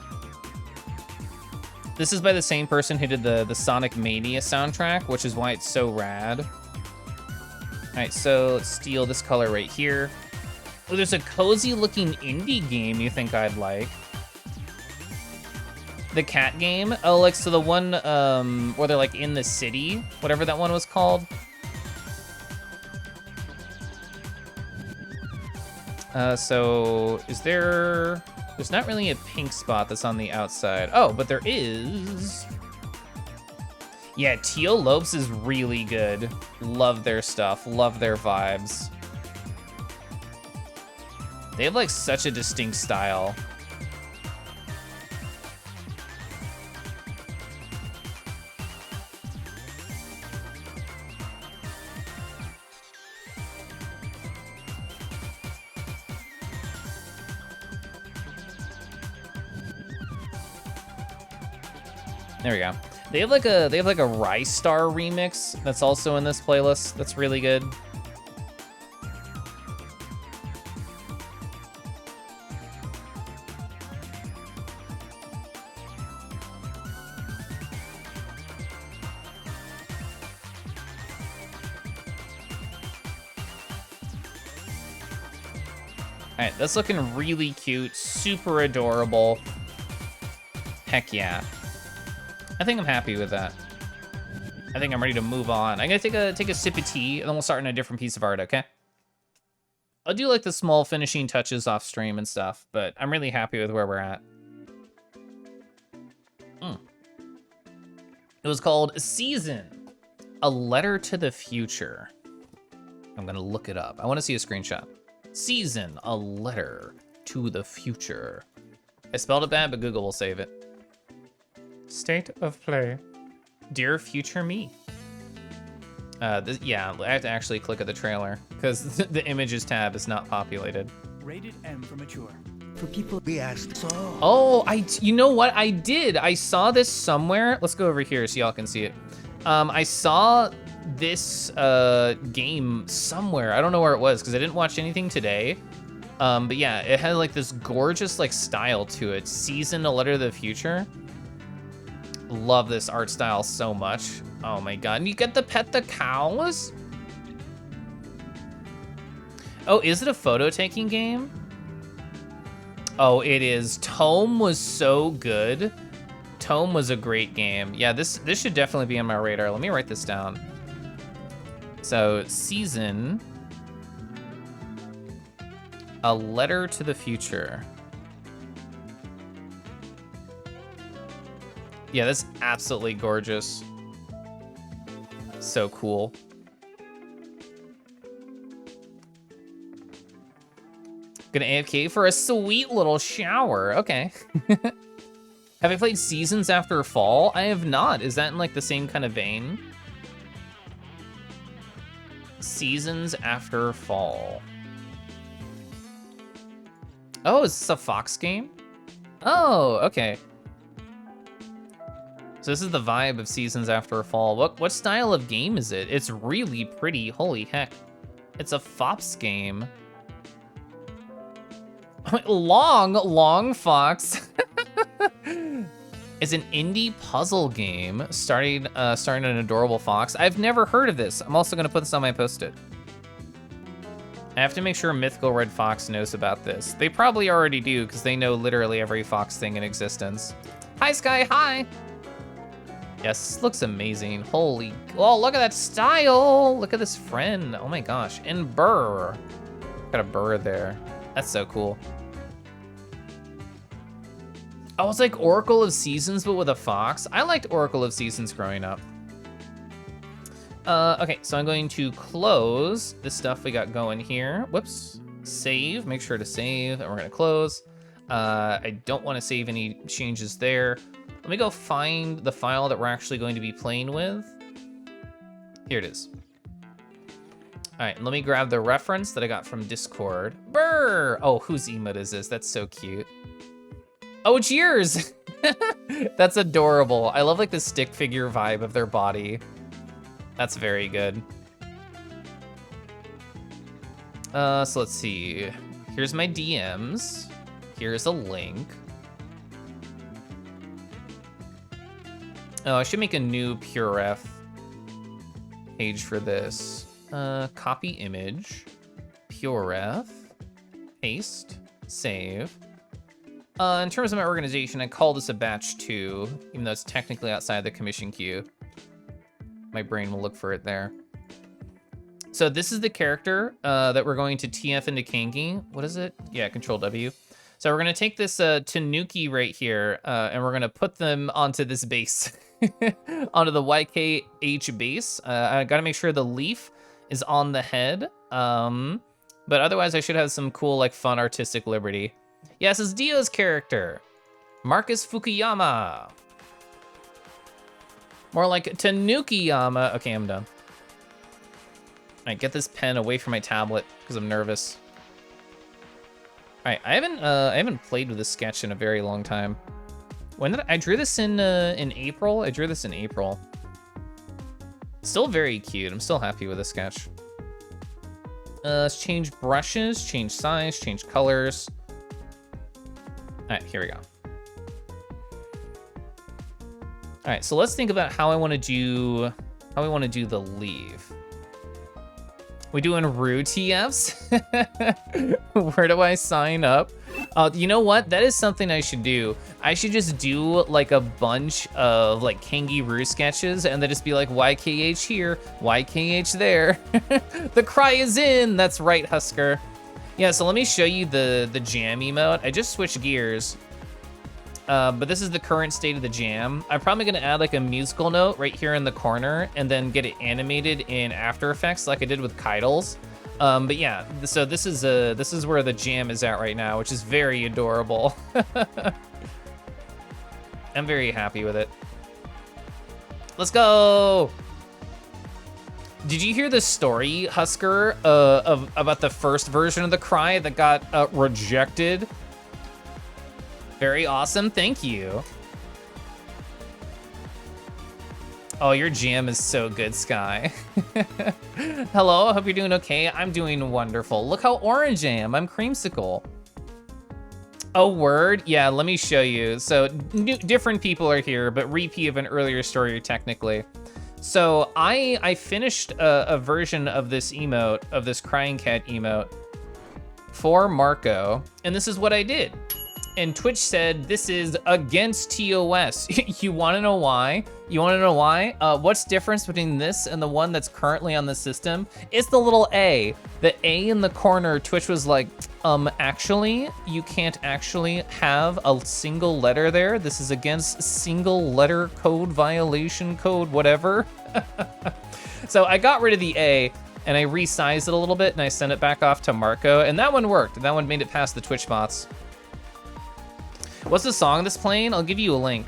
This is by the same person who did the Sonic Mania soundtrack, which is why it's so rad. All right, so let's steal this color right here. Oh, there's a cozy looking indie game you think I'd like. The cat game? Oh, like, so the one where they're like in the city, whatever that one was called. So is there, there's not really a pink spot that's on the outside. Oh, but there is. Yeah, Teal Lopes is really good. Love their stuff, love their vibes. They have like such a distinct style. There we go. They have like a Rice Star remix that's also in this playlist. That's really good. All right, that's looking really cute, super adorable. Heck yeah. I think I'm happy with that. I think I'm ready to move on. I'm gonna take a sip of tea, and then we'll start on a different piece of art, okay? I'll do like the small finishing touches off stream and stuff, but I'm really happy with where we're at. It was called Season, A Letter to the Future. I'm gonna look it up. I wanna see a screenshot. Season, A Letter to the Future. I spelled it bad, but Google will save it. State of Play. Dear future me. Yeah, I have to actually click at the trailer because the images tab is not populated. Rated M for mature. For people we asked. So. Oh, you know what? I did. I saw this somewhere. Let's go over here so y'all can see it. I saw this game somewhere. I don't know where it was because I didn't watch anything today. But yeah, it had like this gorgeous like style to it. Season, A Letter to the Future. Love this art style so much. Oh my god. And you get to pet the cows? Oh, is it a photo taking game? Oh, it is. Tome was so good. Tome was a great game. Yeah, this should definitely be on my radar. Let me write this down. So, Season, A Letter to the Future. Yeah, that's absolutely gorgeous. So cool. Gonna AFK for a sweet little shower. Okay. Have I played Seasons After Fall? I have not. Is that in like the same kind of vein? Seasons After Fall. Oh, is this a Fox game? Oh, okay. So this is the vibe of Seasons After Fall. What style of game is it? It's really pretty. Holy heck. It's a FOPS game. Long Fox. It's an indie puzzle game starring an adorable fox. I've never heard of this. I'm also gonna put this on my post-it. I have to make sure Mythical Red Fox knows about this. They probably already do because they know literally every fox thing in existence. Hi, Sky, hi. Yes, this looks amazing. Holy, oh, look at that style. Look at this friend. Oh my gosh, and burr. Got a burr there. That's so cool. Oh, it's like Oracle of Seasons, but with a fox. I liked Oracle of Seasons growing up. Okay, so I'm going to close the stuff we got going here. Whoops. Save, make sure to save, and we're gonna close. I don't wanna save any changes there. Let me go find the file that we're actually going to be playing with. Here it is. All right, let me grab the reference that I got from Discord. Brr! Oh, whose emote is this? That's so cute. Oh, it's yours! That's adorable. I love like the stick figure vibe of their body. That's very good. So let's see. Here's my DMs. Here's a link. Oh, I should make a new PureRef page for this. Copy image, PureRef, paste, save. In terms of my organization, I call this a batch 2, even though it's technically outside the commission queue. My brain will look for it there. So this is the character that we're going to TF into Kangi. What is it? Yeah, Control W. So we're gonna take this Tanuki right here, and we're gonna put them onto this base, onto the YKH base. I gotta make sure the leaf is on the head, but otherwise I should have some cool, like, fun artistic liberty. Yes, it's Dio's character, Marcus Fukuyama. More like Tanukiyama. Okay, I'm done. All right, get this pen away from my tablet because I'm nervous. All right, I haven't played with this sketch in a very long time. When did I drew this in April? I drew this in April. Still very cute. I'm still happy with the sketch. Let's change brushes, change size, change colors. All right, here we go. All right, so let's think about how I want to do the leaf. We doing Rue TFs? Where do I sign up? You know what? That is something I should do. I should just do like a bunch of like Kangaroo sketches and then just be like YKH here, YKH there. The cry is in. That's right, Husker. Yeah, so let me show you the jam emote. I just switched gears. But this is the current state of the jam. I'm probably gonna add like a musical note right here in the corner and then get it animated in After Effects like I did with Kidals. But yeah, so this is where the jam is at right now, which is very adorable. I'm very happy with it. Let's go. Did you hear the story, Husker, about the first version of the cry that got rejected? Very awesome, thank you. Oh, your jam is so good, Sky. Hello, I hope you're doing okay. I'm doing wonderful. Look how orange I am, I'm creamsicle. Oh, word? Yeah, let me show you. So, different people are here, but repeat of an earlier story, technically. So, I finished a version of this emote, of this crying cat emote, for Marco, and this is what I did. And Twitch said, this is against TOS. You wanna know why? You wanna know why? What's the difference between this and the one that's currently on the system? It's the little A. The A in the corner, Twitch was like, actually, you can't actually have a single letter there. This is against single letter code violation code, whatever. So I got rid of the A and I resized it a little bit and I sent it back off to Marco, and that one worked. That one made it past the Twitch bots. What's the song that's playing? I'll give you a link.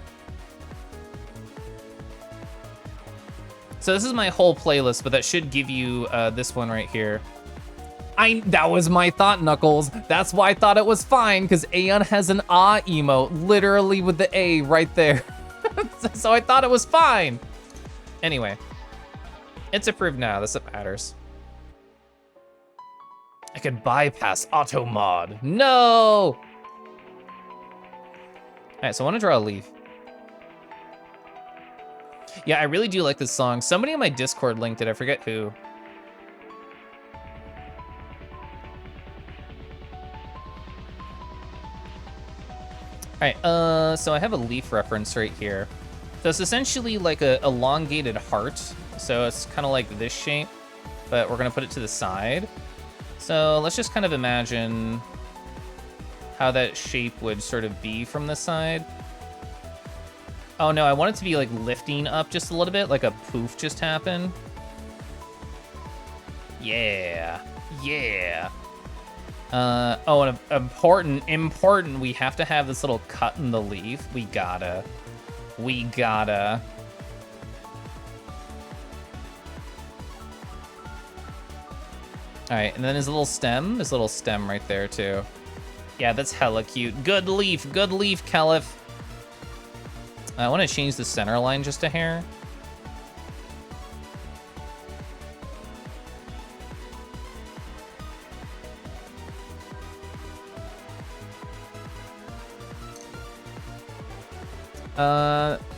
So this is my whole playlist, but that should give you this one right here. That was my thought, Knuckles. That's why I thought it was fine, because Aeon has an ah emote, literally with the A right there. So I thought it was fine. Anyway, it's approved now, that's what matters. I could bypass auto mod. No! All right, so I want to draw a leaf. Yeah, I really do like this song. Somebody on my Discord linked it, I forget who. All right, so I have a leaf reference right here. So it's essentially like a elongated heart. So it's kind of like this shape, but we're gonna put it to the side. So let's just kind of imagine how that shape would sort of be from the side. Oh no, I want it to be like lifting up just a little bit, like a poof just happened. Yeah, yeah. Oh, and important, we have to have this little cut in the leaf. We gotta. All right, and then his little stem right there too. Yeah, that's hella cute. Good leaf, Keliff. I want to change the center line just a hair.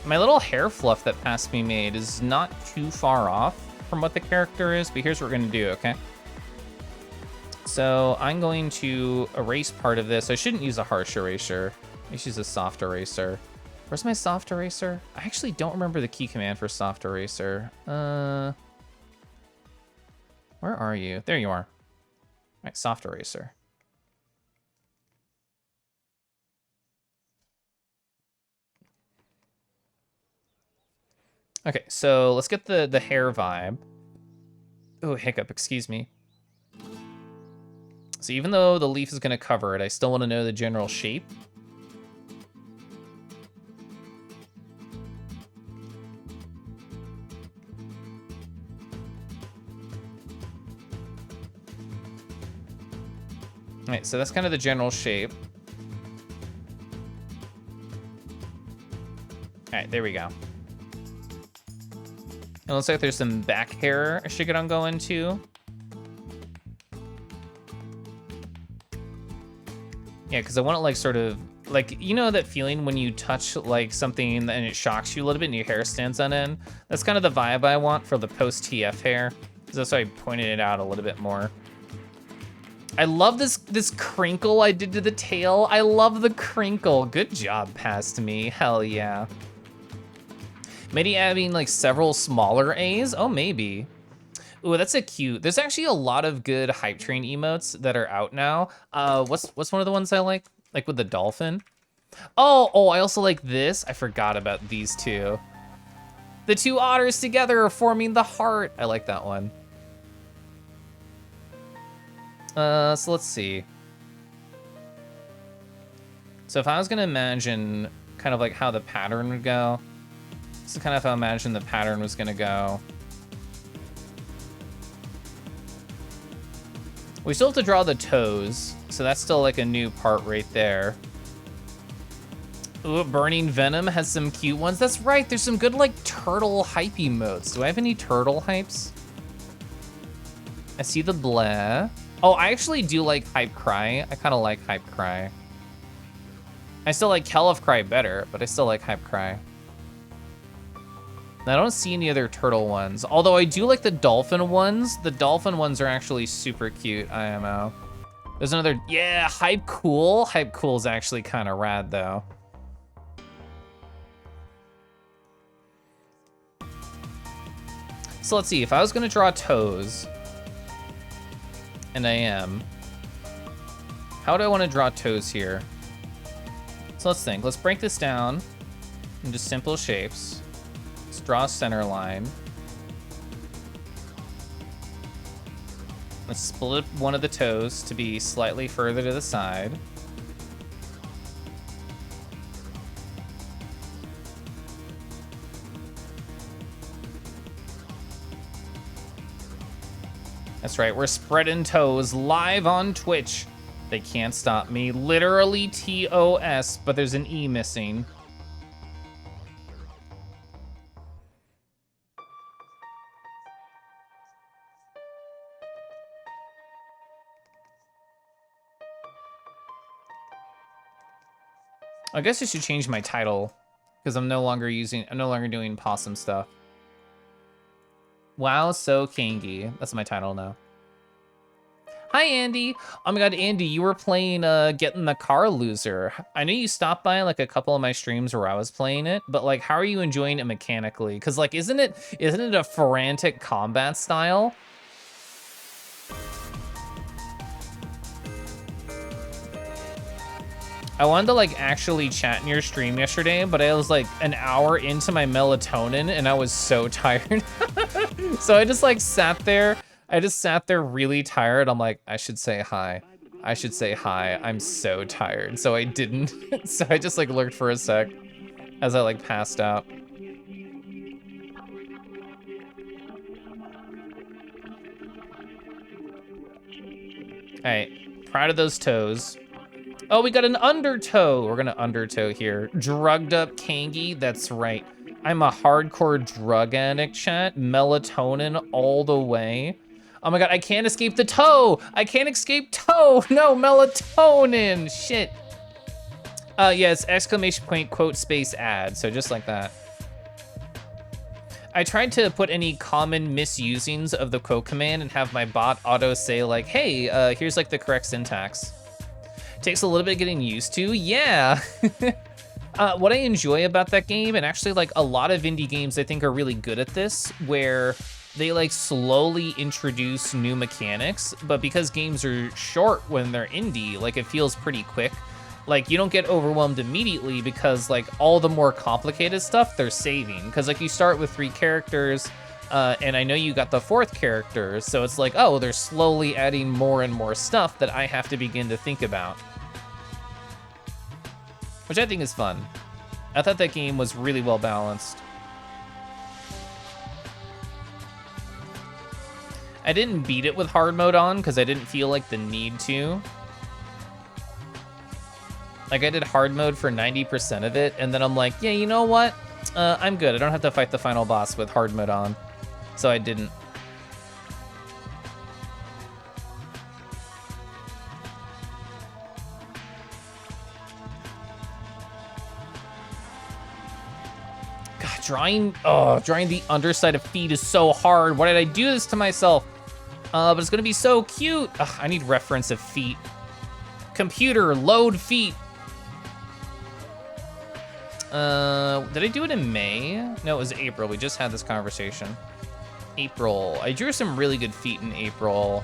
My little hair fluff that Past Me made is not too far off from what the character is, but here's what we're gonna do, okay? So I'm going to erase part of this. I shouldn't use a harsh eraser. Let's use a soft eraser. Where's my soft eraser? I actually don't remember the key command for soft eraser. Where are you? There you are. All right, soft eraser. Okay, so let's get the hair vibe. Oh, hiccup, excuse me. So even though the leaf is gonna cover it, I still wanna know the general shape. All right, so that's kind of the general shape. All right, there we go. It looks like there's some back hair I should get on going too. Yeah, because I want to like sort of like, you know that feeling when you touch like something and it shocks you a little bit and your hair stands on end? That's kind of the vibe I want for the post-TF hair. So that's why I pointed it out a little bit more. I love this crinkle I did to the tail. I love the crinkle. Good job, Past Me. Hell yeah. Maybe adding like several smaller A's? Oh, maybe. Ooh, that's a cute. There's actually a lot of good hype train emotes that are out now. What's one of the ones I like? Like with the dolphin? Oh, I also like this. I forgot about these two. The two otters together are forming the heart. I like that one. So let's see. So if I was gonna imagine kind of like how the pattern would go, this is kind of how I imagine the pattern was gonna go. We still have to draw the toes, so that's still like a new part right there. Ooh, Burning Venom has some cute ones. That's right, there's some good like turtle hype emotes. Do I have any turtle hypes? I see the blah. Oh, I actually do like Hype Cry. I kind of like Hype Cry. I still like Keliff Cry better, but I still like Hype Cry. I don't see any other turtle ones, although I do like the dolphin ones. The dolphin ones are actually super cute, IMO. There's another, yeah, Hype Cool. Hype Cool is actually kind of rad though. So let's see, if I was gonna draw toes, and I am, how do I wanna draw toes here? So let's think, let's break this down into simple shapes. Let's draw a center line. Let's split one of the toes to be slightly further to the side. That's right, we're spreading toes live on Twitch. They can't stop me. Literally TOS, but there's an E missing. I guess I should change my title because I'm no longer doing possum stuff. Wow, so Kangi. That's my title now. Hi, Andy. Oh my God, Andy, you were playing Get in the Car Loser. I know you stopped by like a couple of my streams where I was playing it, but like, how are you enjoying it mechanically? Because like, isn't it a frantic combat style? I wanted to like actually chat in your stream yesterday, but I was like an hour into my melatonin and I was so tired. So I just like sat there. I just sat there really tired. I'm like, I should say hi. I should say hi. I'm so tired. So I didn't. So I just like lurked for a sec as I like passed out. All right, proud of those toes. Oh, we got an undertow. We're gonna undertow here. Drugged up Kangi, that's right. I'm a hardcore drug addict, chat. Melatonin all the way. Oh my God, I can't escape the toe. I can't escape toe. No, melatonin, shit. Yeah, it's exclamation point, quote, space, ad. So just like that. I tried to put any common misusings of the quote command and have my bot auto say like, hey, here's like the correct syntax. Takes a little bit of getting used to, yeah. What I enjoy about that game, and actually like a lot of indie games I think are really good at this, where they like slowly introduce new mechanics, but because games are short when they're indie, like it feels pretty quick. Like you don't get overwhelmed immediately because like all the more complicated stuff they're saving. Because like you start with 3 characters, and I know you got the 4th character, so it's like, oh, they're slowly adding more and more stuff that I have to begin to think about. Which I think is fun. I thought that game was really well balanced. I didn't beat it with hard mode on because I didn't feel like the need to. Like I did hard mode for 90% of it, and then I'm like, yeah, you know what? I'm good. I don't have to fight the final boss with hard mode on. So I didn't. God, drawing the underside of feet is so hard. Why did I do this to myself? But it's gonna be so cute. Ugh, I need reference of feet. Computer, load feet. Did I do it in May? No, it was April. We just had this conversation. April. I drew some really good feet in April.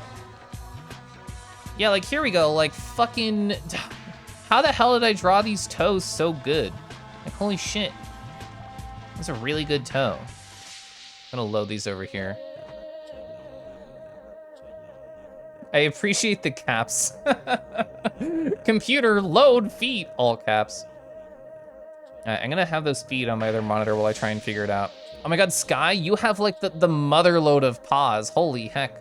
Yeah, like here we go. Like fucking, how the hell did I draw these toes so good? Like holy shit. That's a really good toe. I'm gonna load these over here. I appreciate the caps. Computer, load feet, all caps. I'm gonna have those feet on my other monitor while I try and figure it out. Oh my God, Sky, you have like the mother load of paws. Holy heck.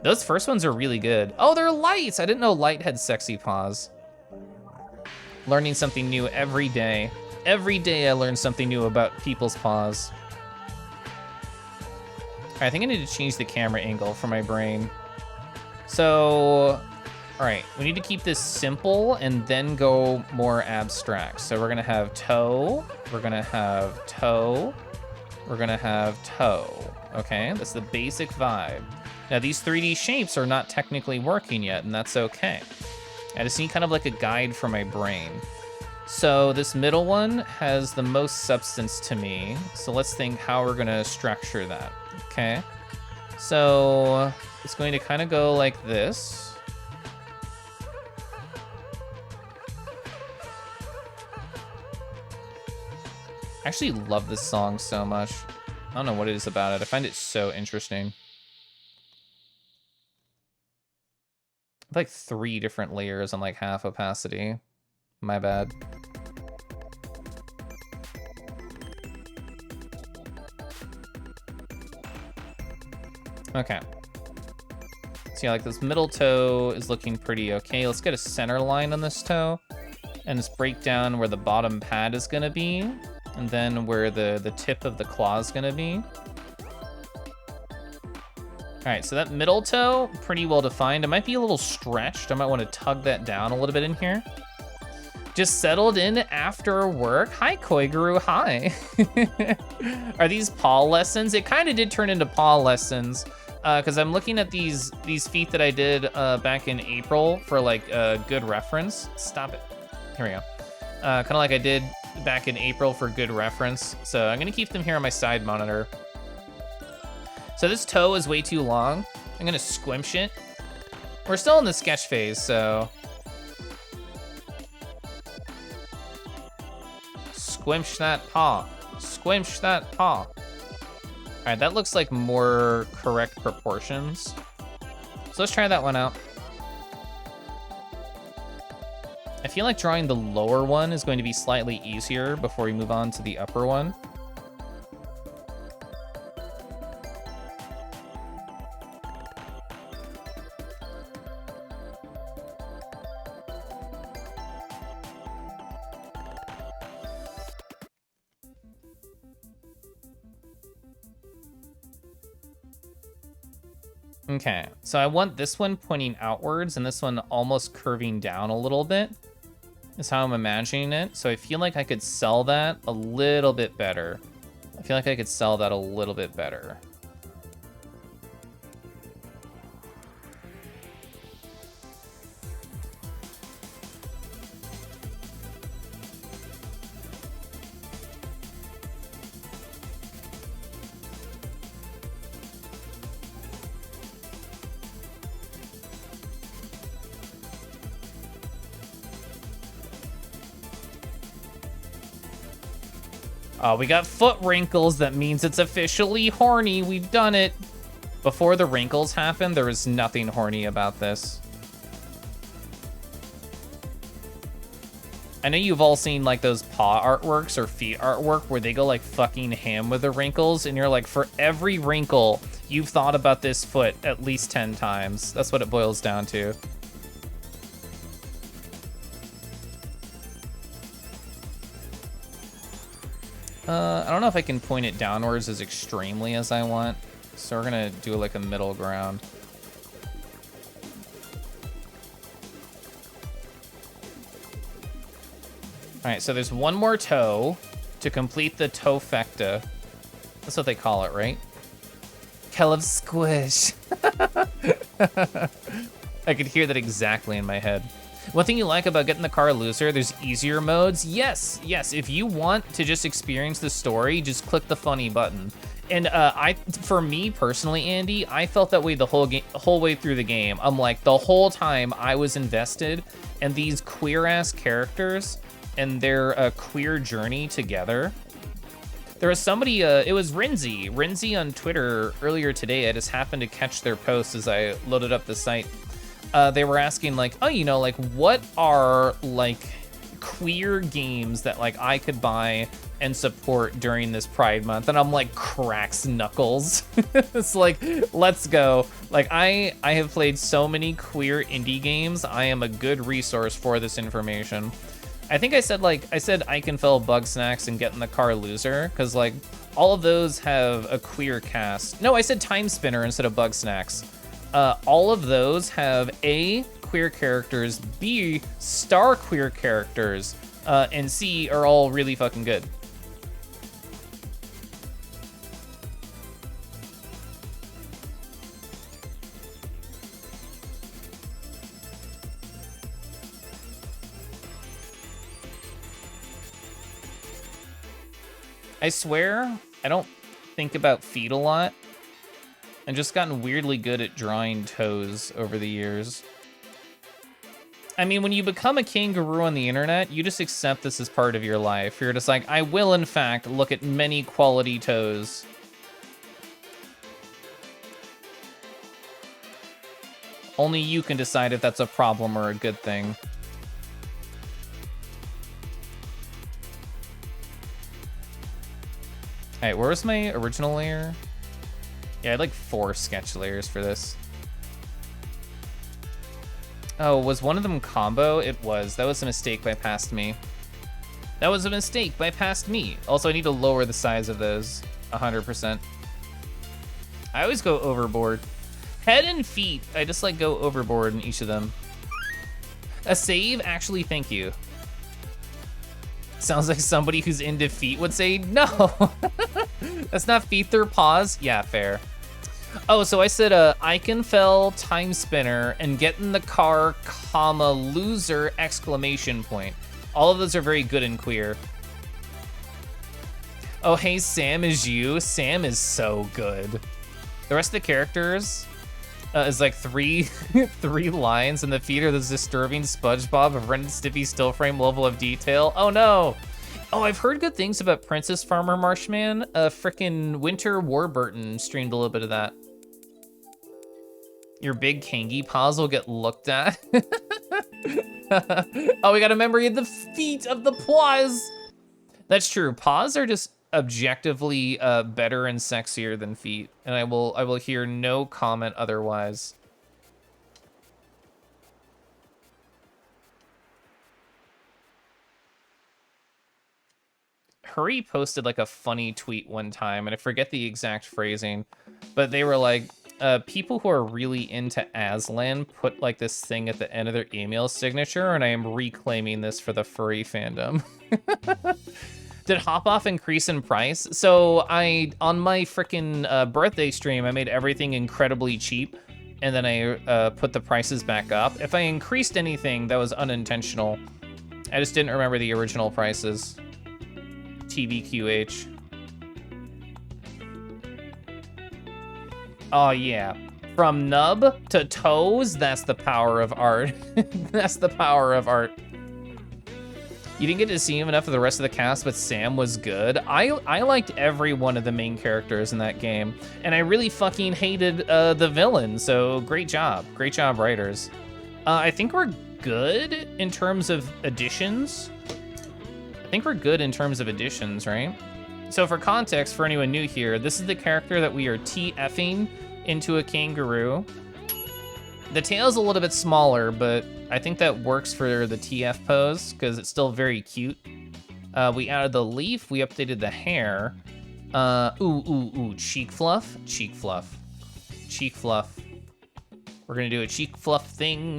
Those first ones are really good. Oh, they're Light. I didn't know Light had sexy paws. Learning something new every day. Every day I learn something new about people's paws. All right, I think I need to change the camera angle for my brain. So, all right, we need to keep this simple and then go more abstract. So we're gonna have toe, we're gonna have toe, we're gonna have toe. Okay, that's the basic vibe. Now these 3D shapes are not technically working yet, and that's okay. I just need kind of like a guide for my brain. So this middle one has the most substance to me. So let's think how we're gonna structure that, okay? So it's going to kind of go like this. I actually love this song so much. I don't know what it is about it. I find it so interesting. Like 3 different layers on like half opacity. My bad. Okay. So yeah, like this middle toe is looking pretty okay. Let's get a center line on this toe and just break down where the bottom pad is gonna be and then where the tip of the claw is gonna be. All right, so that middle toe, pretty well defined. It might be a little stretched. I might want to tug that down a little bit in here. Just settled in after work. Hi, Koiguru, hi. Are these paw lessons? It kind of did turn into paw lessons because I'm looking at these feet that I did back in April for like a good reference. Stop it. Here we go. Kind of like I did back in April for good reference. So I'm gonna keep them here on my side monitor. So this toe is way too long. I'm gonna squimsh it. We're still in the sketch phase, so. Squimsh that paw. Squimsh that paw. All right, that looks like more correct proportions. So let's try that one out. I feel like drawing the lower one is going to be slightly easier before we move on to the upper one. Okay, so I want this one pointing outwards and this one almost curving down a little bit, is how I'm imagining it. So I feel like I could sell that a little bit better. I feel like I could sell that a little bit better. Oh, we got foot wrinkles. That means it's officially horny. We've done it. Before the wrinkles happened, there was nothing horny about this. I know you've all seen like those paw artworks or feet artwork where they go like fucking ham with the wrinkles, and you're like, for every wrinkle, you've thought about this foot at least 10 times. That's what it boils down to. I don't know if I can point it downwards as extremely as I want, so we're gonna do like a middle ground. All right, so there's one more toe to complete the tofecta. That's what they call it, right? Keliff squish. I could hear that exactly in my head. One thing you like about getting the car loser, there's easier modes. Yes, if you want to just experience the story, just click the funny button. And for me personally, Andy, I felt that way the whole way through the game. I'm like, the whole time I was invested in these queer-ass characters and their queer journey together. There was somebody, it was Rinzy on Twitter earlier today. I just happened to catch their post as I loaded up the site. They were asking like, oh, you know, like what are like queer games that like I could buy and support during this Pride Month? And I'm like, cracks knuckles. It's like, let's go. Like I have played so many queer indie games. I am a good resource for this information. I think I said Iconfell, Bug Snacks, and Get in the Car Loser, because like all of those have a queer cast. No, I said Time Spinner instead of Bug Snacks. All of those have A, queer characters, B, star queer characters, and C are all really fucking good. I swear, I don't think about feet a lot. I've just gotten weirdly good at drawing toes over the years. I mean, when you become a kangaroo on the internet, you just accept this as part of your life. You're just like, I will in fact look at many quality toes. Only you can decide if that's a problem or a good thing. All right, where's my original layer? Yeah, I had like 4 sketch layers for this. Oh, was one of them combo? It was. That was a mistake by past me. That was a mistake by past me. Also, I need to lower the size of those 100%. I always go overboard. Head and feet, I just like go overboard in each of them. A save? Actually, thank you. Sounds like somebody who's into feet would say, no. That's not feet, they're paws. Yeah, fair. Oh, so I said Iconfell, Time Spinner, and Get in the Car, comma, Loser, exclamation point. All of those are very good and queer. Oh, hey, Sam is you. Sam is so good. The rest of the characters is like 3 lines, and the feet are this disturbing SpongeBob of Ren and Stimpy still frame level of detail. Oh no! Oh, I've heard good things about Princess Farmer Marshman. Frickin' Winter Warburton streamed a little bit of that. Your big Kangi paws will get looked at. Oh, we got a memory of the feet of the paws. That's true. Paws are just objectively better and sexier than feet, and I will hear no comment otherwise. Hurry posted like a funny tweet one time, and I forget the exact phrasing, but they were like, people who are really into Aslan put like this thing at the end of their email signature, and I am reclaiming this for the furry fandom. Did Hop Off increase in price? So on my frickin' birthday stream, I made everything incredibly cheap, and then I put the prices back up. If I increased anything, that was unintentional. I just didn't remember the original prices. TVQH. Oh yeah, from nub to toes, that's the power of art. That's the power of art. You didn't get to see him enough of the rest of the cast, but Sam was good. I liked every one of the main characters in that game, and I really fucking hated the villain, so great job, writers. I think we're good in terms of additions. Right? So for context, for anyone new here, this is the character that we are TFing into a kangaroo. The tail's a little bit smaller, but I think that works for the TF pose because it's still very cute. We added the leaf, we updated the hair. Cheek fluff. We're gonna do a cheek fluff thing.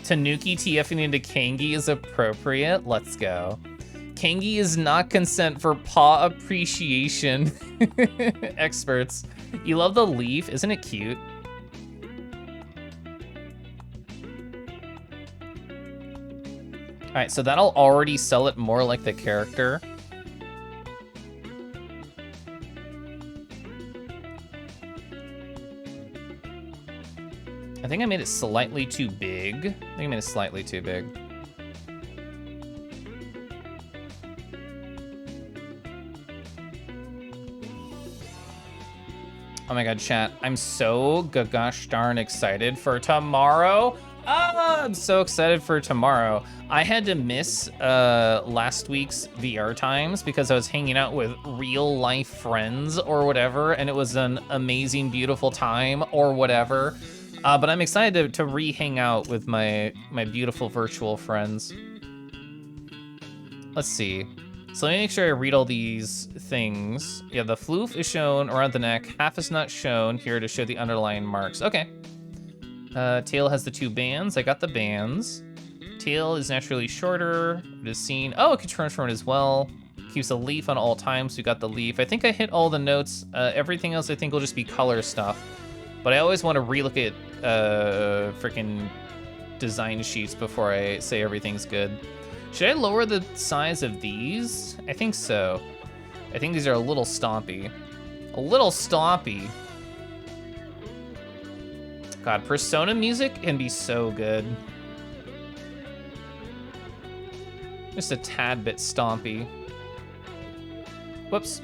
Tanuki TFing into Kangi is appropriate. Let's go. Kangi is not consent for paw appreciation. Experts. You love the leaf, isn't it cute? All right, so that'll already sell it more like the character. I think I made it slightly too big. Oh my god, chat. I'm so gosh darn excited for tomorrow. I'm so excited for tomorrow. I had to miss last week's VR times because I was hanging out with real life friends or whatever, and it was an amazing, beautiful time or whatever. But I'm excited to re-hang out with my beautiful virtual friends. Let's see. So let me make sure I read all these things. Yeah, the floof is shown around the neck. Half is not shown here to show the underlying marks. Okay. Tail has the 2 bands. I got the bands. Tail is naturally shorter. It is seen. Oh, it can transform it as well. Keeps a leaf on all times. We got the leaf. I think I hit all the notes. Everything else I think will just be color stuff. But I always want to relook at freaking design sheets before I say everything's good. Should I lower the size of these? I think so. I think these are a little stompy. God, Persona music can be so good. Just a tad bit stompy. Whoops.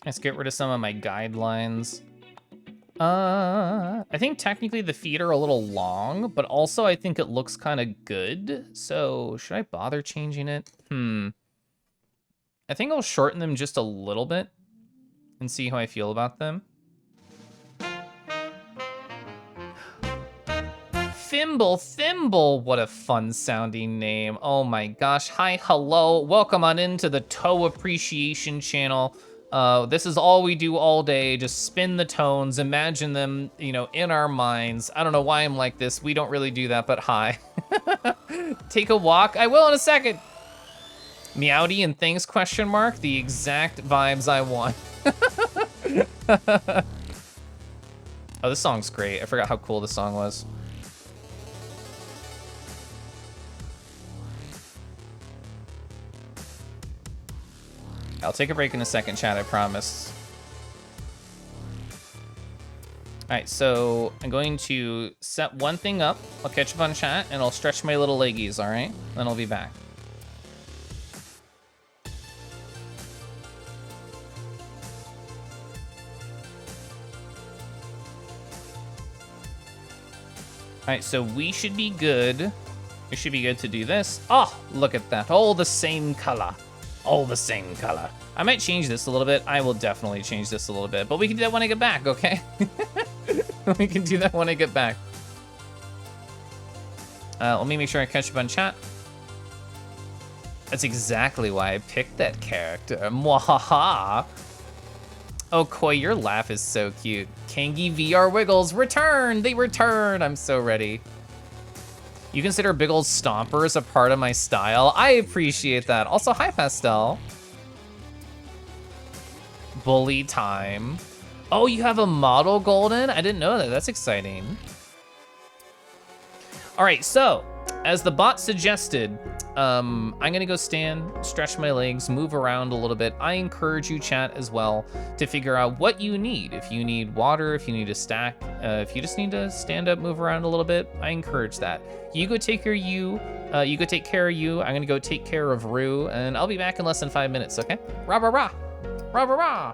Let's get rid of some of my guidelines. I think technically the feet are a little long, but also I think it looks kind of good. So should I bother changing it? I think I'll shorten them just a little bit and see how I feel about them. Thimble, what a fun sounding name. Oh my gosh, hi, hello, welcome on into the Toe Appreciation channel. This is all we do all day, just spin the tones, imagine them, you know, in our minds. I don't know why I'm like this, we don't really do that, but hi. Take a walk, I will in a second. Meowdy and things, question mark, the exact vibes I want. Oh, this song's great, I forgot how cool this song was. I'll take a break in a second, chat, I promise. All right, so I'm going to set one thing up. I'll catch up on chat, and I'll stretch my little leggies, all right? Then I'll be back. All right, so we should be good. We should be good to do this. Oh, look at that. All the same color. All the same color. I might change this a little bit. I will definitely change this a little bit, but we can do that when I get back, okay? We can do that when I get back. Let me make sure I catch up on chat. That's exactly why I picked that character. Mwahaha. Oh, Koi, your laugh is so cute. Kangi VR Wiggles return! They return! I'm so ready. You consider big old stompers a part of my style? I appreciate that. Also, hi, Pastel. Bully time. Oh, you have a model, Golden? I didn't know that. That's exciting. All right, so as the bot suggested, I'm gonna go stand, stretch my legs, move around a little bit. I encourage you, chat, as well, to figure out what you need. If you need water, if you need a stack, if you just need to stand up, move around a little bit, I encourage that. You go take care of you, you go take care of you. I'm gonna go take care of Rue, and I'll be back in less than 5 minutes, okay? Rah, rah, rah, rah, rah, rah.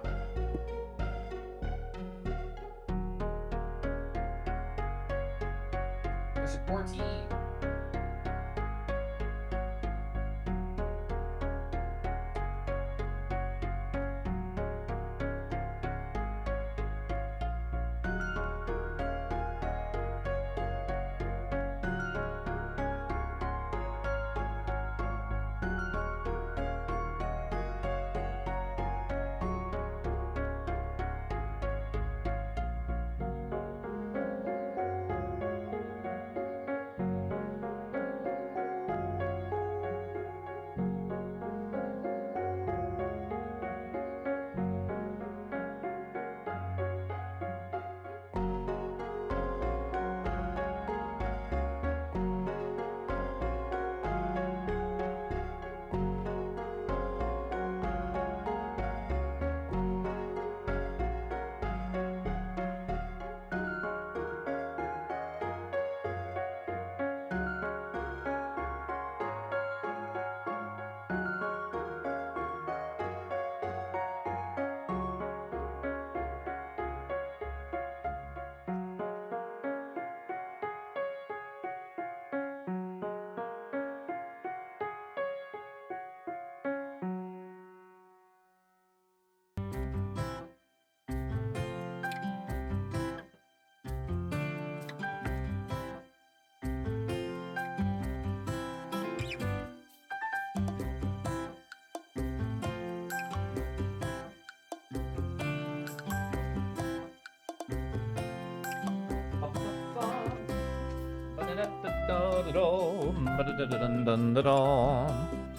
There's a core tea.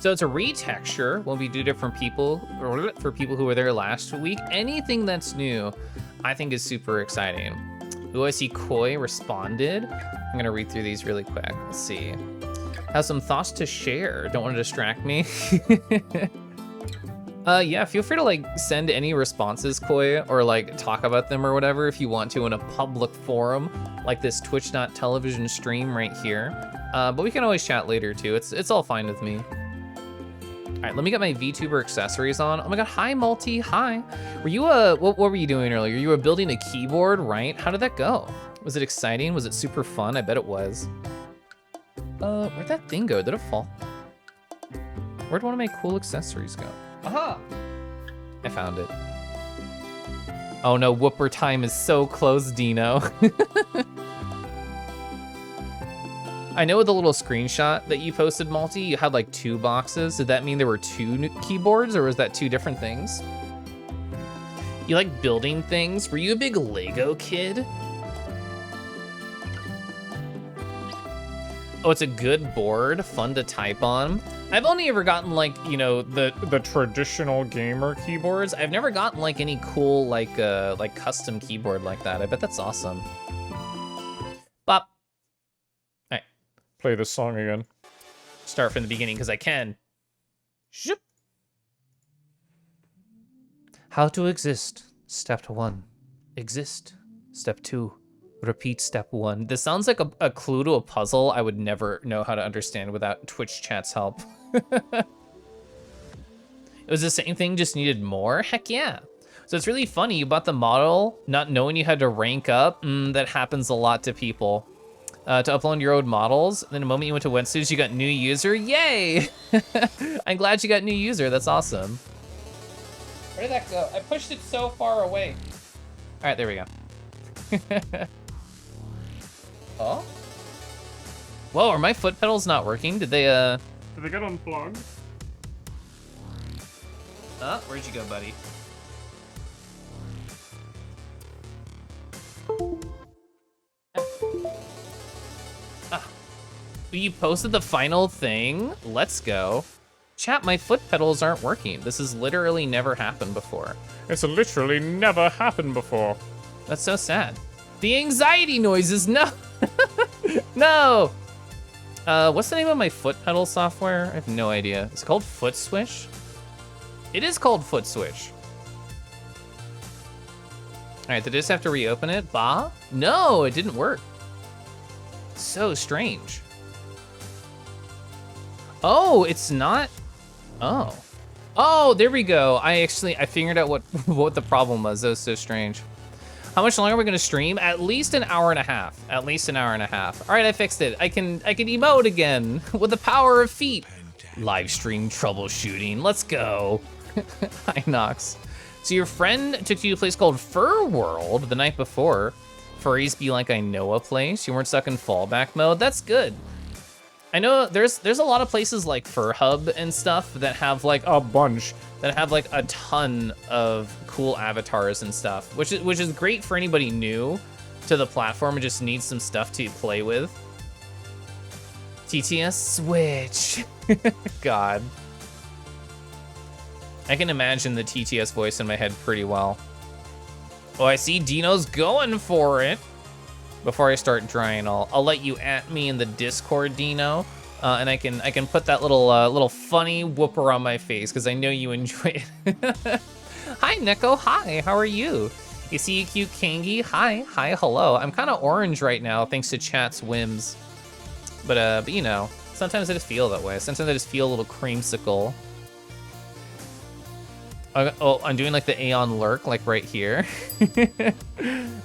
So it's a retexture when we do different people, or for people who were there last week. Anything that's new, I think is super exciting. Ooh, I see Koi responded. I'm gonna read through these really quick. Let's see. Have some thoughts to share. Don't want to distract me. Yeah, feel free to like send any responses, Koi, or like talk about them or whatever if you want to in a public forum, like this Twitch.tv stream right here. But we can always chat later too. It's all fine with me. All right, let me get my VTuber accessories on. Oh my God, hi Multi, hi. Were you what were you doing earlier? You were building a keyboard, right? How did that go? Was it exciting? Was it super fun? I bet it was. Where'd that thing go? Did it fall? Where'd one of my cool accessories go? Aha! I found it. Oh no, whooper time is so close, Dino. I know with the little screenshot that you posted, Multi, you had like 2 boxes. Did that mean there were 2 new keyboards, or was that 2 different things? You like building things? Were you a big Lego kid? Oh, it's a good board, fun to type on. I've only ever gotten like, you know, the traditional gamer keyboards. I've never gotten like any cool like custom keyboard like that. I bet that's awesome. Bop. All right. Play this song again. Start from the beginning because I can. Shoop. How to exist. Step 1. Exist. Step 2. Repeat step 1. This sounds like a clue to a puzzle I would never know how to understand without Twitch chat's help. It was the same thing, just needed more? Heck yeah. So it's really funny, you bought the model not knowing you had to rank up. That happens a lot to people. To upload your old models, then the moment you went to Wednesdays, you got new user. Yay! I'm glad you got new user, that's awesome. Where did that go? I pushed it so far away. All right, there we go. Oh? Whoa, are my foot pedals not working? Did they, Did they get unplugged? Where'd you go, buddy? You posted the final thing? Let's go. Chat, my foot pedals aren't working. This has literally never happened before. It's literally never happened before. That's so sad. The anxiety noises, no! No! What's the name of my foot pedal software? I have no idea. It's called Foot Swish? It is called Foot Swish. All right, did I just have to reopen it? Bah? No, it didn't work. So strange. Oh, it's not. Oh. Oh, there we go. I figured out what the problem was. That was so strange. How much longer are we gonna stream? At least an hour and a half. At least an hour and a half. All right, I fixed it. I can emote again with the power of feet. Live stream troubleshooting. Let's go. Hi, Nox. So your friend took you to a place called Fur World the night before. Furries be like I know a place. You weren't stuck in fallback mode. That's good. I know there's a lot of places like Fur Hub and stuff that have like a bunch that have like a ton of cool avatars and stuff, which is great for anybody new to the platform and just needs some stuff to play with. TTS Switch. God. I can imagine the TTS voice in my head pretty well. Oh, I see Dino's going for it. Before I start drying, I'll let you at me in the Discord, Dino, and I can put that little funny whooper on my face because I know you enjoy it. Hi, Neko. Hi, how are you? You see a cute Kangi? Hi, hello. I'm kind of orange right now thanks to chat's whims, but you know, sometimes I just feel that way. Sometimes I just feel a little creamsicle. Oh, I'm doing like the Aeon lurk, like right here.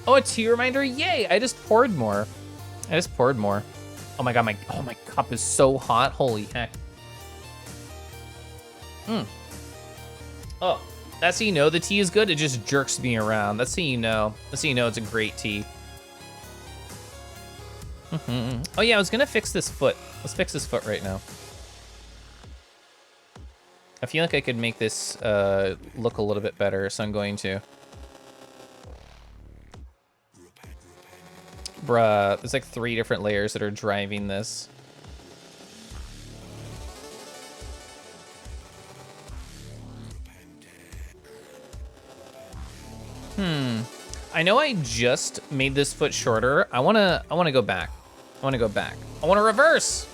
Oh, a tea reminder, yay! I just poured more. Oh my god, my cup is so hot. Holy heck. Oh, that's how you know the tea is good. It just jerks me around. That's how you know. That's how you know it's a great tea. Oh yeah, I was gonna fix this foot. Let's fix this foot right now. I feel like I could make this look a little bit better, so I'm going to. Bruh, there's like 3 different layers that are driving this. I know I just made this foot shorter. I wanna go back. I wanna reverse.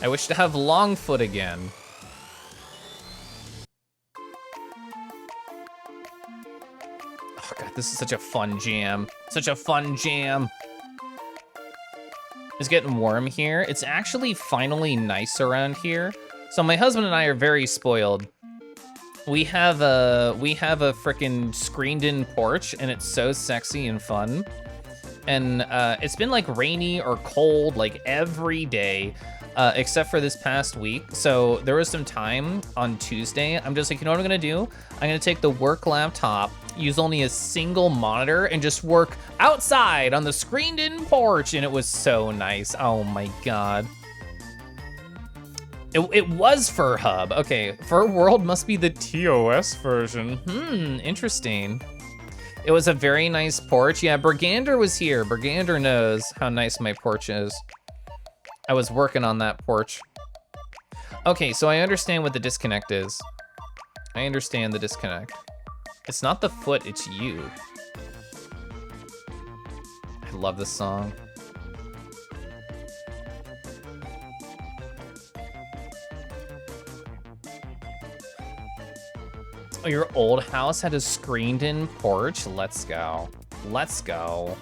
I wish to have long foot again. Oh god, this is such a fun jam. It's getting warm here. It's actually finally nice around here. So my husband and I are very spoiled. We have a freaking screened-in porch, and it's so sexy and fun. And it's been like rainy or cold like every day. Except for this past week. So there was some time on Tuesday. I'm just like, you know what I'm gonna do? I'm gonna take the work laptop, use only a single monitor, and just work outside on the screened-in porch. And it was so nice. Oh my god. It was Fur Hub. Okay, Fur World must be the TOS version. Interesting. It was a very nice porch. Yeah, Brigander was here. Brigander knows how nice my porch is. I was working on that porch. Okay, so I understand what the disconnect is. I understand the disconnect. It's not the foot, it's you. I love this song. Oh, your old house had a screened-in porch? Let's go. Let's go.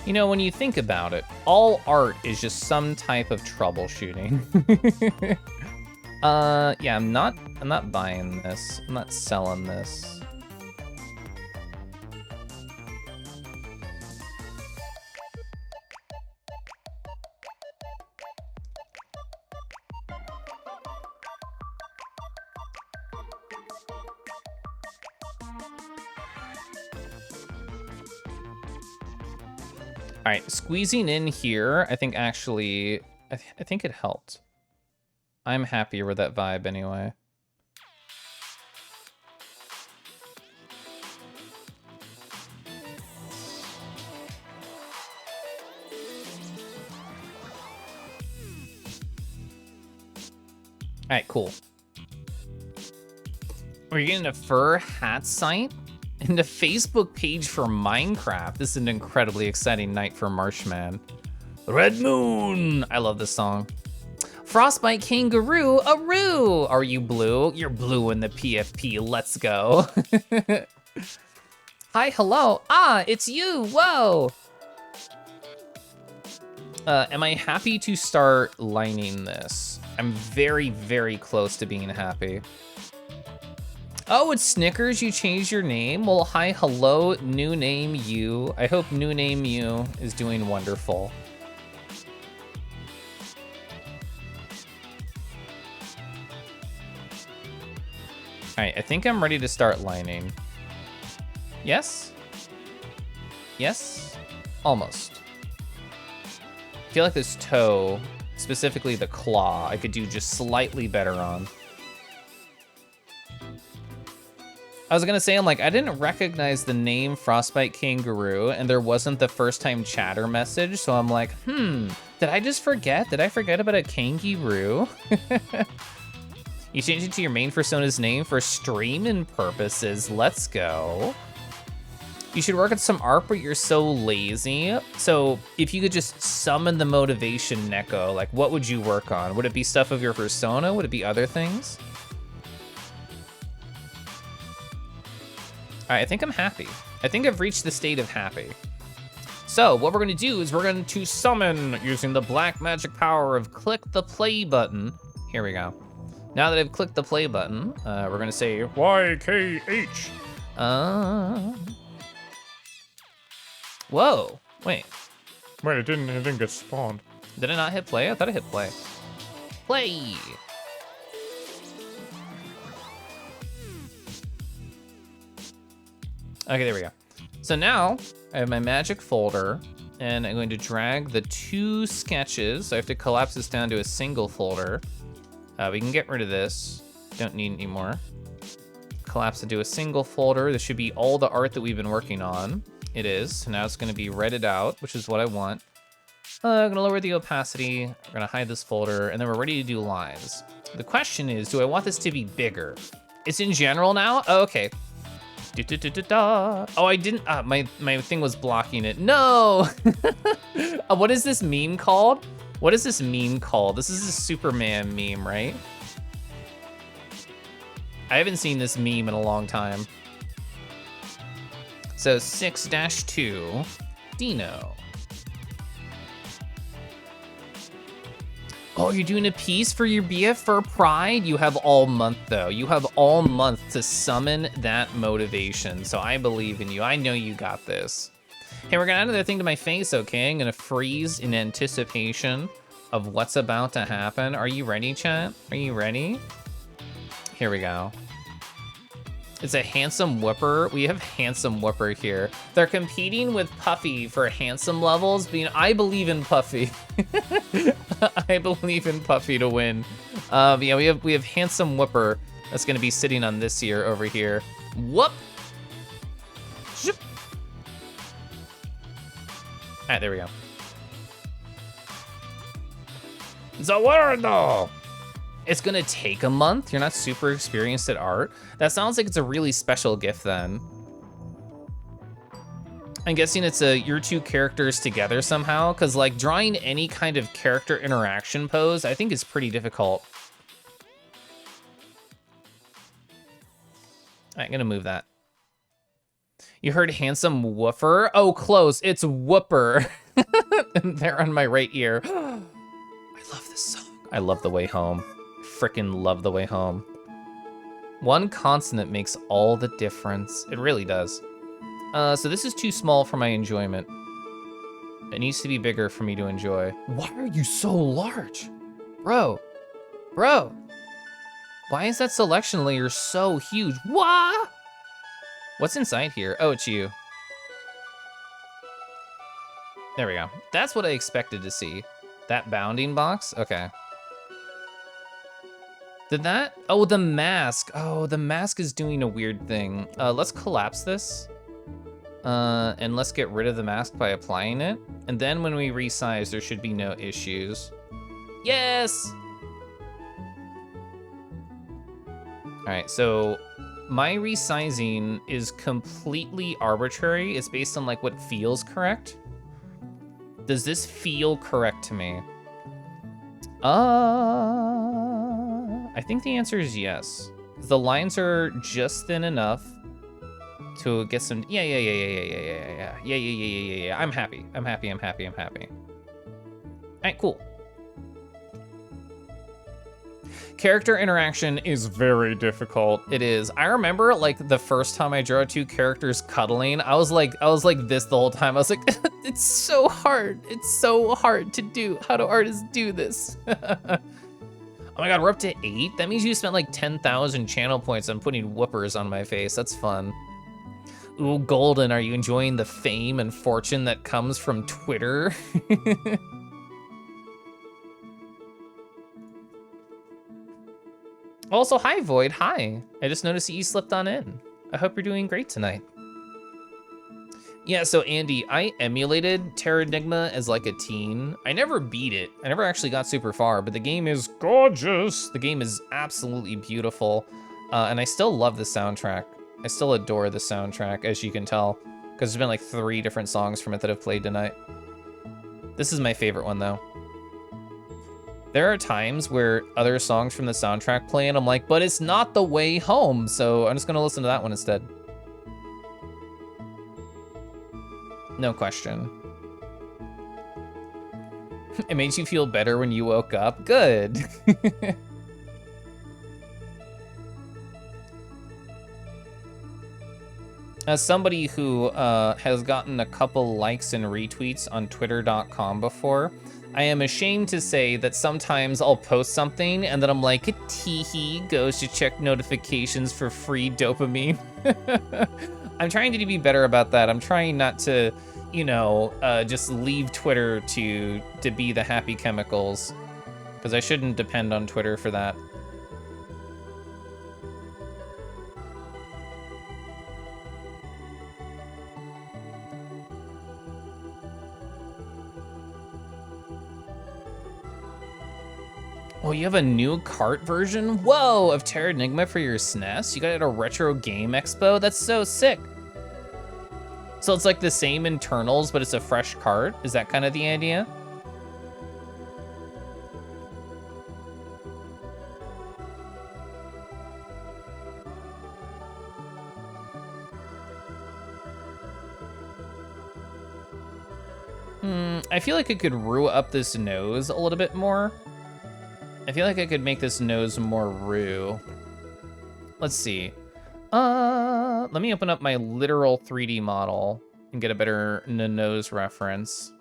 You know, when you think about it, all art is just some type of troubleshooting. Yeah, I'm not buying this. I'm not selling this. All right, squeezing in here, I think actually, I think it helped. I'm happier with that vibe anyway. All right, cool. We're getting a fur hat site and a Facebook page for Minecraft. This is an incredibly exciting night for Marshman. Red Moon! I love this song. Frostbite Kangaroo, Aroo! Are you blue? You're blue in the PFP, let's go. Hi, hello. Ah, it's you, whoa! Am I happy to start lining this? I'm very, very close to being happy. Oh, it's Snickers, you changed your name? Well, hi, hello, new name you. I hope new name you is doing wonderful. All right, I think I'm ready to start lining. Yes? Yes? Almost. I feel like this toe, specifically the claw, I could do just slightly better on. I was gonna say, I'm like, I didn't recognize the name Frostbite Kangaroo, and there wasn't the first time chatter message, so I'm like, did I just forget? Did I forget about a kangaroo? You changed it to your main persona's name for streaming purposes. Let's go. You should work on some art, but you're so lazy. So if you could just summon the motivation, Neko, like what would you work on? Would it be stuff of your persona? Would it be other things? All right, I think I'm happy. I think I've reached the state of happy. So what we're gonna do is we're going to summon using the black magic power of click the play button. Here we go. Now that I've clicked the play button, we're gonna say YKH. Whoa, wait. Wait, it didn't get spawned. Did I not hit play? I thought I hit play. Play. Okay, there we go. So now I have my magic folder and I'm going to drag the two sketches. I have to collapse this down to a single folder. We can get rid of this. Don't need any more. Collapse it to a single folder. This should be all the art that we've been working on. It is. So now it's gonna be redded out, which is what I want. I'm gonna lower the opacity. We're gonna hide this folder, and then we're ready to do lines. The question is, do I want this to be bigger? It's in general now? Oh, okay. Oh, I didn't, my thing was blocking it. No! What is this meme called? What is this meme called? This is a Superman meme, right? I haven't seen this meme in a long time. So 6-2, Dino. Oh, you're doing a piece for your BF for Pride? You have all month though. You have all month to summon that motivation. So I believe in you. I know you got this. Hey, we're gonna add another thing to my face, okay? I'm gonna freeze in anticipation of what's about to happen. Are you ready, chat? Are you ready? Here we go. It's a handsome whipper. We have handsome whipper here. They're competing with Puffy for handsome levels. I believe in Puffy. I believe in Puffy to win. Yeah, we have handsome whipper that's gonna be sitting on this here over here. Whoop. Zoop. All right, there we go. Zawardo. It's gonna take a month? You're not super experienced at art? That sounds like it's a really special gift then. I'm guessing it's your two characters together somehow, because like drawing any kind of character interaction pose, I think is pretty difficult. I'm gonna move that. You heard handsome woofer? Oh, close. It's whooper. There on my right ear. I love this song. I love The Way Home. Frickin' love The Way Home. One consonant makes all the difference. It really does. So this is too small for my enjoyment. It needs to be bigger for me to enjoy. Why are you so large? Bro. Why is that selection layer so huge? What? What's inside here? Oh, it's you. There we go. That's what I expected to see. That bounding box? Okay. Did that? Oh, the mask. Oh, the mask is doing a weird thing. Let's collapse this. And let's get rid of the mask by applying it. And then when we resize, there should be no issues. Yes! All right, so my resizing is completely arbitrary. It's based on like what feels correct. Does this feel correct to me? I think the answer is yes. The lines are just thin enough to get some, yeah. I'm happy. All right, cool. Character interaction is very difficult. It is. I remember like the first time I drew two characters cuddling, I was like this the whole time. I was like, it's so hard. It's so hard to do. How do artists do this? Oh my God, we're up to 8? That means you spent like 10,000 channel points on putting whoopers on my face. That's fun. Ooh, Golden, are you enjoying the fame and fortune that comes from Twitter? Also, hi, Void, hi. I just noticed that you slipped on in. I hope you're doing great tonight. Yeah, so Andy, I emulated Terranigma as like a teen. I never beat it. I never actually got super far, but the game is gorgeous. The game is absolutely beautiful. And I still love the soundtrack. I still adore the soundtrack, as you can tell, because there's been like 3 different songs from it that I've played tonight. This is my favorite one, though. There are times where other songs from the soundtrack play, and I'm like, but it's not The Way Home, so I'm just gonna listen to that one instead. No question. It made you feel better when you woke up? Good. As somebody who has gotten a couple likes and retweets on twitter.com before, I am ashamed to say that sometimes I'll post something and then I'm like, teehee, goes to check notifications for free dopamine. I'm trying to be better about that. I'm trying not to, you know, just leave Twitter to be the happy chemicals, because I shouldn't depend on Twitter for that. Oh, you have a new cart version? Whoa, of Terranigma for your SNES? You got it at a retro game expo? That's so sick. So it's like the same internals, but it's a fresh cart? Is that kind of the idea? I feel like I could roux up this nose a little bit more. I feel like I could make this nose more roux. Let's see. Let me open up my literal 3D model and get a better nose reference.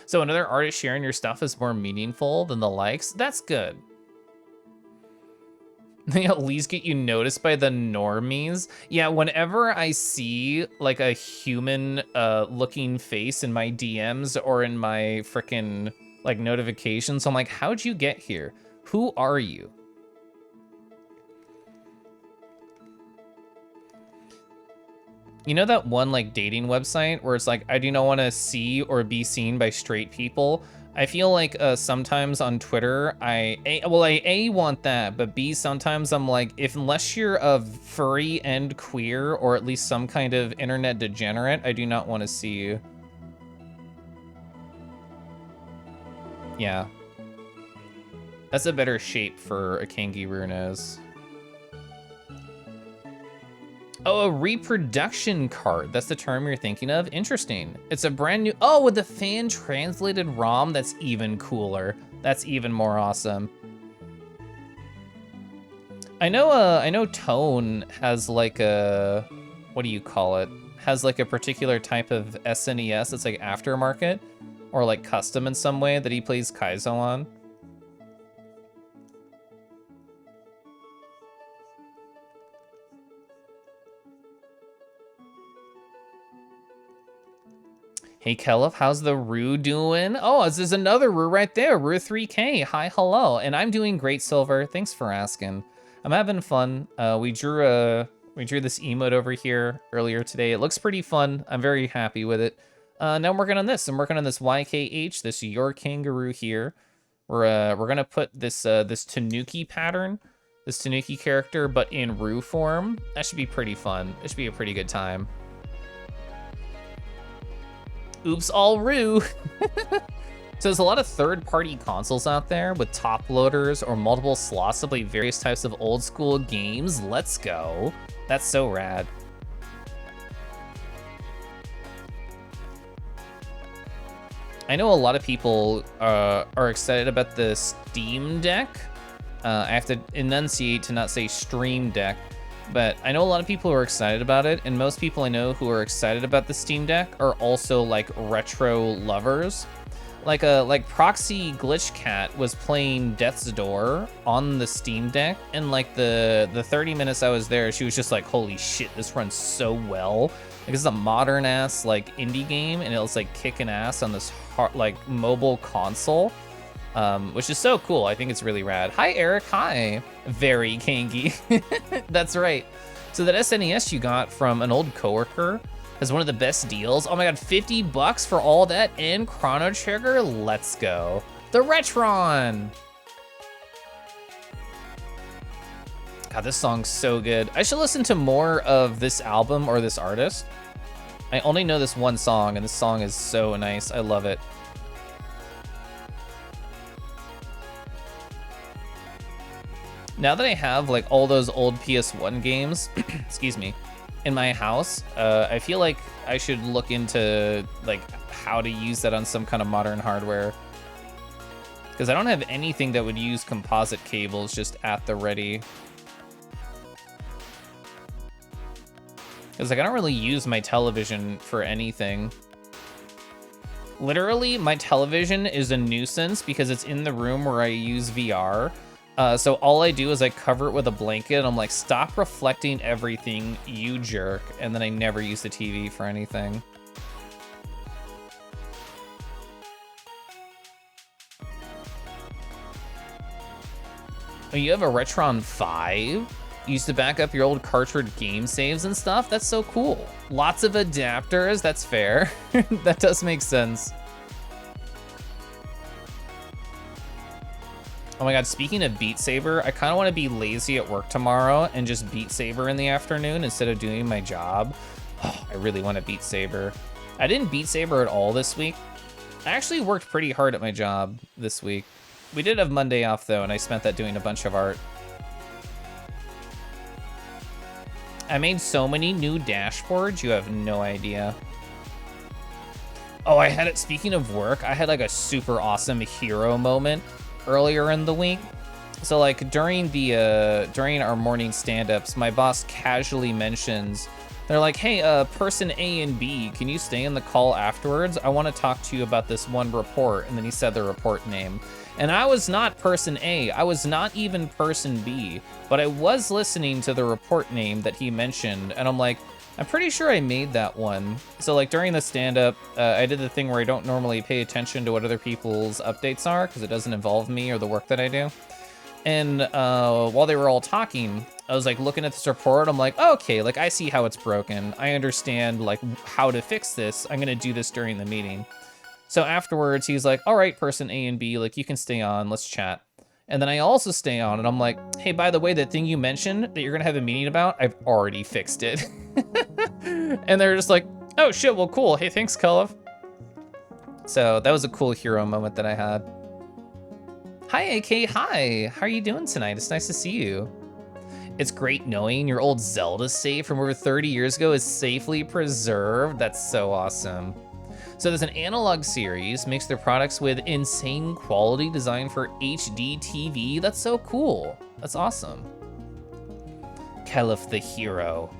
So another artist sharing your stuff is more meaningful than the likes. That's good. They at least get you noticed by the normies. Yeah, whenever I see like a human looking face in my DMs or in my frickin' like notifications, I'm like, how'd you get here? Who are you? You know that one like dating website where it's like, I do not want to see or be seen by straight people? I feel like sometimes on Twitter, I A want that, but B, sometimes I'm like, if unless you're a furry and queer or at least some kind of internet degenerate, I do not want to see you. Yeah. That's a better shape for a kangaroo nose. Oh, a reproduction card. That's the term you're thinking of? Interesting. It's a brand new, oh, with the fan translated ROM, that's even cooler. That's even more awesome. I know Tone has like a, what do you call it? Has like a particular type of SNES that's like aftermarket or like custom in some way that he plays Kaizo on. Hey, Keliff, how's the Rue doing? Oh, this is another Rue right there, Rue 3K. Hi, hello. And I'm doing great, Silver. Thanks for asking. I'm having fun. We drew this emote over here earlier today. It looks pretty fun. I'm very happy with it. Now I'm working on this. I'm working on this YKH, this Your Kangaroo here. We're gonna put this this Tanuki pattern, this Tanuki character, but in Rue form. That should be pretty fun. It should be a pretty good time. Oops, all Rue. So there's a lot of third-party consoles out there with top loaders or multiple slots to play various types of old school games. Let's go. That's so rad. I know a lot of people are excited about the Steam Deck. I have to enunciate to not say Stream Deck. But I know a lot of people are excited about it, and most people I know who are excited about the Steam Deck are also like retro lovers. Like Proxy Glitch Cat was playing Death's Door on the Steam Deck, and like the 30 minutes I was there, she was just like, holy shit, this runs so well. Like, it's a modern ass like indie game, and it was like kicking ass on this hard, like mobile console. Which is so cool. I think it's really rad. Hi, Eric. Hi. Very kangy. That's right. So that SNES you got from an old coworker is one of the best deals. Oh my god, 50 bucks for all that and Chrono Trigger? Let's go. The Retron. God, this song's so good. I should listen to more of this album or this artist. I only know this one song, and this song is so nice. I love it. Now that I have like all those old PS1 games, excuse me, in my house, I feel like I should look into like how to use that on some kind of modern hardware. Because I don't have anything that would use composite cables just at the ready. Because like I don't really use my television for anything. Literally, my television is a nuisance because it's in the room where I use VR. So all I do is I cover it with a blanket, and I'm like, stop reflecting everything, you jerk. And then I never use the TV for anything. Oh, you have a Retron 5? You used to back up your old cartridge game saves and stuff? That's so cool. Lots of adapters, that's fair. That does make sense. Oh my god, speaking of Beat Saber, I kind of want to be lazy at work tomorrow and just Beat Saber in the afternoon instead of doing my job. Oh, I really want to Beat Saber. I didn't Beat Saber at all this week. I actually worked pretty hard at my job this week. We did have Monday off though, and I spent that doing a bunch of art. I made so many new dashboards, you have no idea. Oh, I had it, speaking of work, I had like a super awesome hero moment earlier in the week. So like during our morning stand-ups, my boss casually mentions, they're like, hey, person A and B, can you stay in the call afterwards? I want to talk to you about this one report. And then he said the report name. And I was not person A, I was not even person B, but I was listening to the report name that he mentioned, and I'm like, I'm pretty sure I made that one. So like during the stand-up, I did the thing where I don't normally pay attention to what other people's updates are because it doesn't involve me or the work that I do. And while they were all talking, I was like looking at this report. I'm like, okay, like I see how it's broken. I understand like how to fix this. I'm gonna do this during the meeting. So afterwards, he's like, all right, person A and B, like you can stay on, let's chat. And then I also stay on and I'm like, hey, by the way, that thing you mentioned that you're gonna have a meeting about, I've already fixed it. And they're just like, oh shit, well, cool. Hey, thanks, Keliff. So that was a cool hero moment that I had. Hi, AK, hi. How are you doing tonight? It's nice to see you. It's great knowing your old Zelda save from over 30 years ago is safely preserved. That's so awesome. So there's an analog series, makes their products with insane quality designed for HD TV. That's so cool. That's awesome. Keliff the hero.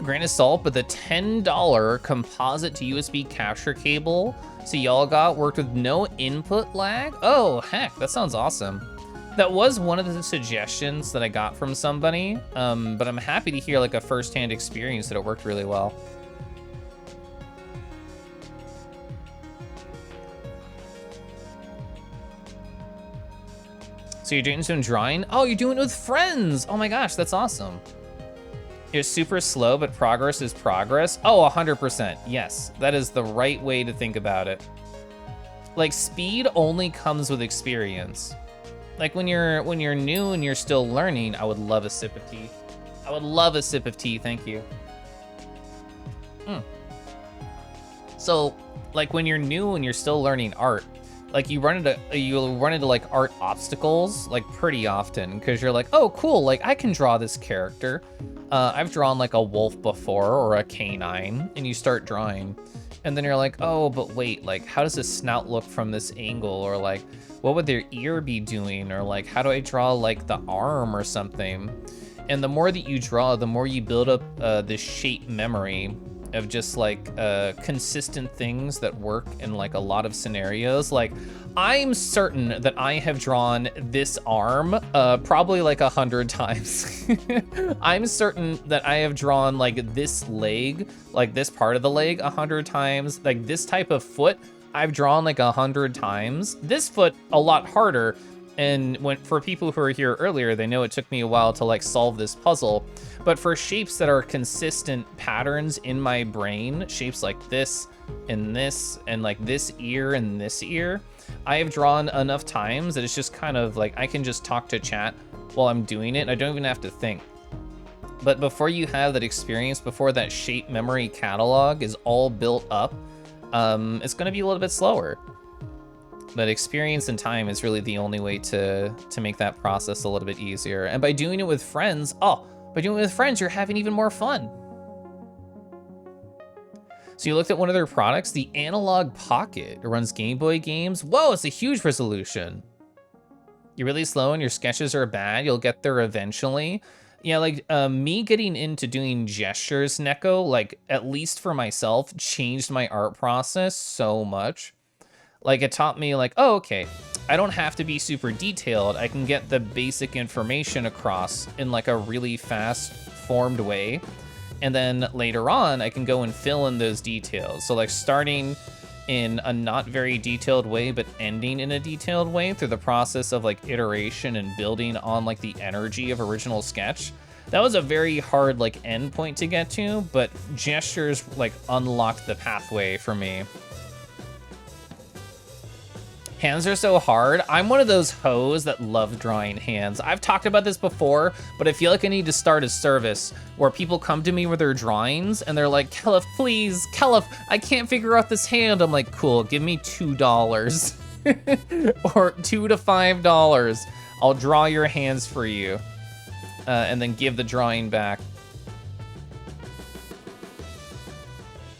Grain of salt, but the $10 composite to USB capture cable so y'all got worked with no input lag. Oh, heck, that sounds awesome. That was one of the suggestions that I got from somebody, but I'm happy to hear like a first-hand experience that it worked really well. So you're doing some drawing? Oh, you're doing it with friends. Oh my gosh, that's awesome. You're super slow, but progress is progress. Oh, 100%. Yes, that is the right way to think about it. Like speed only comes with experience. Like when you're new and you're still learning, I would love a sip of tea. I would love a sip of tea, thank you. So, like when you're new and you're still learning art, like you'll run into like art obstacles like pretty often because you're like, oh cool, like I can draw this character. I've drawn like a wolf before or a canine, and you start drawing, and then you're like, oh, but wait, like how does this snout look from this angle, or like what would their ear be doing, or like how do I draw like the arm or something? And the more that you draw, the more you build up this shape memory of just like consistent things that work in like a lot of scenarios. Like I'm certain that I have drawn this arm probably like 100 times. I'm certain that I have drawn like this leg, like this part of the leg 100 times. Like this type of foot I've drawn like 100 times. This foot a lot harder. And for people who were here earlier, they know it took me a while to like solve this puzzle. But for shapes that are consistent patterns in my brain, shapes like this, and like this ear and this ear, I have drawn enough times that it's just kind of like I can just talk to chat while I'm doing it. I don't even have to think. But before you have that experience, before that shape memory catalog is all built up, it's gonna be a little bit slower. But experience and time is really the only way to make that process a little bit easier. And by doing it with friends, you're having even more fun. So you looked at one of their products, the Analog Pocket. It runs Game Boy games. Whoa, it's a huge resolution. You're really slow and your sketches are bad. You'll get there eventually. Yeah, like me getting into doing gestures, Neko, like at least for myself, changed my art process so much. Like it taught me like, oh, okay, I don't have to be super detailed. I can get the basic information across in like a really fast formed way. And then later on, I can go and fill in those details. So like starting in a not very detailed way, but ending in a detailed way through the process of like iteration and building on like the energy of original sketch. That was a very hard like end point to get to, but gestures like unlocked the pathway for me. Hands are so hard. I'm one of those hoes that love drawing hands. I've talked about this before, but I feel like I need to start a service where people come to me with their drawings and they're like, Keliff, please, Keliff, I can't figure out this hand. I'm like, cool, give me $2 or $2 to $5. I'll draw your hands for you and then give the drawing back.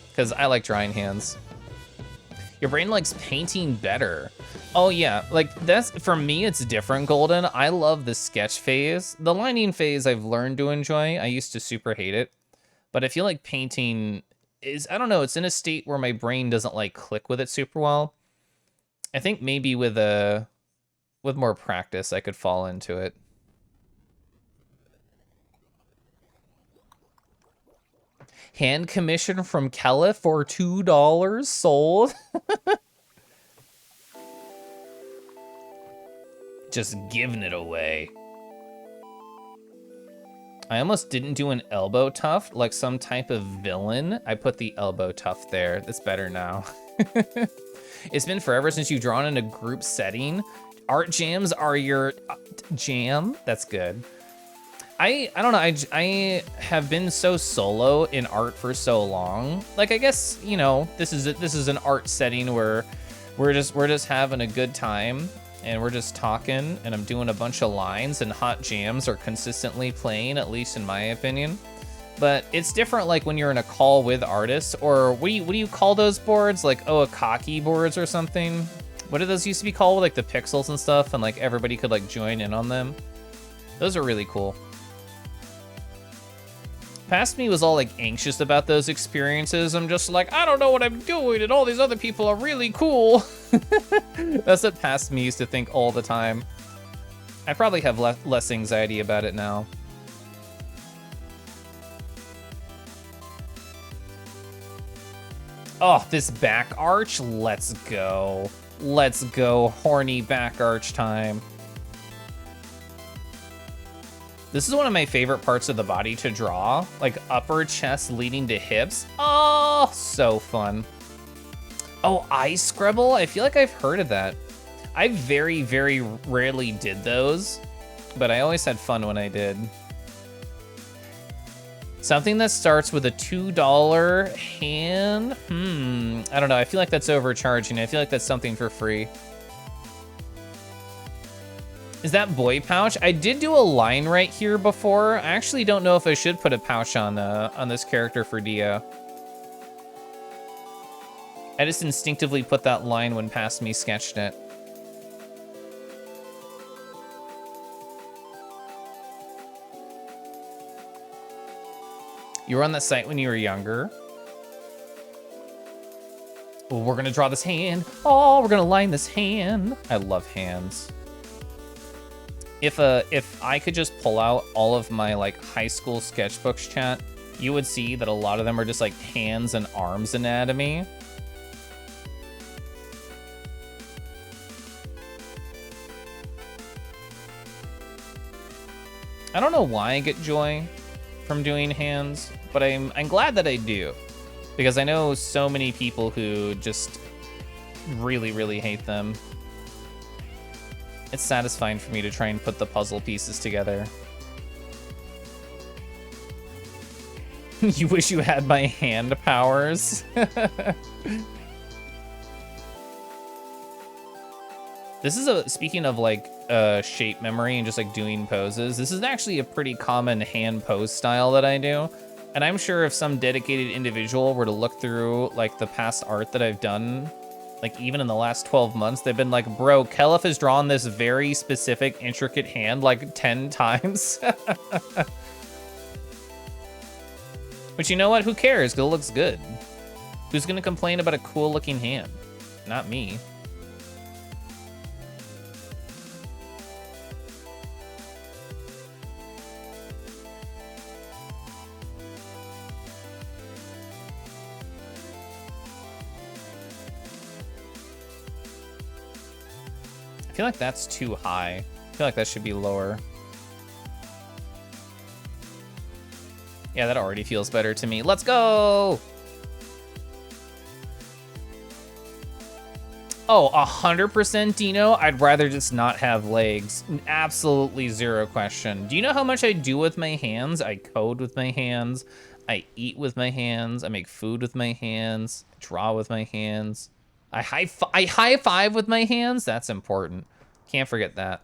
Because I like drawing hands. Your brain likes painting better. Oh yeah, like that's, for me, it's different, Golden. I love the sketch phase. The lining phase I've learned to enjoy. I used to super hate it. But I feel like painting is, I don't know, it's in a state where my brain doesn't like click with it super well. I think maybe with a With more practice, I could fall into it. Hand commission from Keliff for $2 sold. Just giving it away. I almost didn't do an elbow tuft like some type of villain. I put the elbow tuft there. That's better now. It's been forever since you've drawn in a group setting. Art jams are your jam. That's good. I don't know. I have been so solo in art for so long. Like, I guess, you know, this is an art setting where we're just having a good time and we're just talking and I'm doing a bunch of lines and hot jams are consistently playing, at least in my opinion. But it's different like when you're in a call with artists, or what do you call those boards? Like, oh, a cocky boards or something? What did those used to be called, like the pixels and stuff, and like everybody could like join in on them? Those are really cool. Past me was all like anxious about those experiences. I'm just like, I don't know what I'm doing and all these other people are really cool. That's what past me used to think all the time. I probably have less anxiety about it now. Oh, this back arch, let's go. Let's go, horny back arch time. This is one of my favorite parts of the body to draw, like upper chest leading to hips. Oh, so fun. Oh, eye scribble? I feel like I've heard of that. I very, very rarely did those, but I always had fun when I did. Something that starts with a $2 hand? I don't know, I feel like that's overcharging. I feel like that's something for free. Is that boy pouch? I did do a line right here before. I actually don't know if I should put a pouch on this character for Dio. I just instinctively put that line when past me sketched it. You were on that site when you were younger. Oh, we're gonna draw this hand. Oh, we're gonna line this hand. I love hands. If I could just pull out all of my like high school sketchbooks, chat, you would see that a lot of them are just like hands and arms anatomy. I don't know why I get joy from doing hands, but I'm glad that I do, because I know so many people who just really, really hate them. It's satisfying for me to try and put the puzzle pieces together. You wish you had my hand powers. This is speaking of like shape memory and just like doing poses, this is actually a pretty common hand pose style that I do. And I'm sure if some dedicated individual were to look through like the past art that I've done, like even in the last 12 months, they've been like, bro, Keliff has drawn this very specific, intricate hand like 10 times. But you know what? Who cares? Because it looks good. Who's gonna complain about a cool looking hand? Not me. I feel like that's too high. I feel like that should be lower. Yeah, that already feels better to me. Let's go! Oh, 100% Dino? I'd rather just not have legs. Absolutely zero question. Do you know how much I do with my hands? I code with my hands. I eat with my hands. I make food with my hands. I draw with my hands. I high five with my hands. That's important. Can't forget that.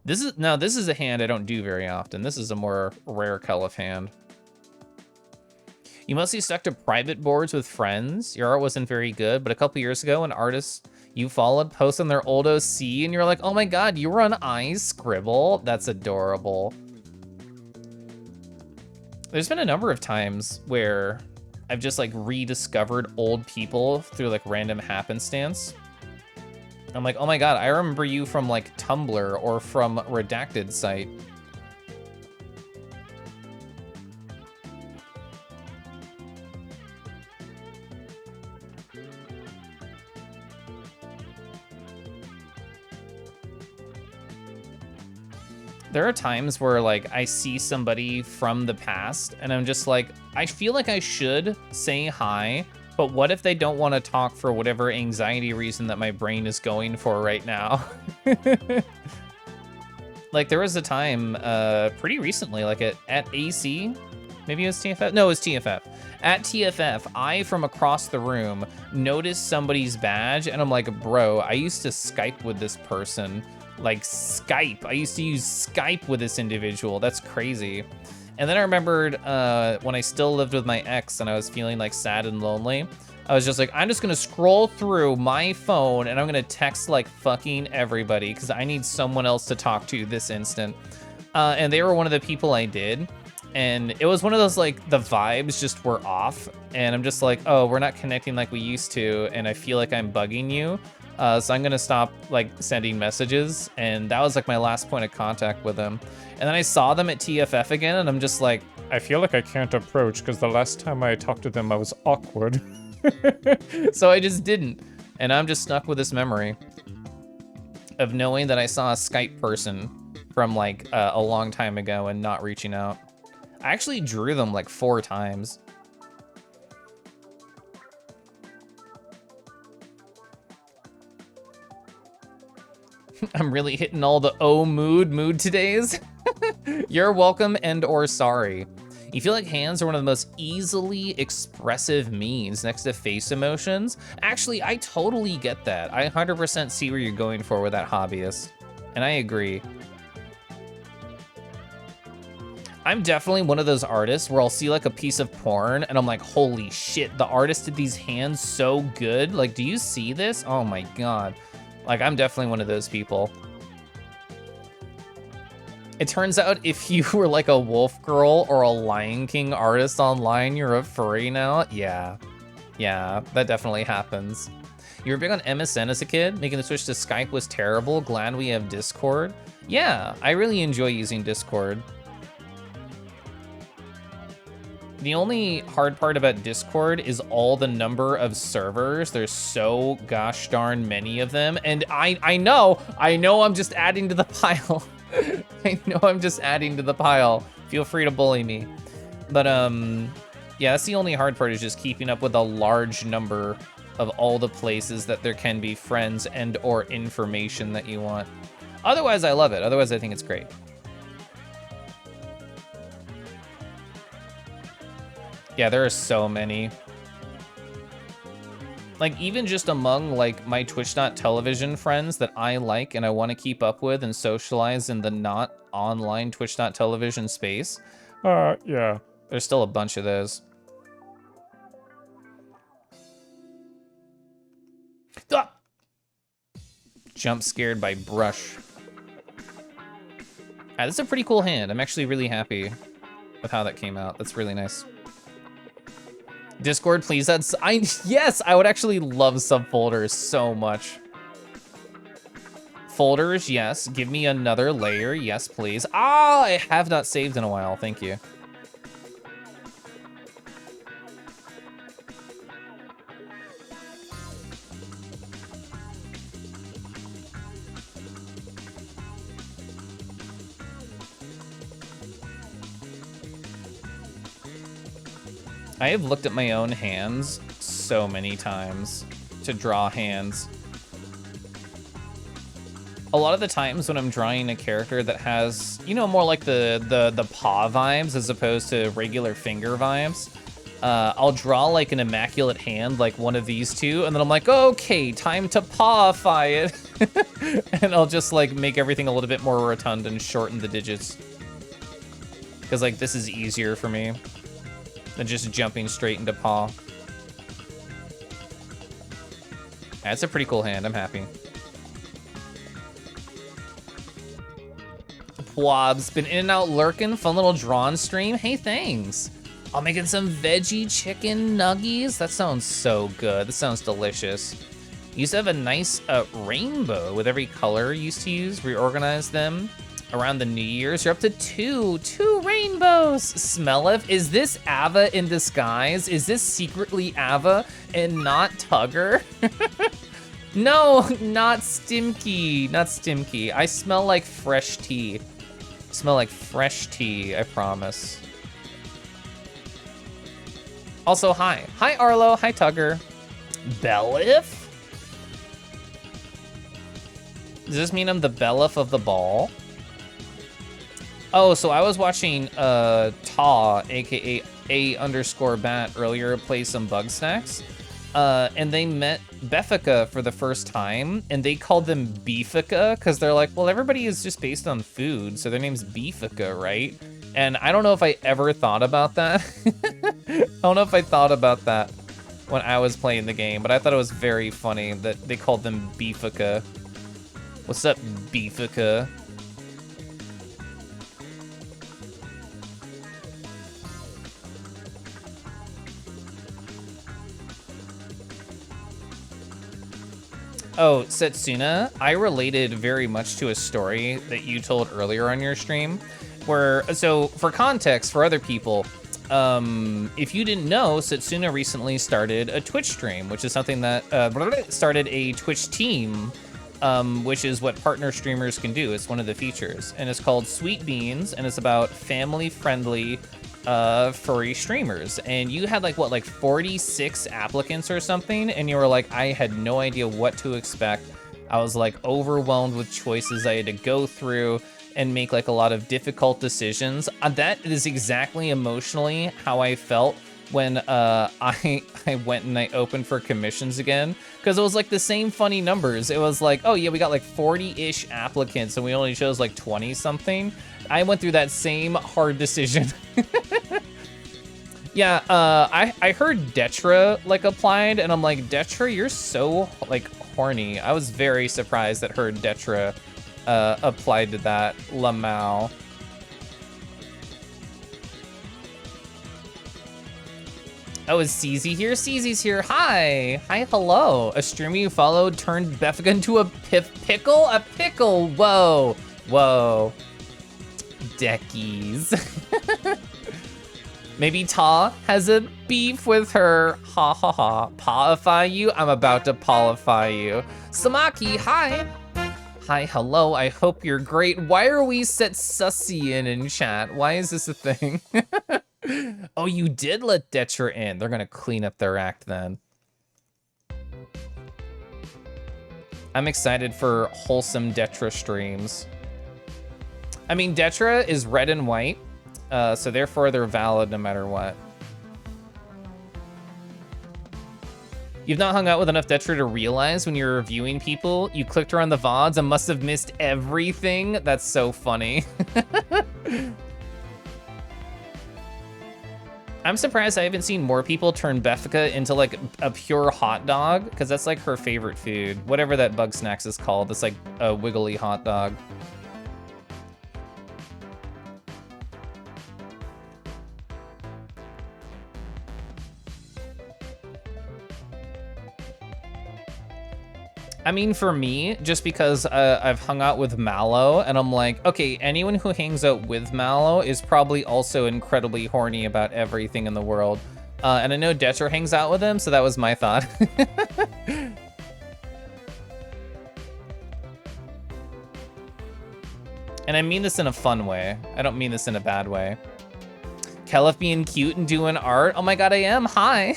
This is a hand I don't do very often. This is a more rare Keliff hand. You mostly stuck to private boards with friends. Your art wasn't very good, but a couple years ago, an artist you followed posted on their old OC, and you're like, oh my god, you were on iScribble? That's adorable. There's been a number of times where I've just like rediscovered old people through like random happenstance. I'm like, oh my god, I remember you from like Tumblr or from Redacted site. There are times where like I see somebody from the past and I'm just like, I feel like I should say hi, but what if they don't want to talk for whatever anxiety reason that my brain is going for right now? Like there was a time pretty recently, like at AC, maybe it was TFF? No, it was TFF. At TFF, I, from across the room, noticed somebody's badge and I'm like, bro, I used to Skype with this person. Like Skype. I used to use Skype with this individual. That's crazy. And then I remembered when I still lived with my ex and I was feeling like sad and lonely, I was just like, I'm just gonna scroll through my phone and I'm gonna text like fucking everybody because I need someone else to talk to this instant. And they were one of the people I did. And it was one of those like the vibes just were off. And I'm just like, oh, we're not connecting like we used to. And I feel like I'm bugging you. So I'm gonna stop like sending messages, and that was like my last point of contact with them. And then I saw them at TFF again, and I'm just like, I feel like I can't approach because the last time I talked to them, I was awkward. so I just didn't. And I'm just stuck with this memory of knowing that I saw a Skype person from like a long time ago and not reaching out. I actually drew them like 4 times. I'm really hitting all the mood todays. You're welcome and or sorry. You feel like hands are one of the most easily expressive means next to face emotions? Actually, I totally get that. I 100% see where you're going for with that hobbyist. And I agree. I'm definitely one of those artists where I'll see like a piece of porn and I'm like, holy shit, the artist did these hands so good. Like, do you see this? Oh my God. Like, I'm definitely one of those people. It turns out if you were like a Wolf Girl or a Lion King artist online, you're a furry now. Yeah, that definitely happens. You were big on MSN as a kid? Making the switch to Skype was terrible. Glad we have Discord. Yeah, I really enjoy using Discord. The only hard part about Discord is all the number of servers. There's so gosh darn many of them. And I know I'm just adding to the pile. I know I'm just adding to the pile. Feel free to bully me. But yeah, that's the only hard part, is just keeping up with a large number of all the places that there can be friends and or information that you want. Otherwise, I love it. Otherwise, I think it's great. Yeah, there are so many. Like, even just among like my Twitch.television friends that I like and I want to keep up with and socialize in the not online Twitch.television space. Yeah. There's still a bunch of those. Ah! Jump scared by brush. This is a pretty cool hand. I'm actually really happy with how that came out. That's really nice. Discord, please. Yes, I would actually love subfolders so much. Folders, yes. Give me another layer, yes, please. Ah, I have not saved in a while. Thank you. I have looked at my own hands so many times to draw hands. A lot of the times when I'm drawing a character that has, you know, more like the paw vibes as opposed to regular finger vibes, I'll draw like an immaculate hand, like one of these two, and then I'm like, okay, time to pawify it. And I'll just like make everything a little bit more rotund and shorten the digits. Because like this is easier for me than just jumping straight into paw. That's a pretty cool hand, I'm happy. Pwob's been in and out lurking, fun little drawn stream. Hey, thanks. I'm making some veggie chicken nuggies. That sounds so good. That sounds delicious. You used to have a nice rainbow with every color you used to use, reorganize them around the New Year's. You're up to two rainbows. Smelliff, is this Ava in disguise? Is this secretly Ava and not Tugger? No, not Stimky, not Stimky. I smell like fresh tea. Smell like fresh tea, I promise. Also, hi. Hi, Arlo. Hi, Tugger. Belliff? Does this mean I'm the Belliff of the ball? Oh, so I was watching Taw, aka A_bat earlier, play some Bug Snacks. And they met Befica for the first time, and they called them Beefica, because they're like, well, everybody is just based on food, so their name's Beefica, right? And I don't know if I ever thought about that. I don't know if I thought about that when I was playing the game, but I thought it was very funny that they called them Beefica. What's up, Beefica? Oh, Setsuna, I related very much to a story that you told earlier on your stream, where, so for context for other people, if you didn't know, Setsuna recently started a Twitch stream, which is something that, started a Twitch team, which is what partner streamers can do. It's one of the features, and it's called Sweet Beans, and it's about family-friendly furry streamers. And you had like 46 applicants or something, and you were like, I had no idea what to expect. I was like overwhelmed with choices I had to go through and make like a lot of difficult decisions. That is exactly emotionally how I felt when I went and I opened for commissions again, because it was like the same funny numbers. It was like, oh yeah, we got like 40-ish applicants and we only chose like 20 something. I went through that same hard decision. Yeah, I heard Detra like applied, and I'm like, Detra, you're so like horny. I was very surprised that her Detra applied to that. Lamau. Oh, is CZ here? CZ's here. Hi. Hi, hello. A streamer you followed turned Befica into a pickle? A pickle. Whoa. Whoa. Deckies. Maybe Ta has a beef with her. Ha ha ha. Pawify you? I'm about to pawify you. Samaki, hi. Hi, hello. I hope you're great. Why are we set sussy in chat? Why is this a thing? Oh, you did let Detra in. They're gonna clean up their act then. I'm excited for wholesome Detra streams. I mean, Detra is red and white, so therefore they're valid no matter what. You've not hung out with enough Detra to realize when you're reviewing people, you clicked her on the VODs and must have missed everything. That's so funny. I'm surprised I haven't seen more people turn Befica into like a pure hot dog, because that's like her favorite food. Whatever that Bug Snacks is called, it's like a wiggly hot dog. I mean, for me, just because I've hung out with Mallow, and I'm like, okay, anyone who hangs out with Mallow is probably also incredibly horny about everything in the world. And I know Detra hangs out with him, so that was my thought. And I mean this in a fun way. I don't mean this in a bad way. Keliff being cute and doing art. Oh my god, I am. Hi.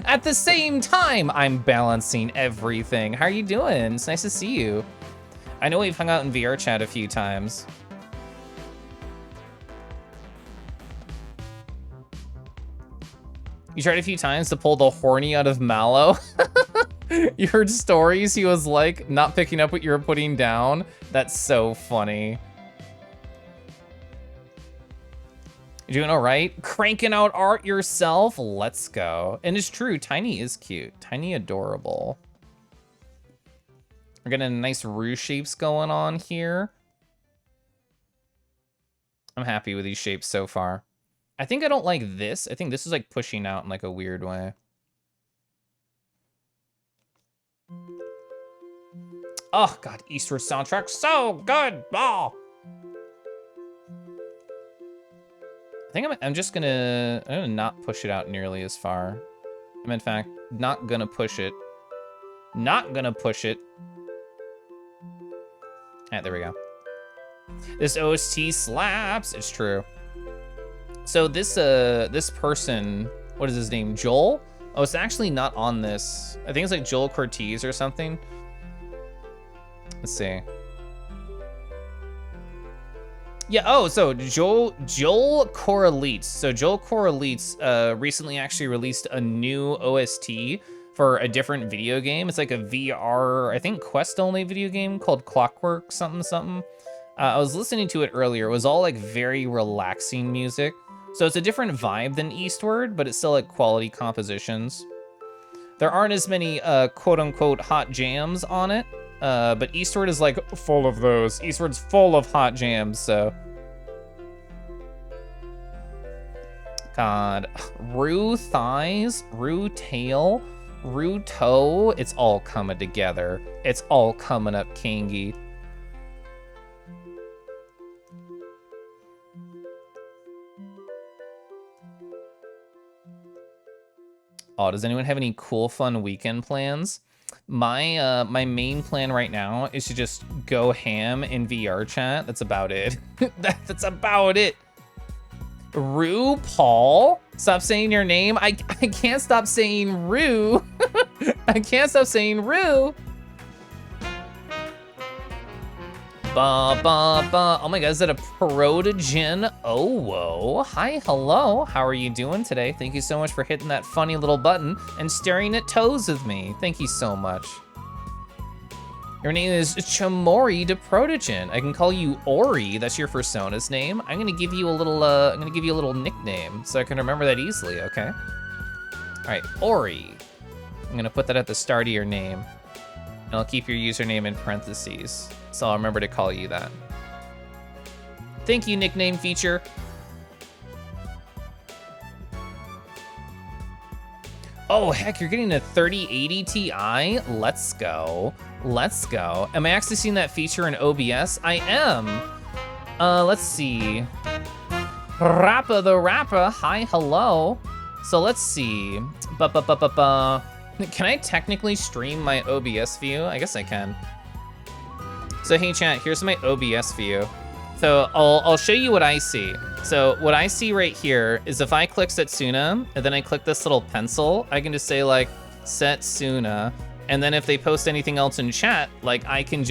At the same time, I'm balancing everything. How are you doing? It's nice to see you. I know we've hung out in VR chat a few times. You tried a few times to pull the horny out of Mallow. You heard stories he was like not picking up what you were putting down. That's so funny. You doing all right? Cranking out art yourself? Let's go. And it's true, Tiny is cute. Tiny adorable. We're getting nice roo shapes going on here. I'm happy with these shapes so far. I think I don't like this. I think this is like pushing out in like a weird way. Oh God, Eastward soundtrack, so good. Oh. I think I'm just gonna not push it out nearly as far. I'm in fact not gonna push it. Not gonna push it. Alright, there we go. This OST slaps. It's true. So this person, what is his name? Joel? Oh, it's actually not on this. I think it's like Joel Cortez or something. Let's see. Yeah, oh, so Joel Corraletes. So Joel Corraletes recently actually released a new OST for a different video game. It's like a VR, I think quest-only video game called Clockwork something something. I was listening to it earlier. It was all like very relaxing music. So it's a different vibe than Eastward, but it's still like quality compositions. There aren't as many quote-unquote hot jams on it, but Eastward is like full of those. Eastward's full of hot jams, so. God, Rue thighs, Rue tail, Rue toe, it's all coming together. It's all coming up, Kangi. Oh, does anyone have any cool, fun weekend plans? My my main plan right now is to just go ham in VR chat. That's about it. That's about it. Rue Paul, stop saying your name. I can't stop saying Rue. I can't stop saying Rue. Ba ba ba. Oh my God, is that a Protogen? Oh whoa. Hi, hello. How are you doing today? Thank you so much for hitting that funny little button and staring at toes with me. Thank you so much. Your name is Chamori de Protogen. I can call you Ori. That's your persona's name. I'm gonna give you a little nickname so I can remember that easily. Okay. All right, Ori. I'm gonna put that at the start of your name, and I'll keep your username in parentheses. So I'll remember to call you that. Thank you, nickname feature. Oh, heck, you're getting a 3080 Ti? Let's go. Let's go. Am I actually seeing that feature in OBS? I am. Let's see. Rappa the Rapper, hi, hello. So let's see. Can I technically stream my OBS view? I guess I can. So hey chat, here's my OBS view. So I'll show you what I see. So what I see right here is if I click Setsuna and then I click this little pencil, I can just say like Setsuna. And then if they post anything else in chat, like I can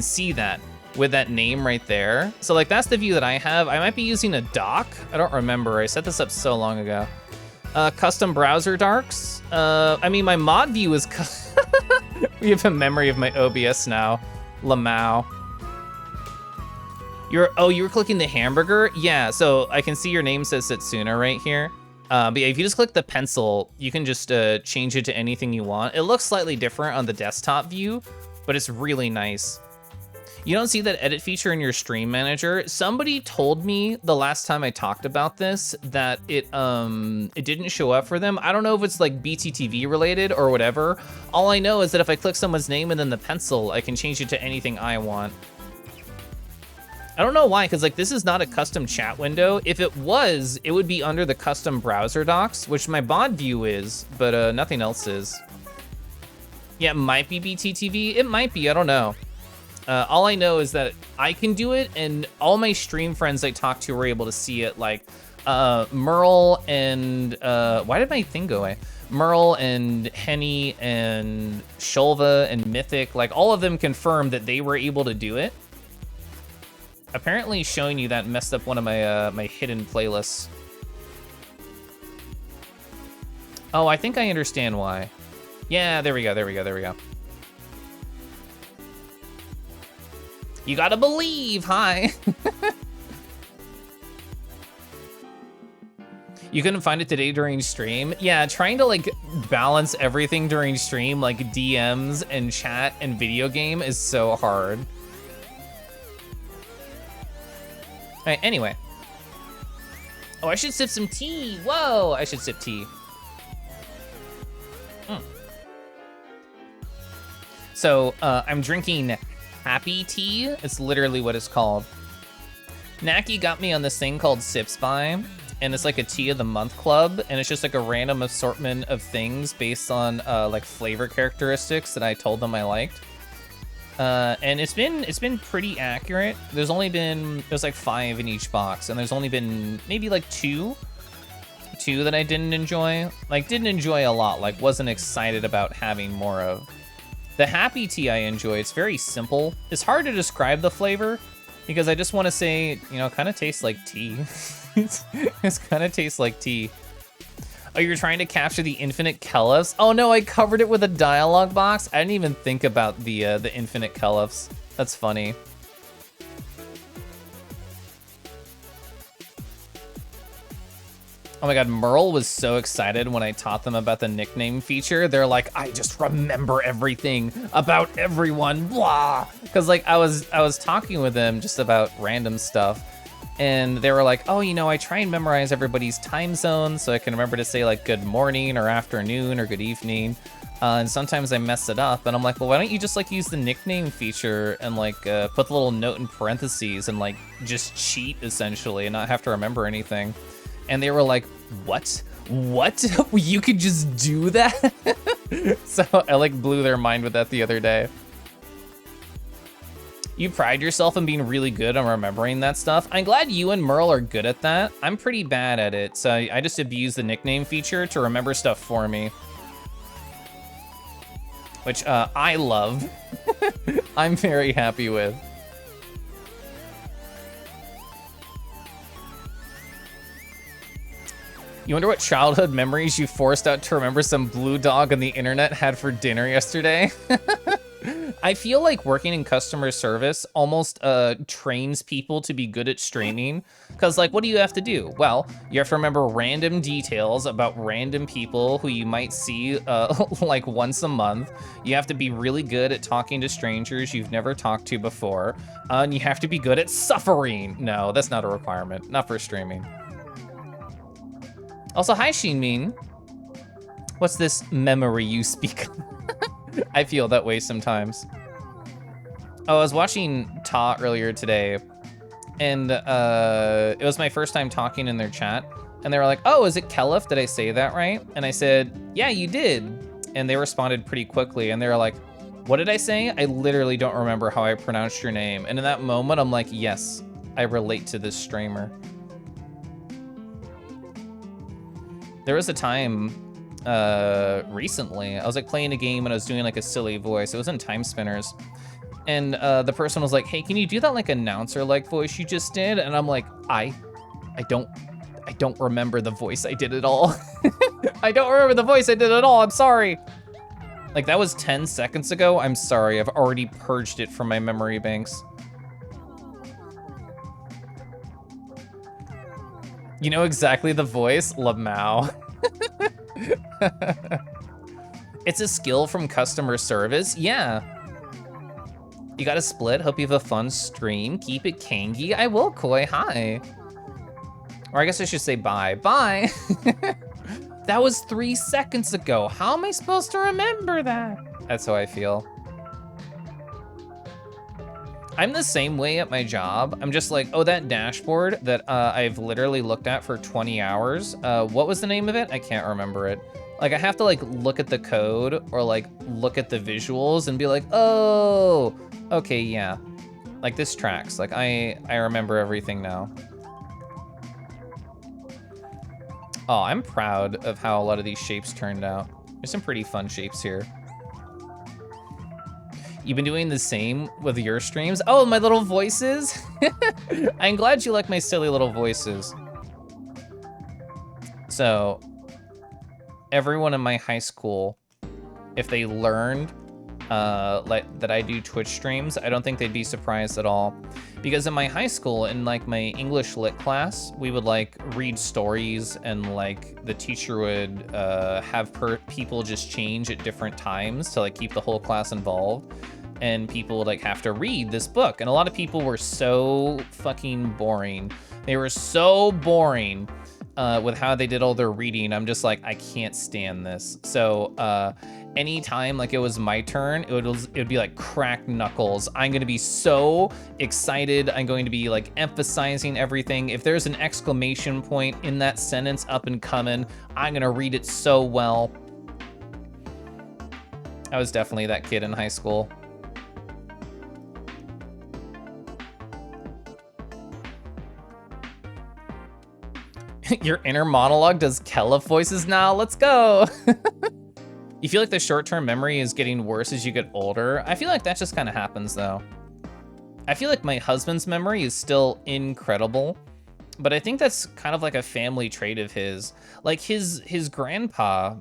see that with that name right there. So like that's the view that I have. I might be using a dock. I don't remember. I set this up so long ago. Custom browser darks. I mean, my mod view is, we have a memory of my OBS now. Lamau. You were clicking the hamburger? Yeah, so I can see your name says Setsuna right here. But yeah, if you just click the pencil, you can just change it to anything you want. It looks slightly different on the desktop view, but it's really nice. You don't see that edit feature in your stream manager. Somebody told me the last time I talked about this that it didn't show up for them. I don't know if it's like BTTV related or whatever. All I know is that if I click someone's name and then the pencil, I can change it to anything I want. I don't know why, because like this is not a custom chat window. If it was, it would be under the custom browser docs, which my bod view is, but nothing else is. Yeah, it might be BTTV. It might be, I don't know. All I know is that I can do it, and all my stream friends I talked to were able to see it, like Merle and, why did my thing go away? Merle and Henny and Shulva and Mythic, like all of them confirmed that they were able to do it. Apparently showing you that messed up one of my my hidden playlists. Oh, I think I understand why. Yeah, there we go, there we go, there we go. You gotta believe, hi. You couldn't find it today during stream? Yeah, trying to like balance everything during stream, like DMs and chat and video game is so hard. All right, anyway. Oh, I should sip some tea. Whoa, I should sip tea. So I'm drinking Happy Tea. It's literally what it's called. Naki got me on this thing called Sips By, and it's like a tea of the month club, and it's just like a random assortment of things based on like flavor characteristics that I told them I liked. And it's been pretty accurate. There's like 5 in each box, and there's only been maybe like two that I didn't enjoy. Like didn't enjoy a lot, like wasn't excited about having more of. The Happy Tea I enjoy. It's very simple. It's hard to describe the flavor because I just want to say, you know, it kind of tastes like tea. It kind of tastes like tea. Oh, you're trying to capture the infinite Keliffs? Oh no, I covered it with a dialogue box. I didn't even think about the infinite Keliffs. That's funny. Oh my god, Merle was so excited when I taught them about the nickname feature. They're like, I just remember everything about everyone, blah. Cause like I was talking with them just about random stuff, and they were like, oh, you know, I try and memorize everybody's time zone so I can remember to say like good morning or afternoon or good evening. And sometimes I mess it up, and I'm like, well, why don't you just like use the nickname feature and like put the little note in parentheses and like just cheat essentially and not have to remember anything. And they were like, what? You could just do that? So I like blew their mind with that the other day. You pride yourself in being really good on remembering that stuff. I'm glad you and Merle are good at that. I'm pretty bad at it, so I just abuse the nickname feature to remember stuff for me. Which I love. I'm very happy with. You wonder what childhood memories you forced out to remember some blue dog on the internet had for dinner yesterday? I feel like working in customer service almost trains people to be good at streaming. Because like, what do you have to do? Well, you have to remember random details about random people who you might see like once a month. You have to be really good at talking to strangers you've never talked to before. And you have to be good at suffering. No, that's not a requirement, not for streaming. Also, hi, Shinmin. What's this memory you speak? I feel that way sometimes. Oh, I was watching Ta earlier today, and it was my first time talking in their chat, and they were like, oh, is it Keliff? Did I say that right? And I said, yeah, you did. And they responded pretty quickly, and they were like, what did I say? I literally don't remember how I pronounced your name. And in that moment, I'm like, yes, I relate to this streamer. There was a time recently, I was like playing a game and I was doing like a silly voice. It was in Time Spinners. And the person was like, hey, can you do that like announcer-like voice you just did? And I'm like, I don't remember the voice I did at all. I don't remember the voice I did at all, I'm sorry. Like that was 10 seconds ago, I'm sorry, I've already purged it from my memory banks. You know exactly the voice? Lamau. It's a skill from customer service? Yeah. You got a split? Hope you have a fun stream. Keep it kangy. I will, Koi. Hi. Or I guess I should say bye. Bye. That was 3 seconds ago. How am I supposed to remember that? That's how I feel. I'm the same way at my job. I'm just like, oh, that dashboard that I've literally looked at for 20 hours. What was the name of it? I can't remember it. Like I have to like look at the code or like look at the visuals and be like, oh, okay, yeah. Like this tracks. Like I remember everything now. Oh, I'm proud of how a lot of these shapes turned out. There's some pretty fun shapes here. You've been doing the same with your streams? Oh, my little voices? I'm glad you like my silly little voices. So, everyone in my high school, if they learned like that I do Twitch streams, I don't think they'd be surprised at all. Because in my high school, in like my English lit class, we would like read stories and like the teacher would have people just change at different times to like keep the whole class involved. And people would like have to read this book. And a lot of people were so fucking boring. They were so boring with how they did all their reading. I'm just like, I can't stand this. So anytime like it was my turn, it would be like cracked knuckles. I'm gonna be so excited. I'm going to be like emphasizing everything. If there's an exclamation point in that sentence up and coming, I'm gonna read it so well. I was definitely that kid in high school. Your inner monologue does Keliff voices now. Let's go. You feel like the short-term memory is getting worse as you get older. I feel like that just kind of happens though. I feel like my husband's memory is still incredible, but I think that's kind of like a family trait of his. Like his grandpa,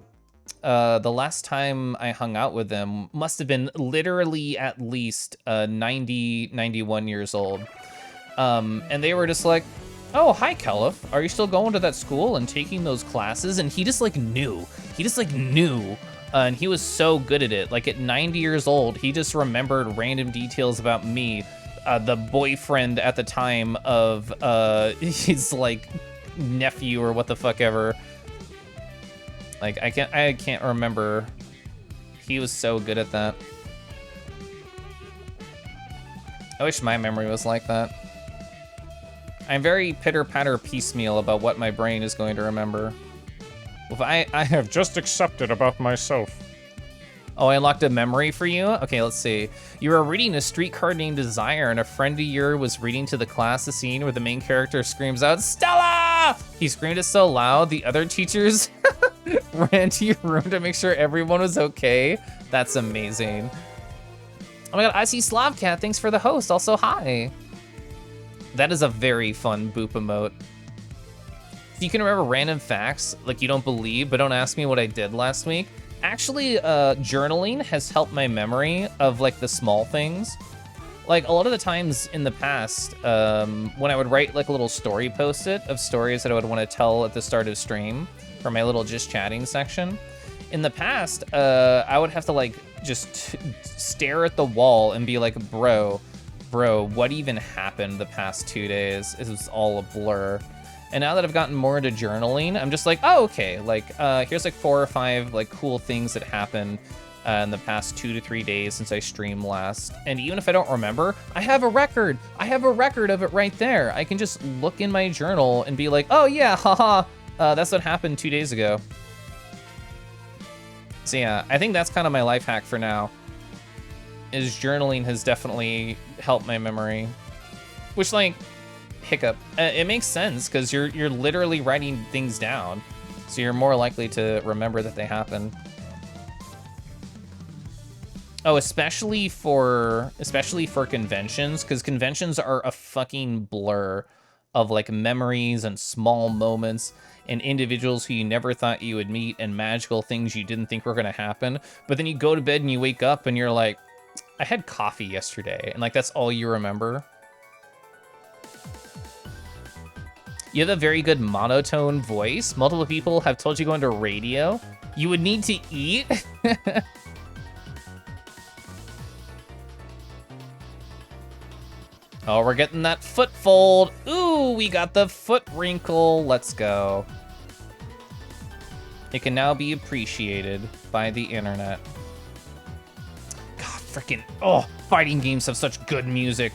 the last time I hung out with them must have been literally at least 90, 91 years old. And they were just like, oh, hi, Keliff. Are you still going to that school and taking those classes? And he just like knew. He just like knew. And he was so good at it. Like at 90 years old, he just remembered random details about me, the boyfriend at the time of his like nephew or what the fuck ever. Like I can't remember. He was so good at that. I wish my memory was like that. I'm very pitter-patter piecemeal about what my brain is going to remember. If I have just accepted about myself. Oh, I unlocked a memory for you? Okay, let's see. You were reading a streetcar named Desire, and a friend of yours was reading to the class the scene where the main character screams out, Stella! He screamed it so loud, the other teachers ran to your room to make sure everyone was okay. That's amazing. Oh my god, I see Slavcat, thanks for the host, also hi. That is a very fun boop emote. If you can remember random facts, like you don't believe, but don't ask me what I did last week. Actually, journaling has helped my memory of like the small things. Like a lot of the times in the past, when I would write like a little story post-it of stories that I would want to tell at the start of stream for my little just chatting section. In the past, I would have to like just stare at the wall and be like, bro, what even happened the past 2 days? It was all a blur. And now that I've gotten more into journaling, I'm just like, oh, okay. Like, here's like 4 or 5 like cool things that happened in the past 2 to 3 days since I streamed last. And even if I don't remember, I have a record. I have a record of it right there. I can just look in my journal and be like, oh yeah, haha, that's what happened 2 days ago. So yeah, I think that's kind of my life hack for now. Is journaling has definitely helped my memory. Which like, hiccup. It makes sense because you're literally writing things down, so you're more likely to remember that they happened. Oh, especially for conventions, because conventions are a fucking blur of like memories and small moments and individuals who you never thought you would meet and magical things you didn't think were gonna happen. But then you go to bed and you wake up and you're like, I had coffee yesterday, and like that's all you remember. You have a very good monotone voice. Multiple people have told you to go into radio. You would need to eat. Oh, we're getting that foot fold. Ooh, we got the foot wrinkle. Let's go. It can now be appreciated by the internet. God, freaking, oh, fighting games have such good music.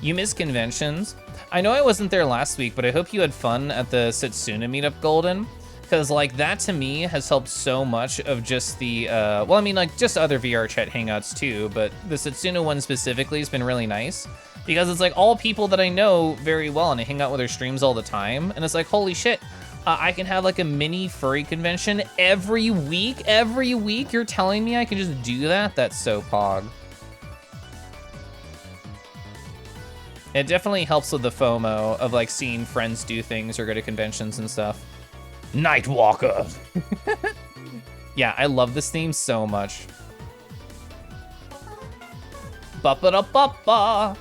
You miss conventions? I know I wasn't there last week, but I hope you had fun at the Setsuna meetup, Golden. Because, like, that to me has helped so much of just the, well, I mean, like, just other VR chat hangouts too, but the Setsuna one specifically has been really nice. Because it's, like, all people that I know very well, and I hang out with their streams all the time. And it's like, holy shit, I can have, like, a mini furry convention every week? Every week? You're telling me I can just do that? That's so pog. It definitely helps with the FOMO of like seeing friends do things or go to conventions and stuff. Nightwalker. Yeah, I love this theme so much. Ba-ba-da-ba-ba.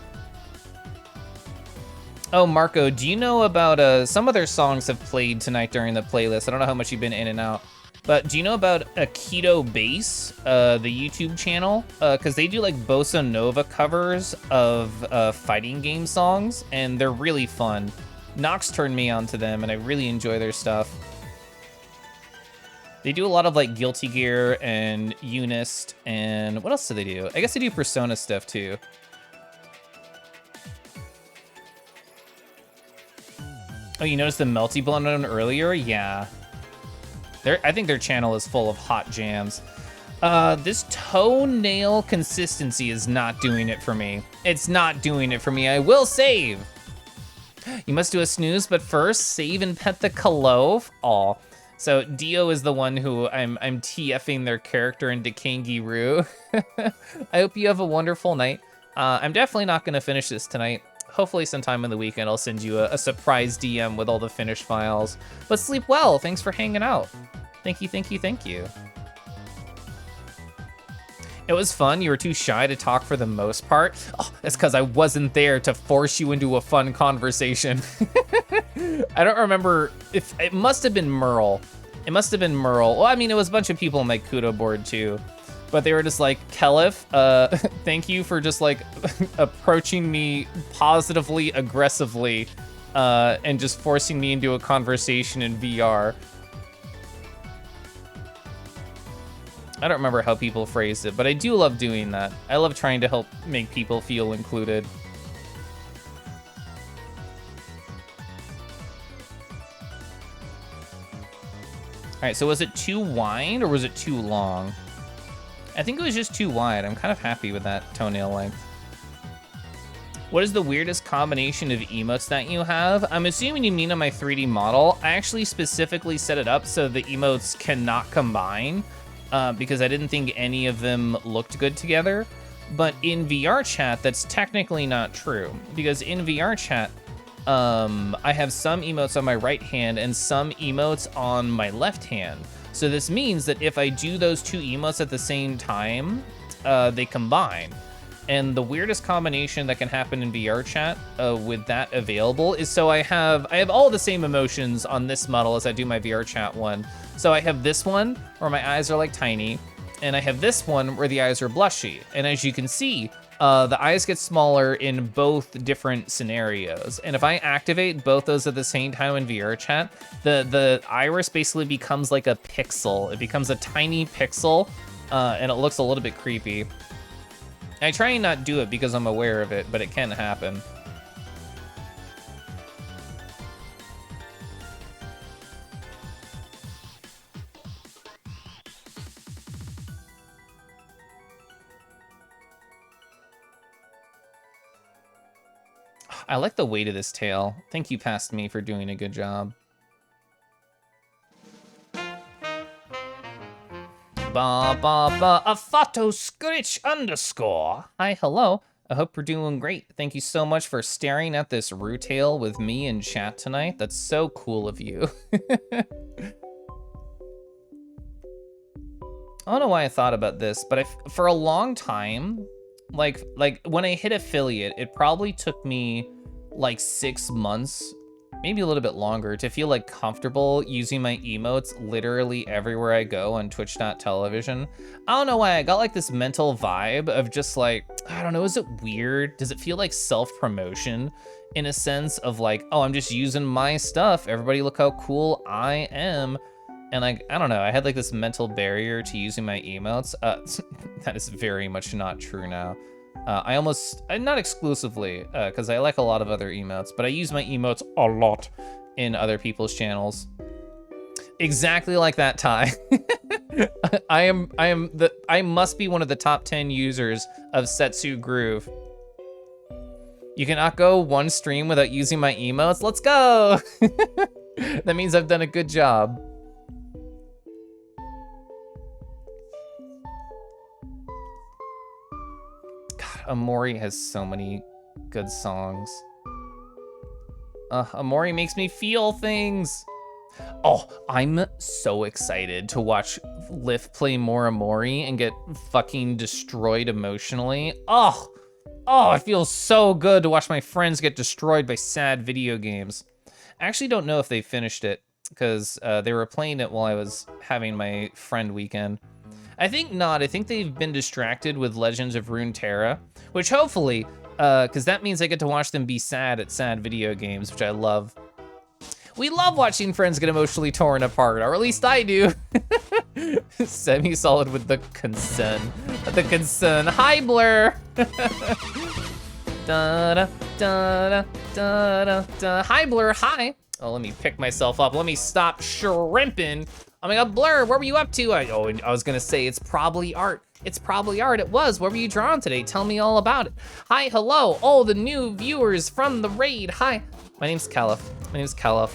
Oh, Marco, do you know about some other songs have played tonight during the playlist? I don't know how much you've been in and out. But do you know about Aikido Bass, the YouTube channel? Because they do like bossa nova covers of fighting game songs, and they're really fun. Nox turned me on to them, and I really enjoy their stuff. They do a lot of like Guilty Gear and Unist, and what else do they do? I guess they do Persona stuff too. Oh, you noticed the Melty Blown one earlier? Yeah. I think their channel is full of hot jams. This toenail consistency is not doing it for me. It's not doing it for me. I will save. You must do a snooze, but first, save and pet the Keliff. Aw. So Dio is the one who I'm TFing their character into Kangaroo. I hope you have a wonderful night. I'm definitely not gonna finish this tonight. Hopefully sometime in the weekend I'll send you a surprise DM with all the finished files. But sleep well, thanks for hanging out. Thank you, thank you, thank you. It was fun, you were too shy to talk for the most part. Oh, that's because I wasn't there to force you into a fun conversation. I don't remember if, it must have been Merle. It must have been Merle. Well, I mean, it was a bunch of people on my Kudo board too. But they were just like, Keliff, thank you for just like approaching me positively, aggressively, and just forcing me into a conversation in VR. I don't remember how people phrased it, but I do love doing that. I love trying to help make people feel included. All right, so was it too wide or was it too long? I think it was just too wide. I'm kind of happy with that toenail length. What is the weirdest combination of emotes that you have? I'm assuming you mean on my 3D model. I actually specifically set it up so the emotes cannot combine because I didn't think any of them looked good together. But in VR chat, that's technically not true because in VR chat, I have some emotes on my right hand and some emotes on my left hand. So this means that if I do those two emotes at the same time, they combine. And the weirdest combination that can happen in VR chat with that available is, so I have all the same emotions on this model as I do my VR chat one. So I have this one where my eyes are like tiny, and I have this one where the eyes are blushy. And as you can see, the eyes get smaller in both different scenarios. And if I activate both those at the same time in VR chat, the iris basically becomes like a pixel. It becomes a tiny pixel, and it looks a little bit creepy. I try and not do it because I'm aware of it, but it can happen. I like the weight of this tail. Thank you, Past Me, for doing a good job. Ba ba ba, a photo scritch underscore. Hi, hello. I hope you're doing great. Thank you so much for staring at this Roo tail with me in chat tonight. That's so cool of you. I don't know why I thought about this, but for a long time, like when I hit affiliate, it probably took me like 6 months, maybe a little bit longer, to feel like comfortable using my emotes literally everywhere I go on twitch.tv. I don't know why, I got like this mental vibe of just like, I don't know, is it weird? Does it feel like self-promotion in a sense of like, oh, I'm just using my stuff, everybody look how cool I am. And like, I don't know, I had like this mental barrier to using my emotes. That is very much not true now. Not exclusively, because I like a lot of other emotes, but I use my emotes a lot in other people's channels. Exactly like that, Ty. I must be one of the top 10 users of Setsu Groove. You cannot go one stream without using my emotes. Let's go. That means I've done a good job. Amori has so many good songs. Amori makes me feel things. Oh, I'm so excited to watch Liff play more Amori and get fucking destroyed emotionally. Oh, it feels so good to watch my friends get destroyed by sad video games. I actually don't know if they finished it because they were playing it while I was having my friend weekend. I think not. I think they've been distracted with Legends of Runeterra, which hopefully, because that means I get to watch them be sad at sad video games, which I love. We love watching friends get emotionally torn apart, or at least I do. Semi-solid with the concern. The concern. Hi, Blur. Da da da da da da. Hi, Blur. Hi. Oh, let me pick myself up. Let me stop shrimping. Oh my God, Blur, what were you up to? I was gonna say it's probably art. It's probably art. It was. What were you drawing today? Tell me all about it. Hi, hello, all the new viewers from the raid. Hi, my name's Keliff.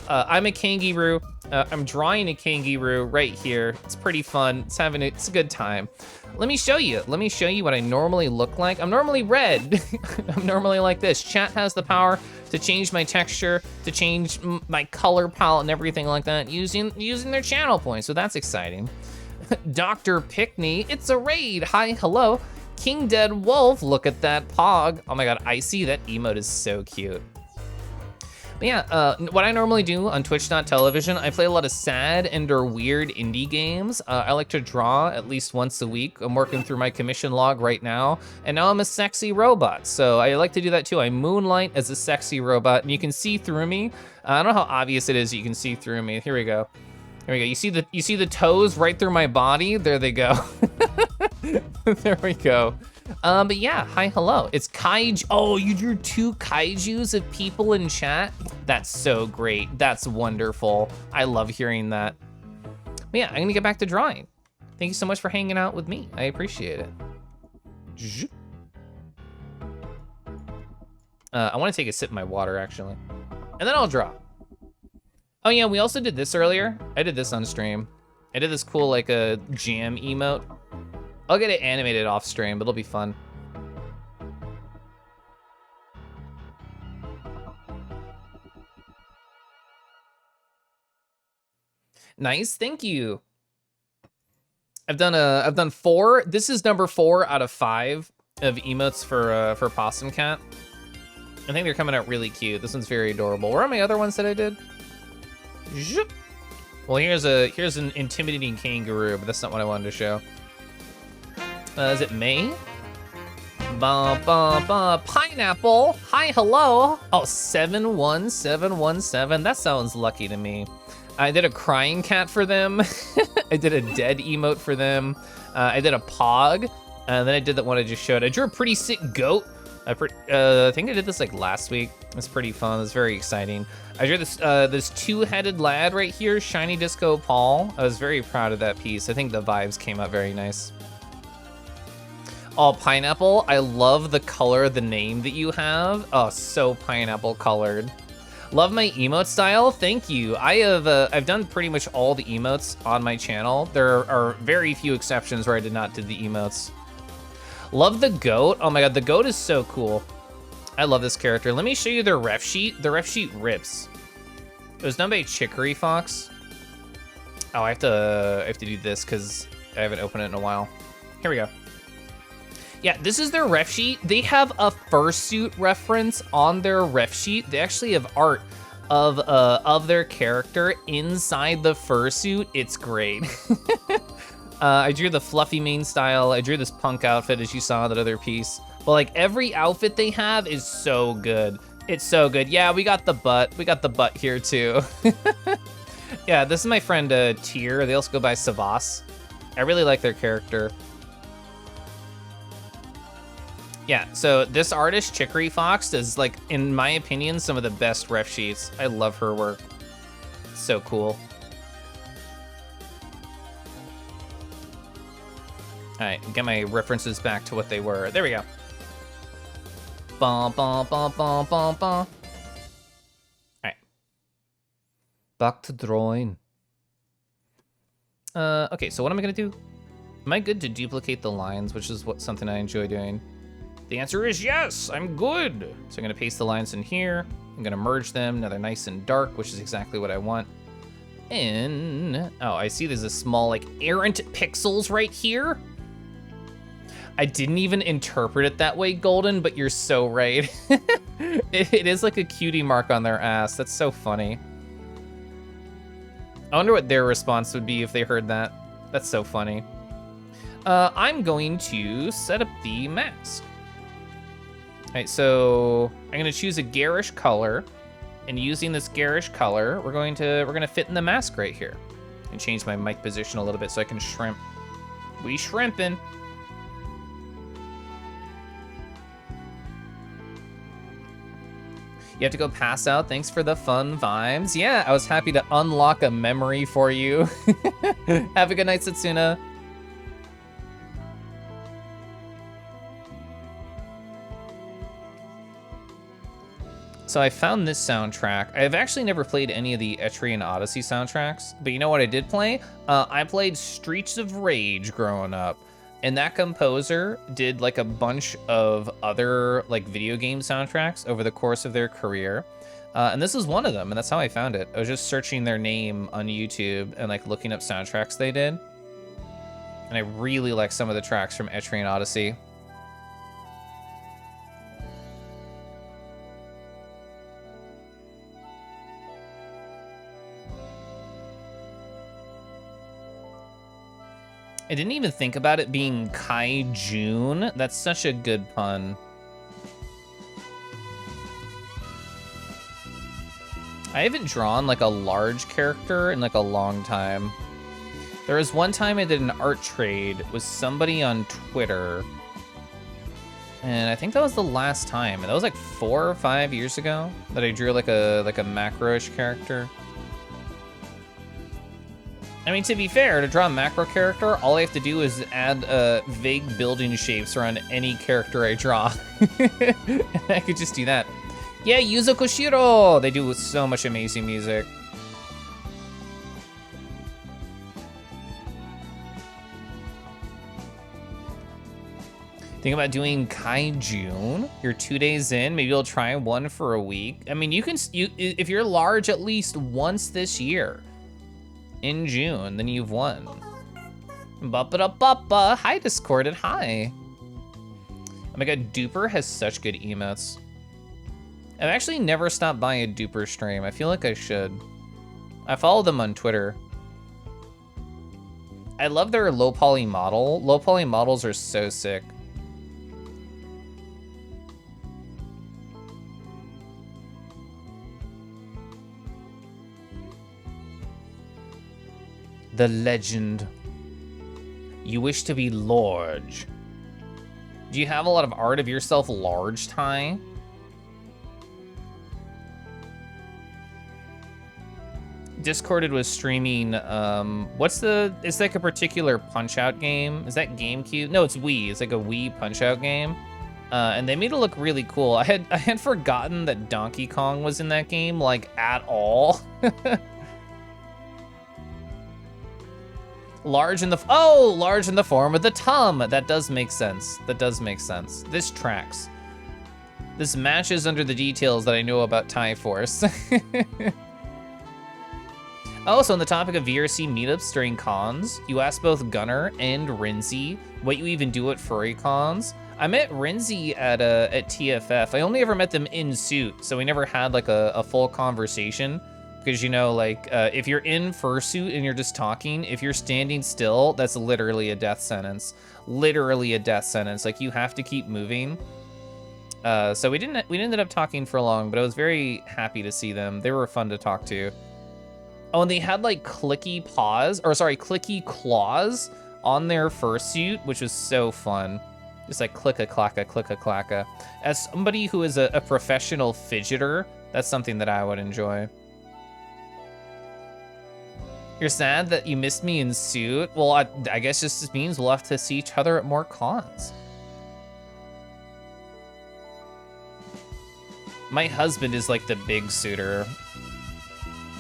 I'm a kangaroo. I'm drawing a kangaroo right here. It's pretty fun. It's a good time. Let me show you what I normally look like. I'm normally red. I'm normally like this. Chat has the power to change my texture, to change my color palette and everything like that using their channel points, so that's exciting. Dr. Pickney, it's a raid. Hi, hello. King Dead Wolf, look at that pog. Oh my God, I see that emote is so cute. But yeah, what I normally do on Twitch.tv, I play a lot of sad and or weird indie games. I like to draw at least once a week. I'm working through my commission log right now, and now I'm a sexy robot, so I like to do that too. I moonlight as a sexy robot, and you can see through me. I don't know how obvious it is you can see through me. Here we go. You see the toes right through my body? There they go. There we go. But yeah, hi, hello. It's Kaiju. Oh, you drew 2 kaijus of people in chat? That's so great. That's wonderful. I love hearing that. But yeah, I'm gonna get back to drawing. Thank you so much for hanging out with me. I appreciate it. I wanna take a sip of my water, actually. And then I'll draw. Oh yeah, we also did this earlier. I did this on stream. I did this cool, like a jam emote. I'll get it animated off stream, but it'll be fun. Nice, thank you. I've done 4. This is number 4 out of 5 of emotes for Possum Cat. I think they're coming out really cute. This one's very adorable. Where are my other ones that I did? Well, here's an intimidating kangaroo, but that's not what I wanted to show. Is it May? Pineapple. Hi, hello. Oh, 71717. That sounds lucky to me. I did a crying cat for them. I did a dead emote for them. I did a pog. And then I did that one I just showed. I drew a pretty sick goat. I think I did this like last week. It's pretty fun. It's very exciting. I drew this 2-headed lad right here, Shiny Disco Paul. I was very proud of that piece. I think the vibes came out very nice. Oh, pineapple. I love the color, the name that you have. Oh, so pineapple colored. Love my emote style. Thank you. I've done pretty much all the emotes on my channel. There are very few exceptions where I did not do the emotes. Love the goat. Oh my God, the goat is so cool. I love this character. Let me show you their ref sheet. The ref sheet rips. It was done by Chicory Fox. Oh, I have to do this because I haven't opened it in a while. Here we go. Yeah, this is their ref sheet. They have a fursuit reference on their ref sheet. They actually have art of their character inside the fursuit. It's great. I drew the fluffy mane style. I drew this punk outfit as you saw that other piece. But like every outfit they have is so good. It's so good. Yeah, we got the butt. We got the butt here too. Yeah, this is my friend Tyr. They also go by Savas. I really like their character. Yeah, so this artist, Chicory Fox, does, like, in my opinion, some of the best ref sheets. I love her work. It's so cool. All right, get my references back to what they were. There we go. Bum, bum, bum, bum, bum, bum. All right. Back to drawing. Okay, so what am I gonna do? Am I good to duplicate the lines, which is something I enjoy doing? The answer is yes, I'm good. So I'm gonna paste the lines in here. I'm gonna merge them. Now they're nice and dark, which is exactly what I want. And, oh, I see there's a small, like, errant pixels right here. I didn't even interpret it that way, Golden, but you're so right. It is like a cutie mark on their ass. That's so funny. I wonder what their response would be if they heard that. That's so funny. I'm going to set up the mask. All right, so I'm gonna choose a garish color. And using this garish color, we're gonna fit in the mask right here. And change my mic position a little bit so I can shrimp. We shrimping. You have to go pass out. Thanks for the fun vibes. Yeah, I was happy to unlock a memory for you. Have a good night, Satsuna. So I found this soundtrack. I've actually never played any of the Etrian Odyssey soundtracks, but you know what I did play? I played Streets of Rage growing up, and that composer did like a bunch of other like video game soundtracks over the course of their career. And this is one of them, and that's how I found it. I was just searching their name on YouTube and like looking up soundtracks they did. And I really like some of the tracks from Etrian Odyssey. I didn't even think about it being Kai June. That's such a good pun. I haven't drawn like a large character in like a long time. There was one time I did an art trade with somebody on Twitter, and I think that was the last time. And that was like 4 or 5 years ago that I drew like a macro-ish character. I mean, to be fair, to draw a macro character, all I have to do is add vague building shapes around any character I draw. And I could just do that. Yeah, Yuzo Koshiro! They do so much amazing music. Think about doing Kai June. You're 2 days in, maybe you'll try one for a week. I mean, if you're large at least once this year, in June, then you've won. Ba-ba-da-ba-ba. Hi, Discorded. Hi. Oh my god, Duper has such good emotes. I've actually never stopped by a Duper stream. I feel like I should. I follow them on Twitter. I love their low poly model. Low poly models are so sick. The legend. You wish to be large. Do you have a lot of art of yourself large, Ty? Discorded was streaming, it's like a particular Punch-Out game. Is that GameCube? No, it's Wii. It's like a Wii Punch-Out game. And they made it look really cool. I had forgotten that Donkey Kong was in that game, like, at all. Large in the form of the tum. That does make sense. That does make sense. This tracks. This matches under the details that I know about Thai Force. Oh, so on the topic of VRC meetups during cons, you asked both Gunnar and Rinzy what you even do at furry cons. I met Rinzy at TFF. I only ever met them in suit, so we never had like a full conversation. Because, you know, like, if you're in fursuit and you're just talking, if you're standing still, that's literally a death sentence. Literally a death sentence. Like, you have to keep moving. So we ended up talking for long, but I was very happy to see them. They were fun to talk to. Oh, and they had, like, clicky claws on their fursuit, which was so fun. Just like click-a-clacka, click-a-clacka. As somebody who is a professional fidgeter, that's something that I would enjoy. You're sad that you missed me in suit? Well, I guess this means we'll have to see each other at more cons. My husband is like the big suitor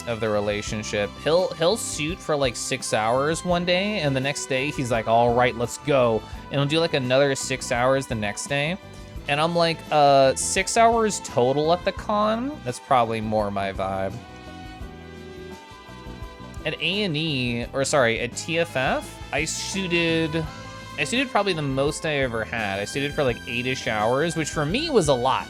of the relationship. He'll suit for like 6 hours one day, and the next day he's like, all right, let's go. And he'll do like another 6 hours the next day. And I'm like, 6 hours total at the con? That's probably more my vibe. At A&E, or sorry, at TFF, I suited probably the most I ever had. I suited for like 8-ish hours, which for me was a lot.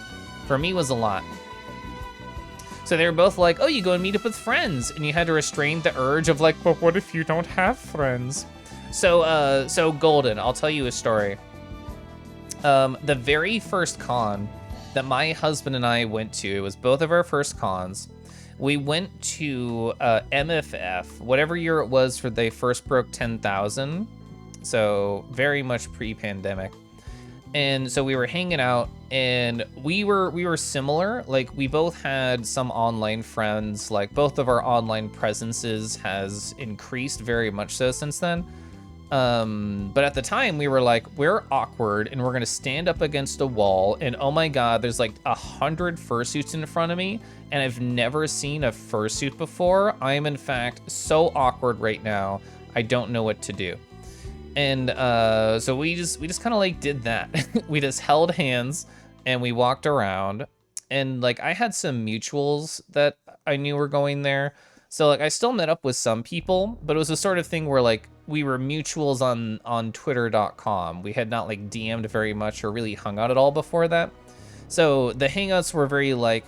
So they were both like, oh, you go and meet up with friends, and you had to restrain the urge of like, but what if you don't have friends? So Golden, I'll tell you a story. The very first con that my husband and I went to. It was both of our first cons. We went to MFF, whatever year it was for they first broke 10,000. So very much pre-pandemic. And so we were hanging out, and we were similar. Like, we both had some online friends. Like, both of our online presences has increased very much so since then. But at the time we were like, we're awkward and we're gonna stand up against a wall, and oh my god, there's like 100 fursuits in front of me, and I've never seen a fursuit before. I am in fact so awkward right now, I don't know what to do. And so we just kind of like did that. We just held hands and we walked around, and like I had some mutuals that I knew were going there. So like I still met up with some people, but it was the sort of thing where like we were mutuals on twitter.com. We had not like DM'd very much or really hung out at all before that. So the hangouts were very like,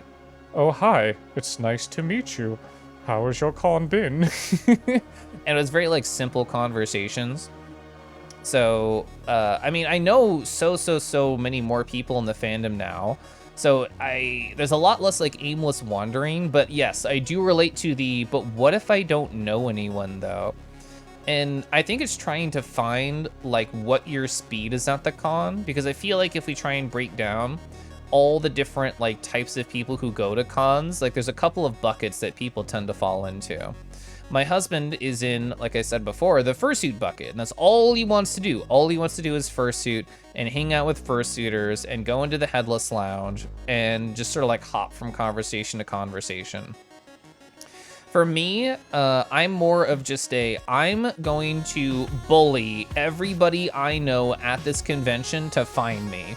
Oh, hi. It's nice to meet you. How has your con been? and it was very like simple conversations. So, I mean, I know so many more people in the fandom now. So there's a lot less like aimless wandering, but yes, I do relate to but what if I don't know anyone though? And I think it's trying to find like what your speed is at the con, because I feel like if we try and break down all the different like types of people who go to cons, like there's a couple of buckets that people tend to fall into. My husband is in, like I said before, the fursuit bucket, and that's all he wants to do. All he wants to do is fursuit and hang out with fursuiters and go into the Headless Lounge and just sort of like hop from conversation to conversation. For me, I'm more of just I'm going to bully everybody I know at this convention to find me.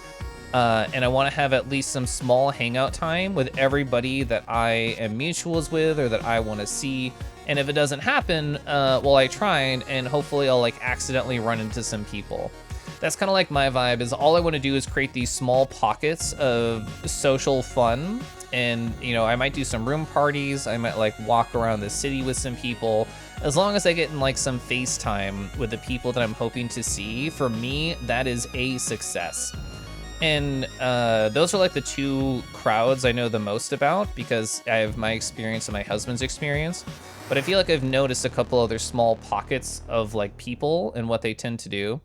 And I want to have at least some small hangout time with everybody that I am mutuals with or that I want to see. And if it doesn't happen, well, I tried, and hopefully I'll like accidentally run into some people. That's kind of like my vibe, is all I want to do is create these small pockets of social fun. And, you know, I might do some room parties. I might like walk around the city with some people. As long as I get in like some FaceTime with the people that I'm hoping to see, for me, that is a success. And those are like the two crowds I know the most about, because I have my experience and my husband's experience. But I feel like I've noticed a couple other small pockets of like people and what they tend to do.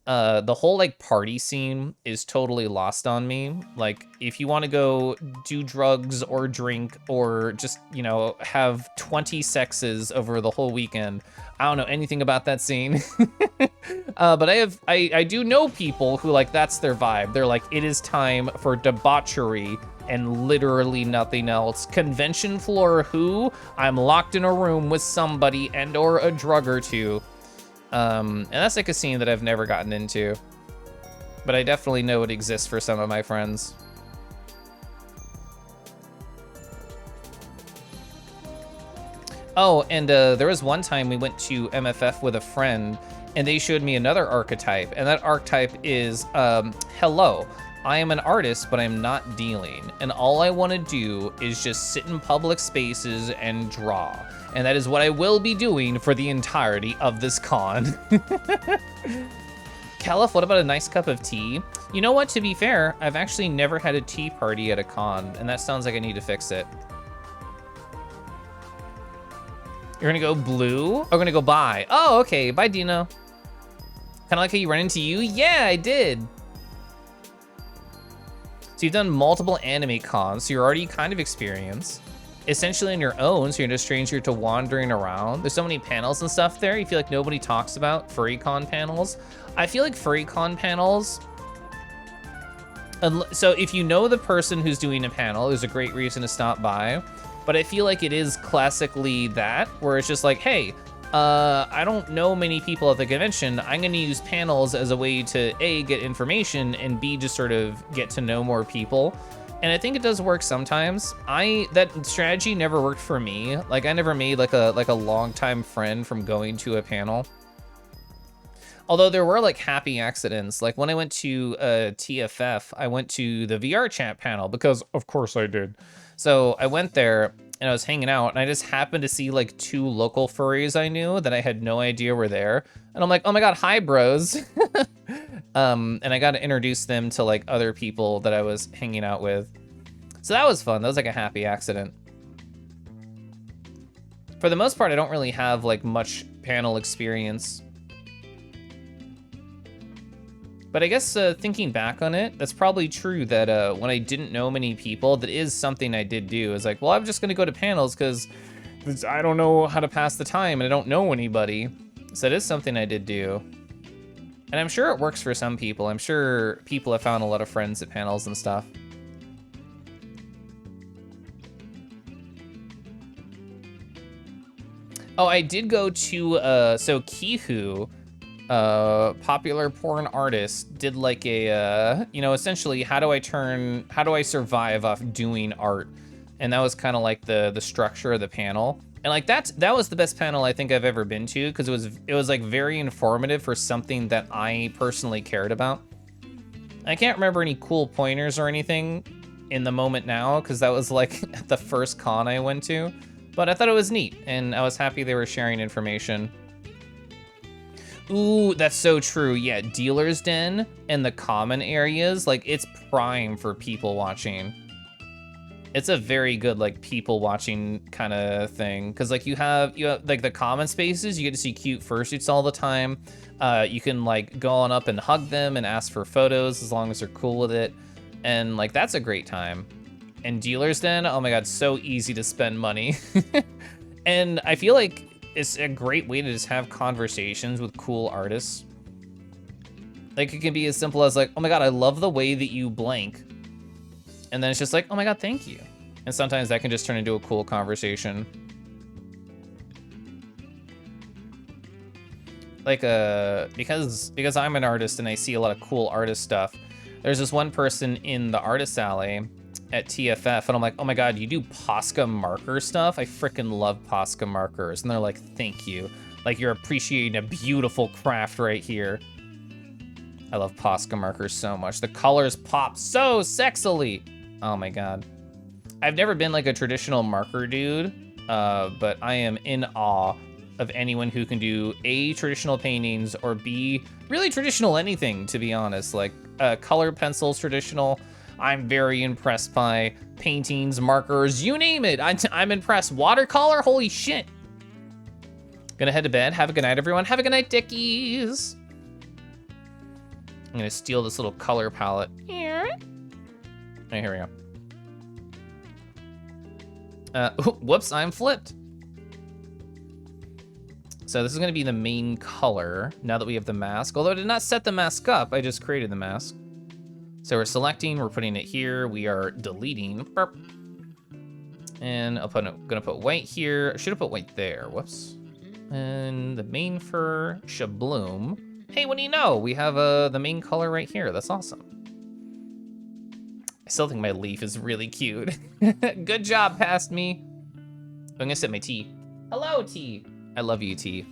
The whole like party scene is totally lost on me. Like, if you want to go do drugs or drink or just, you know, have 20 sexes over the whole weekend, I don't know anything about that scene. But I do know people who like that's their vibe. They're like, it is time for debauchery and literally nothing else. Convention floor who? I'm locked in a room with somebody and or a drug or two. And that's like a scene that I've never gotten into, but I definitely know it exists for some of my friends. Oh, and there was one time we went to MFF with a friend, and they showed me another archetype, and that archetype is, hello, I am an artist, but I'm not dealing, and all I want to do is just sit in public spaces and draw. And that is what I will be doing for the entirety of this con. Keliff, what about a nice cup of tea? You know what, to be fair, I've actually never had a tea party at a con, and that sounds like I need to fix it. You're gonna go blue? Or gonna go bye? Oh, okay, bye Dino. Kinda like how you run into you? Yeah, I did. So you've done multiple anime cons, so you're already kind of experienced. Essentially on your own, so you're just a stranger to wandering around. There's so many panels and stuff there. You feel like nobody talks about FurryCon panels. I feel like FurryCon panels, so if you know the person who's doing a panel, there's a great reason to stop by. But I feel like it is classically that, where it's just like, hey, I don't know many people at the convention. I'm gonna use panels as a way to A, get information, and B, just sort of get to know more people. And I think it does work sometimes. That strategy never worked for me. Like, I never made like a longtime friend from going to a panel. Although there were like happy accidents. Like when I went to TFF, I went to the VR chat panel because Of course I did. so I went there and I was hanging out, and I just happened to see like two local furries I knew that I had no idea were there. And I'm like, oh my god, hi bros. And I got to introduce them to like other people that I was hanging out with. So that was fun. That was like a happy accident. For the most part, I don't really have like much panel experience. But I guess thinking back on it, that's probably true that when I didn't know many people, that is something I did do. Is like, well, I'm just gonna go to panels because I don't know how to pass the time and I don't know anybody. So it is something I did do. And I'm sure it works for some people. I'm sure people have found a lot of friends at panels and stuff. Oh, I did go to, so Kihu, popular porn artist, did like a, you know, essentially how do I survive off doing art? And that was kind of like the structure of the panel. And like that was the best panel I think I've ever been to, because it was like very informative for something that I personally cared about. I can't remember any cool pointers or anything in the moment now, because that was like the first con I went to. But I thought it was neat, and I was happy they were sharing information. Ooh, that's so true. Yeah, Dealer's Den and the common areas, like it's prime for people watching. It's a very good like people watching kind of thing, because like you have like the common spaces, you get to see cute fursuits all the time. You can like go on up and hug them and ask for photos as long as they're cool with it, and like that's a great time. And Dealer's Den, oh my god, so easy to spend money. And I feel like it's a great way to just have conversations with cool artists. Like it can be as simple as like, oh my god, I love the way that you blank. And then it's just like, oh my god, thank you. And sometimes that can just turn into a cool conversation. Like because I'm an artist and I see a lot of cool artist stuff, there's this one person in the artist alley at TFF, and I'm like, oh my god, you do Posca marker stuff? I freaking love Posca markers. And they're like, thank you. Like you're appreciating a beautiful craft right here. I love Posca markers so much. The colors pop so sexily. Oh my god. I've never been like a traditional marker dude, but I am in awe of anyone who can do A, traditional paintings, or B, really traditional anything, to be honest. Like color pencils, traditional. I'm very impressed by paintings, markers, you name it. I'm impressed. Watercolor, holy shit. Gonna head to bed. Have a good night, everyone. Have a good night, dickies. I'm gonna steal this little color palette. Here we go. Whoops, I'm flipped. So this is gonna be the main color now that we have the mask. Although I did not set the mask up, I just created the mask. So we're selecting, we're putting it here, we are deleting. Burp. And gonna put white here. I should have put white there, whoops. And the main fur, shabloom. Hey, what do you know? We have the main color right here, that's awesome. I still think my leaf is really cute. Good job, past me. I'm gonna set my tea. Hello, tea. I love you, tea.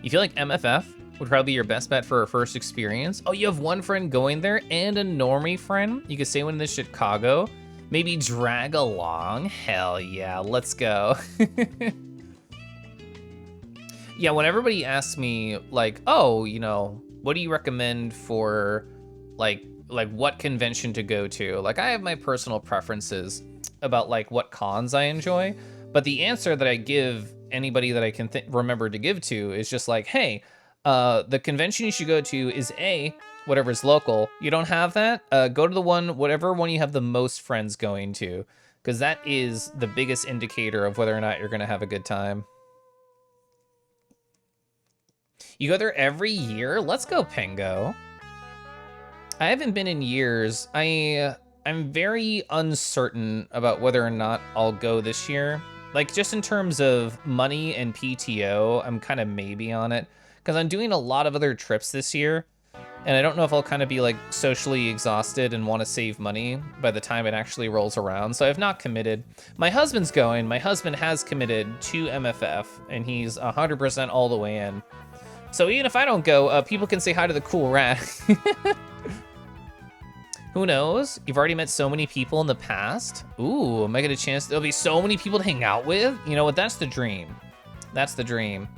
You feel like MFF would probably be your best bet for a first experience? Oh, you have one friend going there and a normie friend? You could stay one in the Chicago. Maybe drag along? Hell yeah, let's go. Yeah, when everybody asks me like, oh, you know, what do you recommend for like what convention to go to? Like I have my personal preferences about like what cons I enjoy, but the answer that I give anybody that I can remember to give to is just like, hey, the convention you should go to is A, whatever's local. You don't have that? Go to whatever one you have the most friends going to, because that is the biggest indicator of whether or not you're gonna have a good time. You go there every year? Let's go, Pingo. I haven't been in years. I'm very uncertain about whether or not I'll go this year. Like, just in terms of money and PTO, I'm kind of maybe on it, because I'm doing a lot of other trips this year, and I don't know if I'll kind of be, like, socially exhausted and want to save money by the time it actually rolls around, so I've not committed. My husband's going. My husband has committed to MFF, and he's 100% all the way in. So even if I don't go, people can say hi to the cool rat. Who knows? You've already met so many people in the past. Ooh, I might get a chance. There'll be so many people to hang out with. You know what? That's the dream. That's the dream.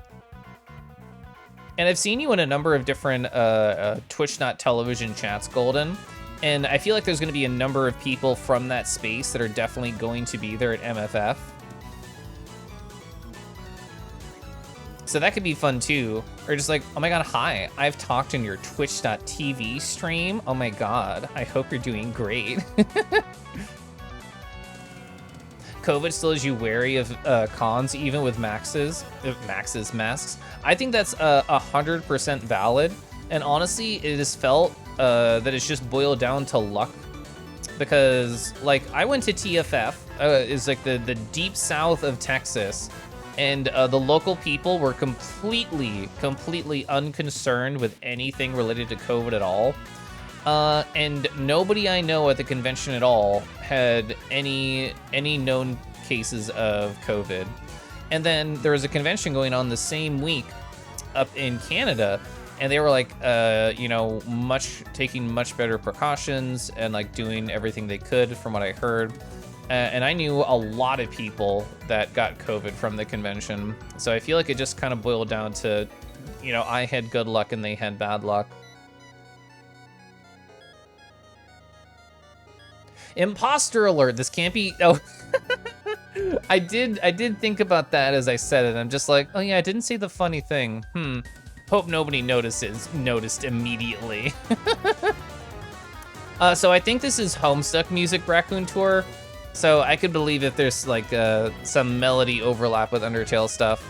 And I've seen you in a number of different Twitch.television chats, Golden. And I feel like there's going to be a number of people from that space that are definitely going to be there at MFF. So that could be fun too. Or just like, oh my god, hi, I've talked in your Twitch.tv stream. Oh my god, I hope you're doing great. COVID still has you wary of cons, even with masks. I think that's 100% valid. And honestly, it is felt that it's just boiled down to luck. Because, like, I went to TFF, is like the deep south of Texas, and the local people were completely unconcerned with anything related to COVID at all. And nobody I know at the convention at all had any known cases of COVID. And then there was a convention going on the same week up in Canada, and they were like, you know, taking much better precautions and like doing everything they could from what I heard. And I knew a lot of people that got COVID from the convention. So I feel like it just kind of boiled down to, you know, I had good luck and they had bad luck. Imposter alert, this can't be, oh. I did think about that as I said it. I'm just like, oh yeah, I didn't say the funny thing. Hope nobody noticed immediately. So I think this is Homestuck Music Raccoon Tour. So I could believe if there's like some melody overlap with Undertale stuff.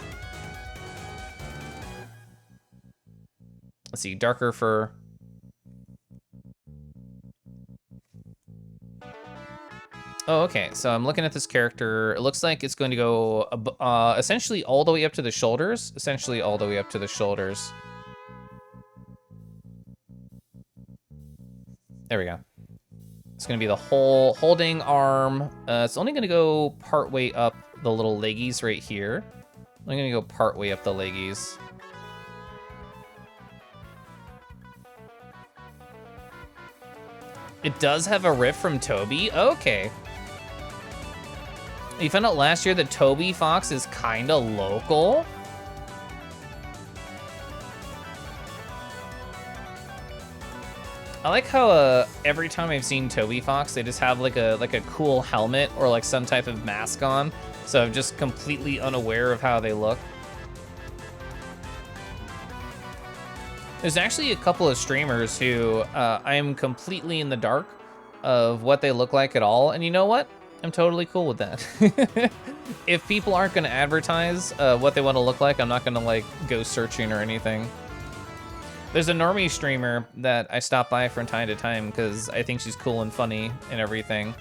Let's see, darker fur. Oh, okay, so I'm looking at this character. It looks like it's going to go essentially all the way up to the shoulders. Essentially all the way up to the shoulders. There we go. It's gonna be the whole holding arm. It's only gonna go part way up the little leggies right here. I'm gonna go part way up the leggies. It does have a riff from Toby. Okay. You found out last year that Toby Fox is kinda local. I like how every time I've seen Toby Fox, they just have like a cool helmet or like some type of mask on. So I'm just completely unaware of how they look. There's actually a couple of streamers who I am completely in the dark of what they look like at all. And you know what? I'm totally cool with that. If people aren't gonna advertise what they want to look like, I'm not gonna like go searching or anything. There's a normie streamer that I stop by from time to time because I think she's cool and funny and everything.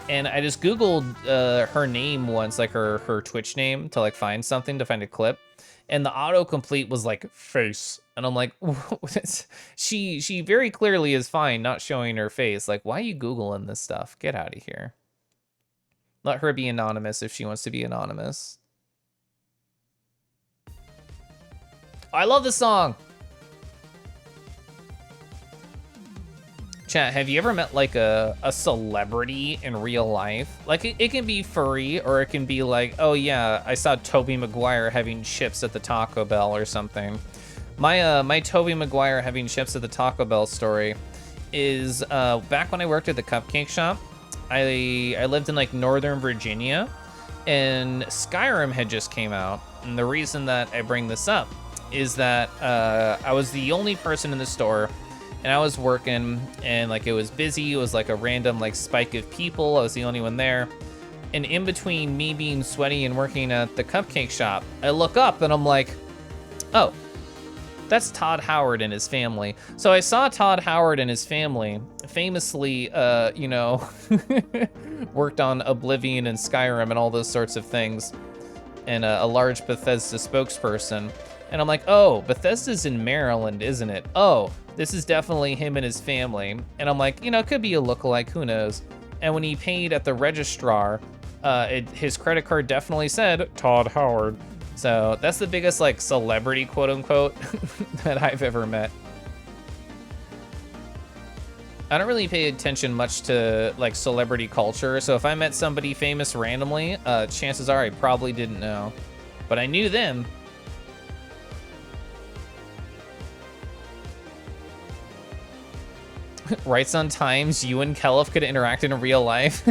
And I just Googled her name once, like her Twitch name, to like find something, to find a clip. And the autocomplete was like face. And I'm like, she very clearly is fine not showing her face. Like, why are you Googling this stuff? Get out of here. Let her be anonymous if she wants to be anonymous. I love this song. Chat, have you ever met like a celebrity in real life? Like it can be furry, or it can be like, oh yeah, I saw Tobey Maguire having chips at the Taco Bell or something. My Tobey Maguire having chips at the Taco Bell story is back when I worked at the cupcake shop. I lived in like Northern Virginia, and Skyrim had just came out. And the reason that I bring this up is that I was the only person in the store. And I was working, and like it was busy. It was like a random like spike of people. I was the only one there. And in between me being sweaty and working at the cupcake shop, I look up and I'm like, oh, that's Todd Howard and his family. So I saw Todd Howard and his family, famously, you know, worked on Oblivion and Skyrim and all those sorts of things, and a large Bethesda spokesperson. And I'm like, oh, Bethesda's in Maryland, isn't it? Oh, this is definitely him and his family. And I'm like, you know, it could be a lookalike, who knows? And when he paid at the registrar, his credit card definitely said Todd Howard. So that's the biggest like celebrity, quote unquote, that I've ever met. I don't really pay attention much to like celebrity culture. So if I met somebody famous randomly, chances are I probably didn't know, but I knew them. Right on times you and Keliff could interact in real life.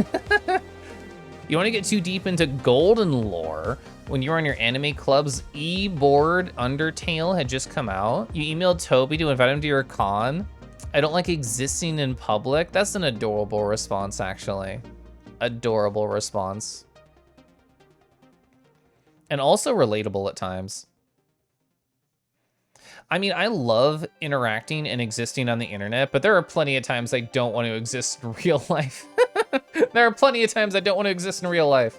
You want to get too deep into golden lore? When you were on your anime club's e-board, Undertale had just come out. You emailed Toby to invite him to your con. I don't like existing in public. That's an adorable response, actually. Adorable response. And also relatable at times. I mean, I love interacting and existing on the internet, but there are plenty of times I don't want to exist in real life. There are plenty of times I don't want to exist in real life.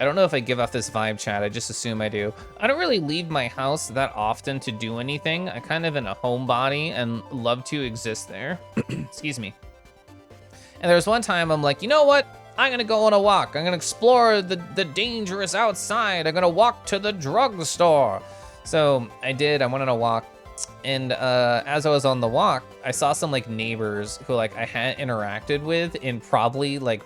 I don't know if I give off this vibe, chat. I just assume I do. I don't really leave my house that often to do anything. I kind of in a homebody and love to exist there. Excuse me. And there was one time I'm like, you know what? I'm gonna go on a walk. I'm gonna explore the dangerous outside. I'm gonna walk to the drugstore. So I did, I went on a walk. And as I was on the walk, I saw some like neighbors who like I hadn't interacted with in probably like,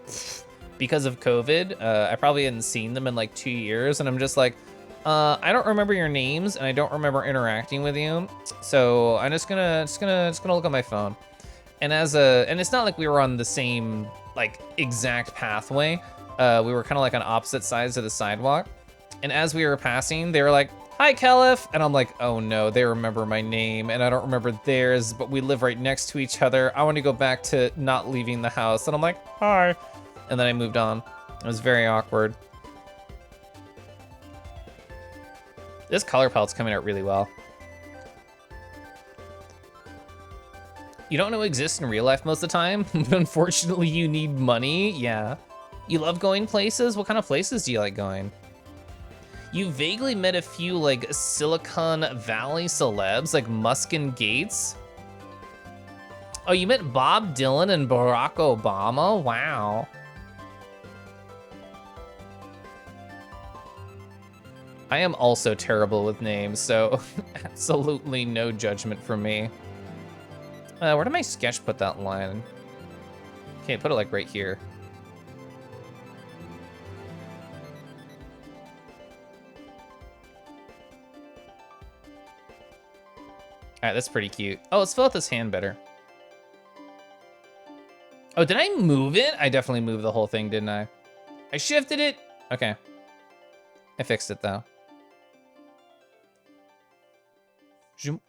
because of COVID. I probably hadn't seen them in like 2 years. And I'm just like, I don't remember your names and I don't remember interacting with you. So I'm just gonna look at my phone. And and it's not like we were on the same like exact pathway. We were kind of like on opposite sides of the sidewalk. And as we were passing, they were like, "Hi, Keliff." And I'm like, oh no, they remember my name and I don't remember theirs, but we live right next to each other. I want to go back to not leaving the house. And I'm like, "Hi." And then I moved on. It was very awkward. This color palette's coming out really well. You don't know exist in real life most of the time, but unfortunately you need money, yeah. You love going places? What kind of places do you like going? You vaguely met a few like Silicon Valley celebs, like Muskin Gates. Oh, you met Bob Dylan and Barack Obama? Wow. I am also terrible with names, so absolutely no judgment from me. Where did my sketch put that line? Okay, put it like right here. All right, that's pretty cute. Oh, let's fill out this hand better. Oh, did I move it? I definitely moved the whole thing, didn't I? I shifted it. Okay. I fixed it though. Zoom.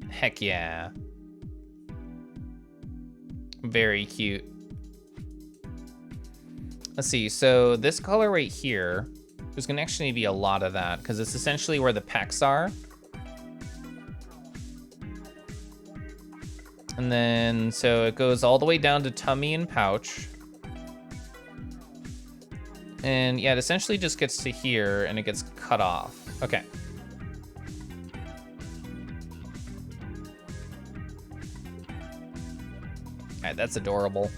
Heck yeah. Very cute. Let's see, so this color right here, there's gonna actually be a lot of that because it's essentially where the pecs are. And then, so it goes all the way down to tummy and pouch. And yeah, it essentially just gets to here and it gets cut off. Okay. All right, that's adorable.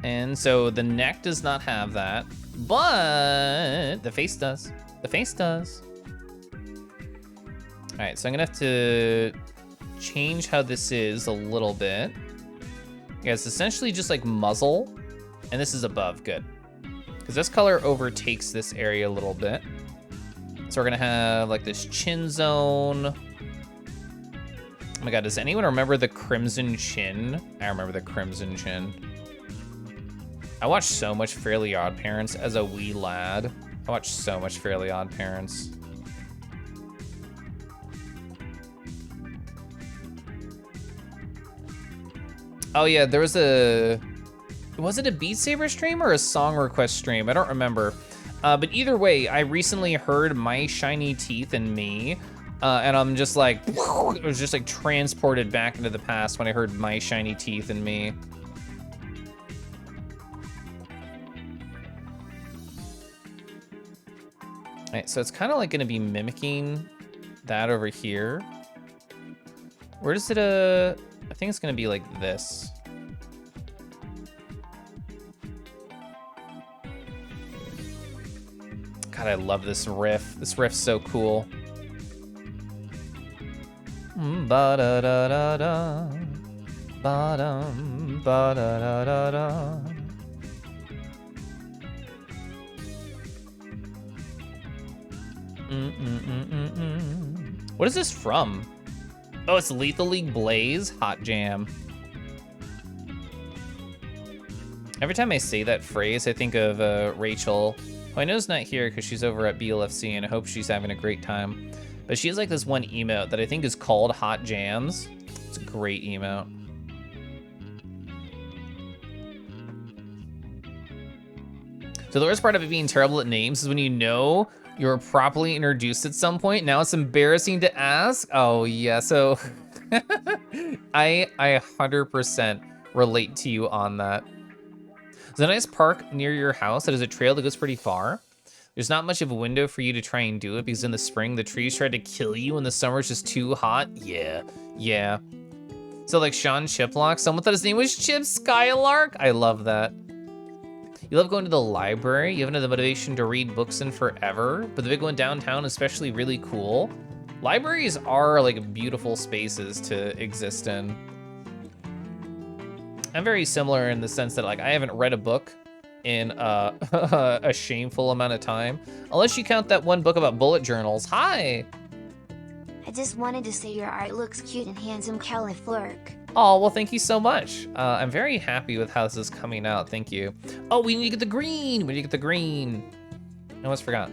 And so the neck does not have that, but the face does. The face does. All right, so I'm gonna have to change how this is a little bit. Yeah, it's essentially just like muzzle, and this is above, good. Because this color overtakes this area a little bit. So we're gonna have like this chin zone. Oh my God, does anyone remember the crimson chin? I remember the crimson chin. I watched so much Fairly Odd Parents as a wee lad. I watched so much Fairly Odd Parents. Oh yeah, there was was it a Beat Saber stream or a song request stream? I don't remember. But either way, I recently heard My Shiny Teeth and Me, and I'm just like, it was just like transported back into the past when I heard My Shiny Teeth and Me. All right, so it's kind of like gonna be mimicking that over here. Where does it, I think it's gonna be like this. God, I love this riff. This riff's so cool. Ba-dum, ba-da-da-da-da. Ba-dum, ba-da-da-da-da. What is this from? Oh, it's Lethal League Blaze Hot Jam. Every time I say that phrase, I think of Rachel, who I know is not here because she's over at BLFC, and I hope she's having a great time. But she has like this one emote that I think is called Hot Jams. It's a great emote. So the worst part of it being terrible at names is when you know you're properly introduced at some point. Now it's embarrassing to ask. Oh yeah, so I 100% relate to you on that. There's a nice park near your house that has a trail that goes pretty far. There's not much of a window for you to try and do it because in the spring the trees try to kill you and the summer's just too hot. Yeah. So like Sean Chiplock, someone thought his name was Chip Skylark. I love that. You love going to the library. You haven't had the motivation to read books in forever, but the big one downtown is especially really cool. Libraries are like beautiful spaces to exist in. I'm very similar in the sense that like I haven't read a book in a shameful amount of time, unless you count that one book about bullet journals. Hi! I just wanted to say your art looks cute and handsome, Keliff Art. Oh, well, thank you so much. I'm very happy with how this is coming out. Thank you. Oh, we need to get the green. We need to get the green. I almost forgot.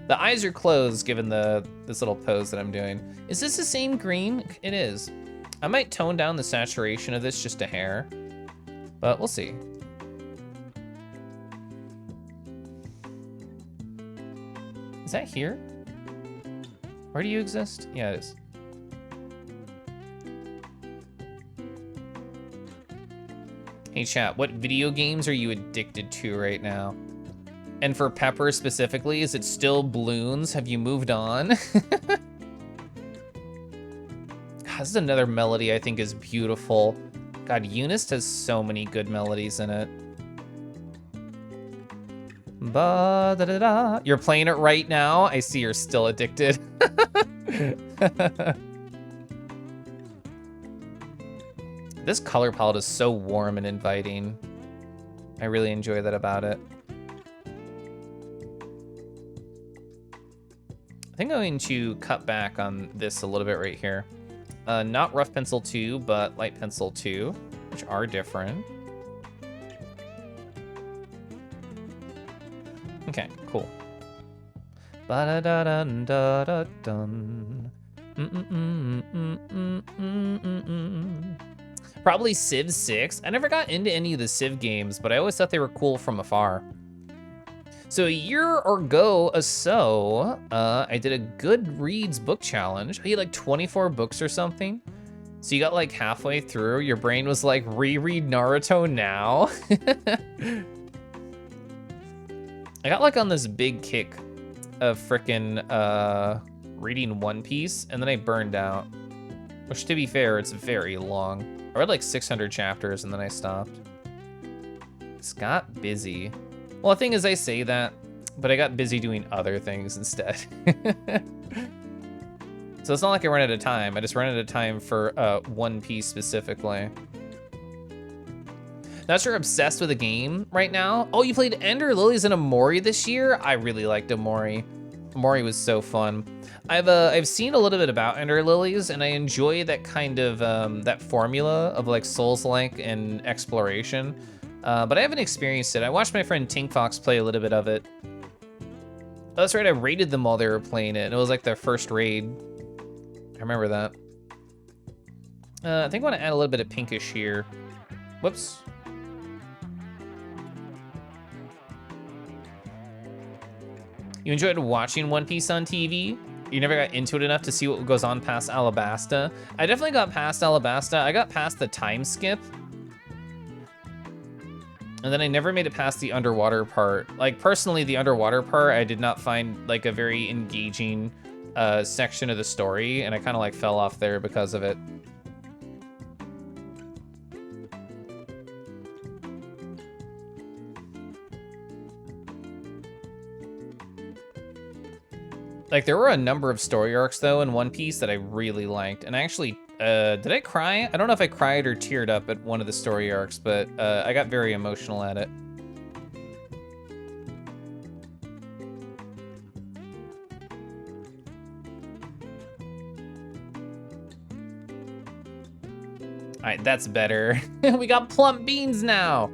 The eyes are closed given this little pose that I'm doing. Is this the same green? It is. I might tone down the saturation of this just a hair, but we'll see. Is that here? Where do you exist? Yeah, it is. Hey chat, what video games are you addicted to right now? And for Pepper specifically, is it still Bloons? Have you moved on? God, this is another melody I think is beautiful. God, Eunice has so many good melodies in it. Ba-da-da-da. You're playing it right now? I see you're still addicted. This color palette is so warm and inviting. I really enjoy that about it. I think I'm going to cut back on this a little bit right here. Not rough pencil 2, but light pencil 2, which are different. Okay, cool. Ba-da-da-dun-da-da-dun. Probably Civ 6. I never got into any of the Civ games, but I always thought they were cool from afar. So a year or so, I did a Goodreads book challenge. I had like 24 books or something. So you got like halfway through, your brain was like, reread Naruto now. I got like on this big kick of frickin' reading One Piece, and then I burned out. Which, to be fair, it's very long. I read like 600 chapters and then I stopped. It's got busy. Well, the thing is, I say that, but I got busy doing other things instead. So it's not like I run out of time. I just run out of time for One Piece specifically. Not sure, obsessed with a game right now. Oh, you played Ender Lilies and Amori this year? I really liked Amori. Amori was so fun. I've seen a little bit about Ender Lilies, and I enjoy that kind of that formula of like Souls-like and exploration. But I haven't experienced it. I watched my friend Tink Fox play a little bit of it. Oh, that's right, I raided them while they were playing it, and it was like their first raid. I remember that. I think I want to add a little bit of pinkish here. Whoops. You enjoyed watching One Piece on TV? You never got into it enough to see what goes on past Alabasta? I definitely got past Alabasta. I got past the time skip. And then I never made it past the underwater part. Like, personally, the underwater part, I did not find like a very engaging section of the story, and I kind of like fell off there because of it. Like, there were a number of story arcs, though, in One Piece that I really liked. And I actually Did I cry? I don't know if I cried or teared up at one of the story arcs, but I got very emotional at it. All right, that's better. We got plump beans now.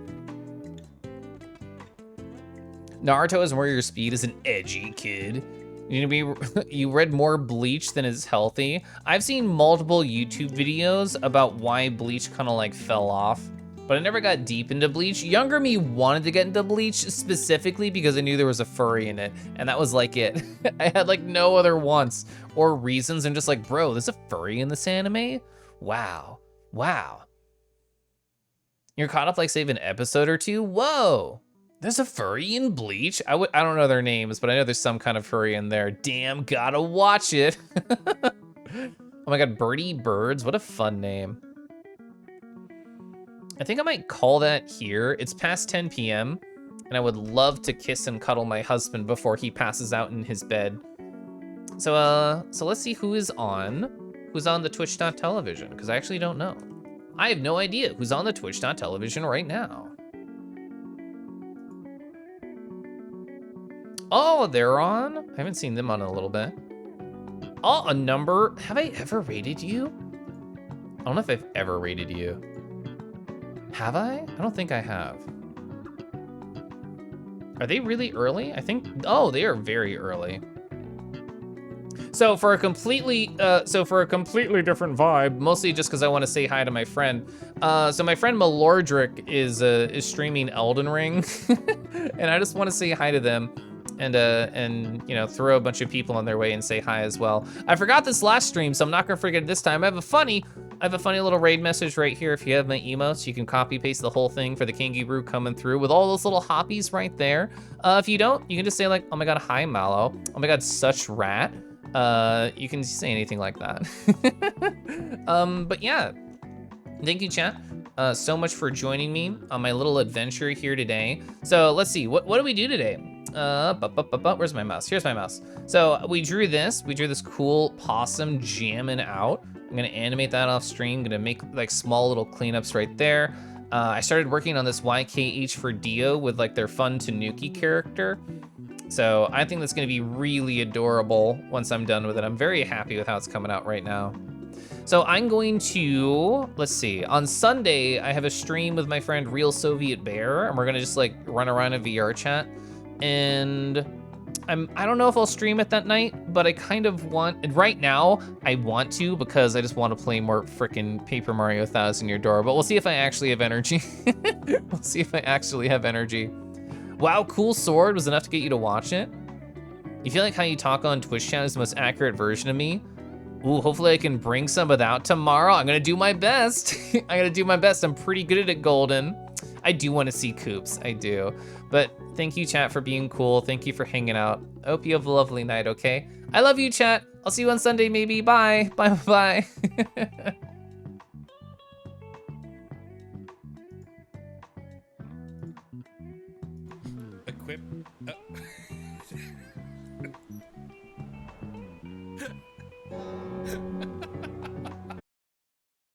Naruto is Warrior Speed is an edgy kid. You need to be, you read more Bleach than is healthy. I've seen multiple YouTube videos about why Bleach kind of like fell off, but I never got deep into Bleach. Younger me wanted to get into Bleach specifically because I knew there was a furry in it, and that was like it. I had like no other wants or reasons. I'm just like, bro, there's a furry in this anime? Wow, wow. You're caught up like save an episode or two? Whoa. There's a furry in Bleach? I don't know their names, but I know there's some kind of furry in there. Damn, gotta watch it. Oh my god, Birdie Birds, what a fun name. I think I might call that here. It's past 10 p.m. and I would love to kiss and cuddle my husband before he passes out in his bed. So let's see who's on the Twitch.television, because I actually don't know. I have no idea who's on the Twitch.television right now. Oh, they're on? I haven't seen them on in a little bit. Oh, a number. Have I ever rated you? I don't know if I've ever rated you. Have I? I don't think I have. Are they really early? I think, oh, they are very early. So for a completely different vibe, mostly just because I want to say hi to my friend. So my friend Malordric is streaming Elden Ring, and I just want to say hi to them, and you know, throw a bunch of people on their way and say hi as well. I forgot this last stream, so I'm not gonna forget it this time. I have a funny little raid message right here. If you have my emotes, you can copy paste the whole thing for the Kangi Brew coming through with all those little hoppies right there. If you don't, you can just say like, oh my god, hi Mallow. Oh my god, such rat. You can say anything like that. But yeah, thank you chat so much for joining me on my little adventure here today. So let's see, what do we do today? Where's my mouse? Here's my mouse. So we drew this cool possum jamming out. I'm gonna animate that off stream, gonna make like small little cleanups right there. I started working on this YKH for Dio with like their fun Tanuki character. So I think that's gonna be really adorable once I'm done with it. I'm very happy with how it's coming out right now. So I'm going to, let's see, on Sunday, I have a stream with my friend Real Soviet Bear, and we're gonna just like run around a VR chat. And I don't know if I'll stream it that night, but I kind of want, and right now, I want to because I just want to play more frickin' Paper Mario 1000 Year Door, but we'll see if I actually have energy. We'll see if I actually have energy. Wow, cool sword was enough to get you to watch it? You feel like how you talk on Twitch chat is the most accurate version of me? Ooh, hopefully I can bring some of that out tomorrow. I'm gonna do my best. I'm gonna do my best. I'm pretty good at it, Golden. I do want to see Coops, I do. But thank you, chat, for being cool. Thank you for hanging out. I hope you have a lovely night, okay? I love you, chat. I'll see you on Sunday, maybe. Bye, bye, bye. Equip.